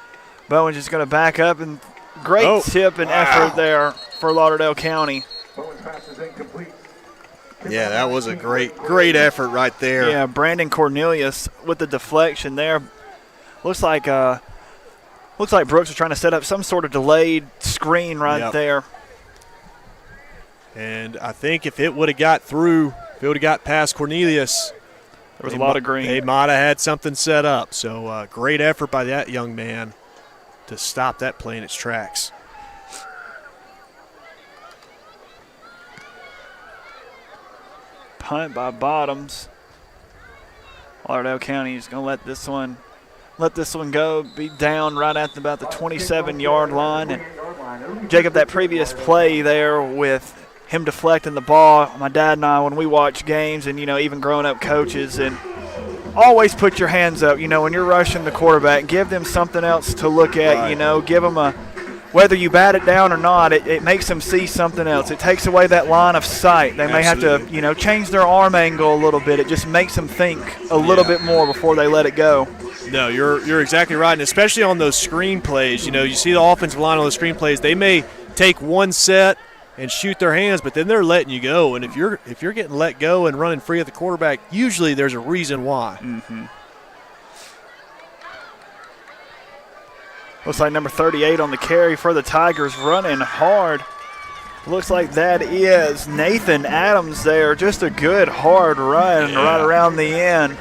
Bowen's just going to back up, and great tip and effort there for Lauderdale County. Yeah, that was a great effort right there. Yeah, Brandon Cornelius with the deflection there. Looks like Brooks was trying to set up some sort of delayed screen right there. And I think if it would have got through, if it would have got past Cornelius, there was a lot of green. They might have had something set up. So great effort by that young man to stop that play in its tracks. Punt by Bottoms. Lauderdale County is going to let this one go, be down right at about the 27-yard line. And Jacob, that previous play there with him deflecting the ball, my dad and I, when we watch games and, even growing up coaches, and always put your hands up, when you're rushing the quarterback, give them something else to look at, right. Give them whether you bat it down or not, it makes them see something else. It takes away that line of sight. They may have to, change their arm angle a little bit. It just makes them think a little bit more before they let it go. No, you're exactly right, and especially on those screen plays, you see the offensive line on the screen plays, they may take one set and shoot their hands, but then they're letting you go. And if you're getting let go and running free at the quarterback, usually there's a reason why. Mm-hmm. Looks like number 38 on the carry for the Tigers, running hard. Looks like that is Nathan Adams there. Just a good hard run right around the end.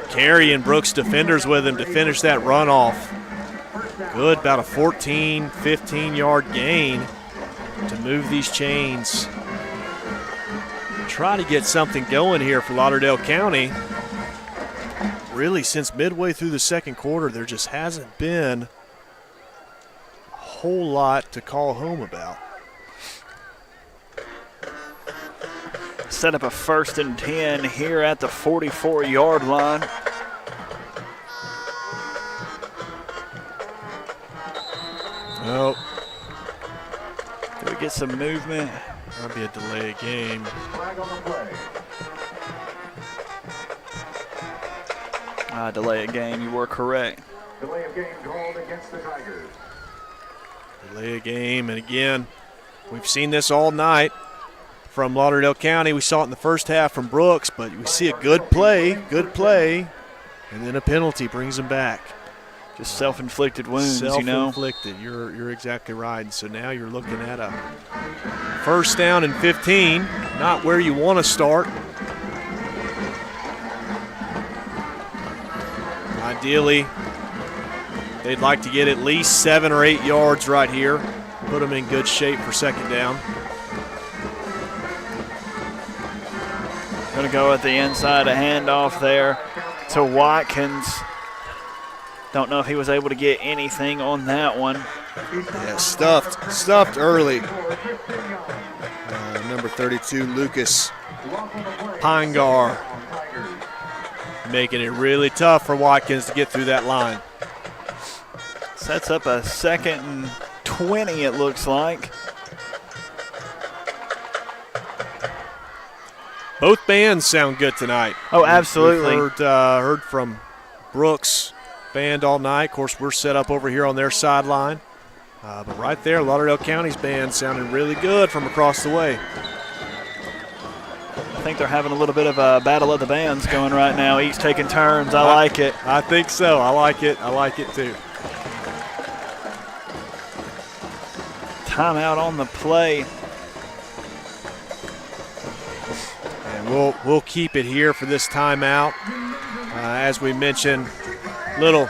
Carey and Brooks defenders with him to finish that run off. Good, about a 14, 15-yard gain to move these chains. Try to get something going here for Lauderdale County. Really, since midway through the second quarter, there just hasn't been a whole lot to call home about. Set up a 1st and 10 here at the 44-yard line. Oh. Do we get some movement? That'll be a delay of game. Delay of game, you were correct. Delay of game called against the Tigers. Delay of game, and again, we've seen this all night from Lauderdale County. We saw it in the first half from Brooks, but we see a good play, and then a penalty brings them back. Just self-inflicted wounds, Self-inflicted, you're exactly right. And so now you're looking at a 1st down and 15, not where you want to start. Ideally, they'd like to get at least 7 or 8 yards right here, put them in good shape for 2nd down. Going to go at the inside, a handoff there to Watkins. Don't know if he was able to get anything on that one. Yeah, stuffed early. Number 32, Lucas Pingar, making it really tough for Watkins to get through that line. Sets up a 2nd and 20, it looks like. Both bands sound good tonight. Oh, absolutely. We've heard from Brooks band all night. Of course, we're set up over here on their sideline. But right there, Lauderdale County's band sounded really good from across the way. I think they're having a little bit of a battle of the bands going right now. Each taking turns. I like it. I think so. I like it. I like it too. Timeout on the play. And we'll keep it here for this timeout. As we mentioned, little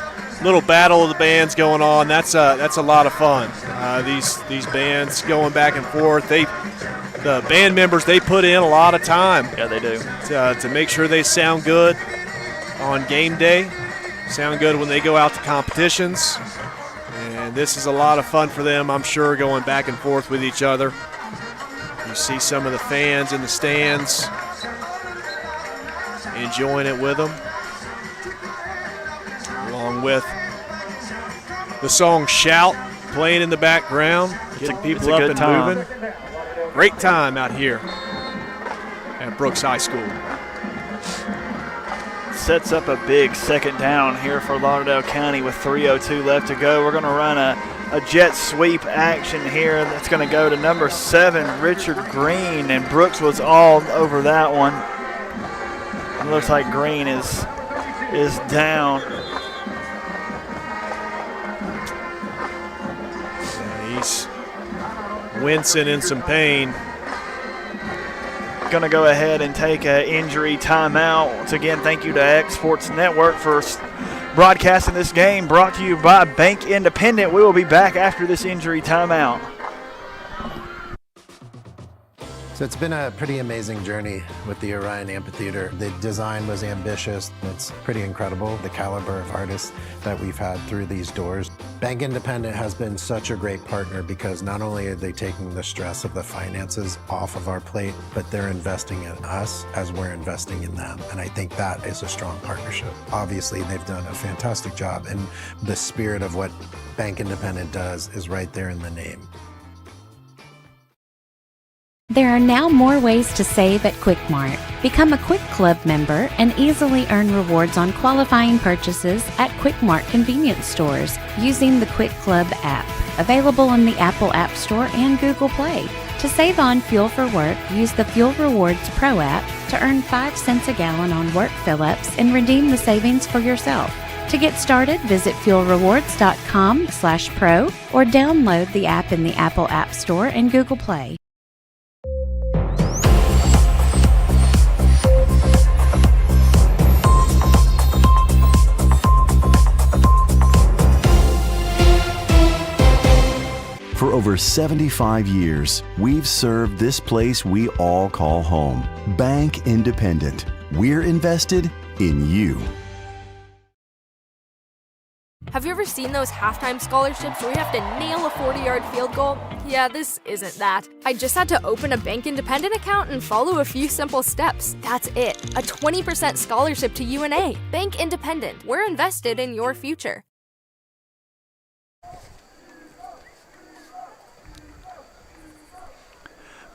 battle of the bands going on. That's a lot of fun. These bands going back and forth. The band members, they put in a lot of time. Yeah, they do. To make sure they sound good on game day. sound good when they go out to competitions. And this is a lot of fun for them, I'm sure, going back and forth with each other. You see some of the fans in the stands enjoying it with them, along with the song Shout playing in the background, getting people up and moving. Great time out here at Brooks High School. Sets up a big second down here for Lauderdale County with 3:02 left to go. We're going to run a jet sweep action here. That's going to go to number 7, Richard Green, and Brooks was all over that one. It looks like Green is down. Yeah, he's wincing in some pain. Going to go ahead and take an injury timeout. Once again, thank you to X Sports Network for broadcasting this game, brought to you by Bank Independent. We will be back after this injury timeout. So it's been a pretty amazing journey with the Orion Amphitheater. The design was ambitious. It's pretty incredible, the caliber of artists that we've had through these doors. Bank Independent has been such a great partner because not only are they taking the stress of the finances off of our plate, but they're investing in us as we're investing in them. And I think that is a strong partnership. Obviously, they've done a fantastic job, and the spirit of what Bank Independent does is right there in the name. There are now more ways to save at Quick Mart. Become a Quick Club member and easily earn rewards on qualifying purchases at Quick Mart convenience stores using the Quick Club app, available in the Apple App Store and Google Play. To save on fuel for work, use the Fuel Rewards Pro app to earn 5 cents a gallon on work fill-ups and redeem the savings for yourself. To get started, visit fuelrewards.com/pro or download the app in the Apple App Store and Google Play. For over 75 years, we've served this place we all call home. Bank Independent. We're invested in you. Have you ever seen those halftime scholarships where you have to nail a 40-yard field goal? Yeah, this isn't that. I just had to open a Bank Independent account and follow a few simple steps. That's it. A 20% scholarship to UNA. Bank Independent. We're invested in your future.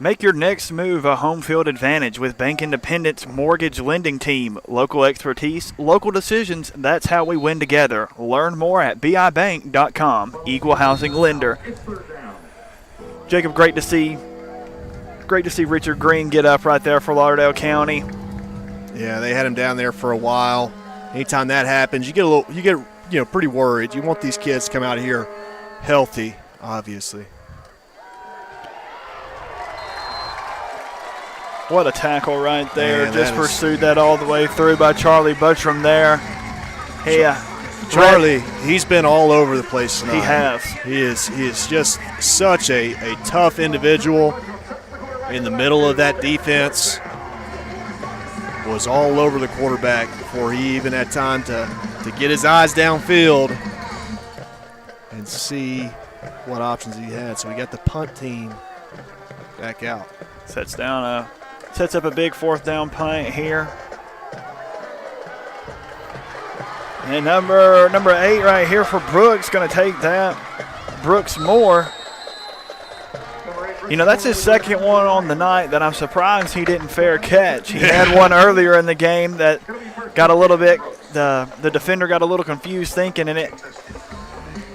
Make your next move a home field advantage with Bank Independent's mortgage lending team. Local expertise, local decisions, that's how we win together. Learn more at bibank.com. Equal housing lender. Jacob, great to see Richard Green get up right there for Lauderdale County. Yeah, they had him down there for a while. Anytime that happens, you get pretty worried. You want these kids to come out here healthy, obviously. What a tackle right there. Just pursued that all the way through by Charlie Buttram there. Charlie, he's been all over the place tonight. He has. He is just such a tough individual in the middle of that defense. Was all over the quarterback before he even had time to get his eyes downfield and see what options he had. So we got the punt team back out. Sets up a big 4th down punt here. And number 8 right here for Brooks, going to take that. Brooks Moore. That's his second one on the night that I'm surprised he didn't fair catch. He had one earlier in the game that got a little bit, the defender got a little confused thinking in it.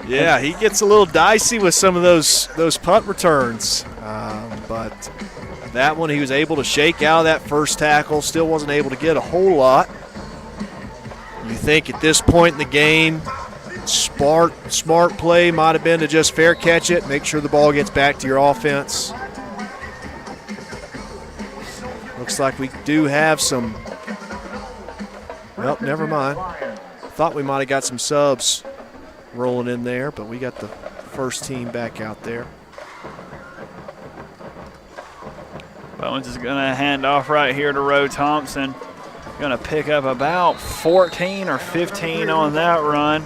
Yeah, he gets a little dicey with some of those punt returns. But that one he was able to shake out of that first tackle. Still wasn't able to get a whole lot. You think at this point in the game, smart play might have been to just fair catch it, make sure the ball gets back to your offense. Looks like we do have some. Well, never mind. Thought we might have got some subs rolling in there, but we got the first team back out there. Bowens is going to hand off right here to Roe Thompson. Going to pick up about 14 or 15 on that run.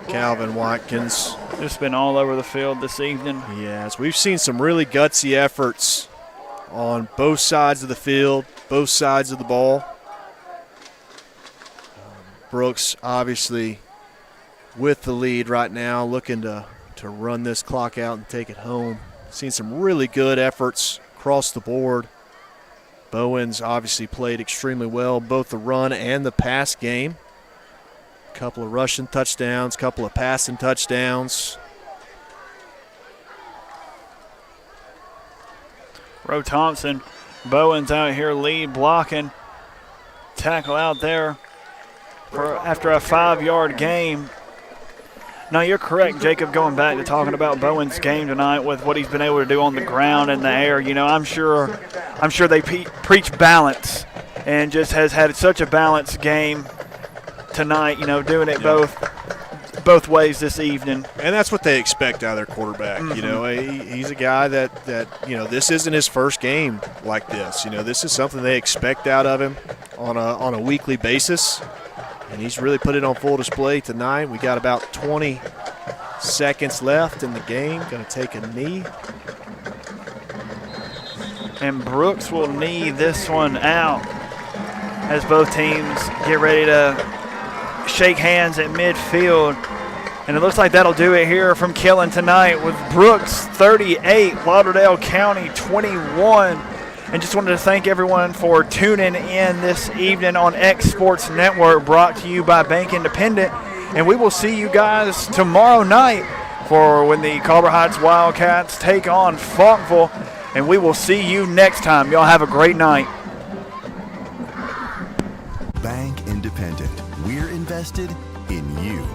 Calvin Watkins. Just been all over the field this evening. Yes, we've seen some really gutsy efforts on both sides of the field, both sides of the ball. Brooks obviously with the lead right now, looking to run this clock out and take it home. Seen some really good efforts across the board. Bowens obviously played extremely well, both the run and the pass game. A couple of rushing touchdowns, couple of passing touchdowns. Roe Thompson, Bowens out here lead blocking. Tackle out there after a 5-yard gain. No, you're correct, Jacob, going back to talking about Bowen's game tonight with what he's been able to do on the ground and the air. You know, I'm sure they preach balance, and just has had such a balanced game tonight, you know, doing it both ways this evening. And that's what they expect out of their quarterback. Mm-hmm. You know, he's a guy that, you know, this isn't his first game like this. You know, this is something they expect out of him on a weekly basis. And he's really put it on full display tonight. We got about 20 seconds left in the game. Going to take a knee. And Brooks will knee this one out as both teams get ready to shake hands at midfield. And it looks like that'll do it here from Killen tonight with Brooks 38, Lauderdale County 21. And just wanted to thank everyone for tuning in this evening on X Sports Network, brought to you by Bank Independent. And we will see you guys tomorrow night for when the Culver Heights Wildcats take on Falkville. And we will see you next time. Y'all have a great night. Bank Independent. We're invested in you.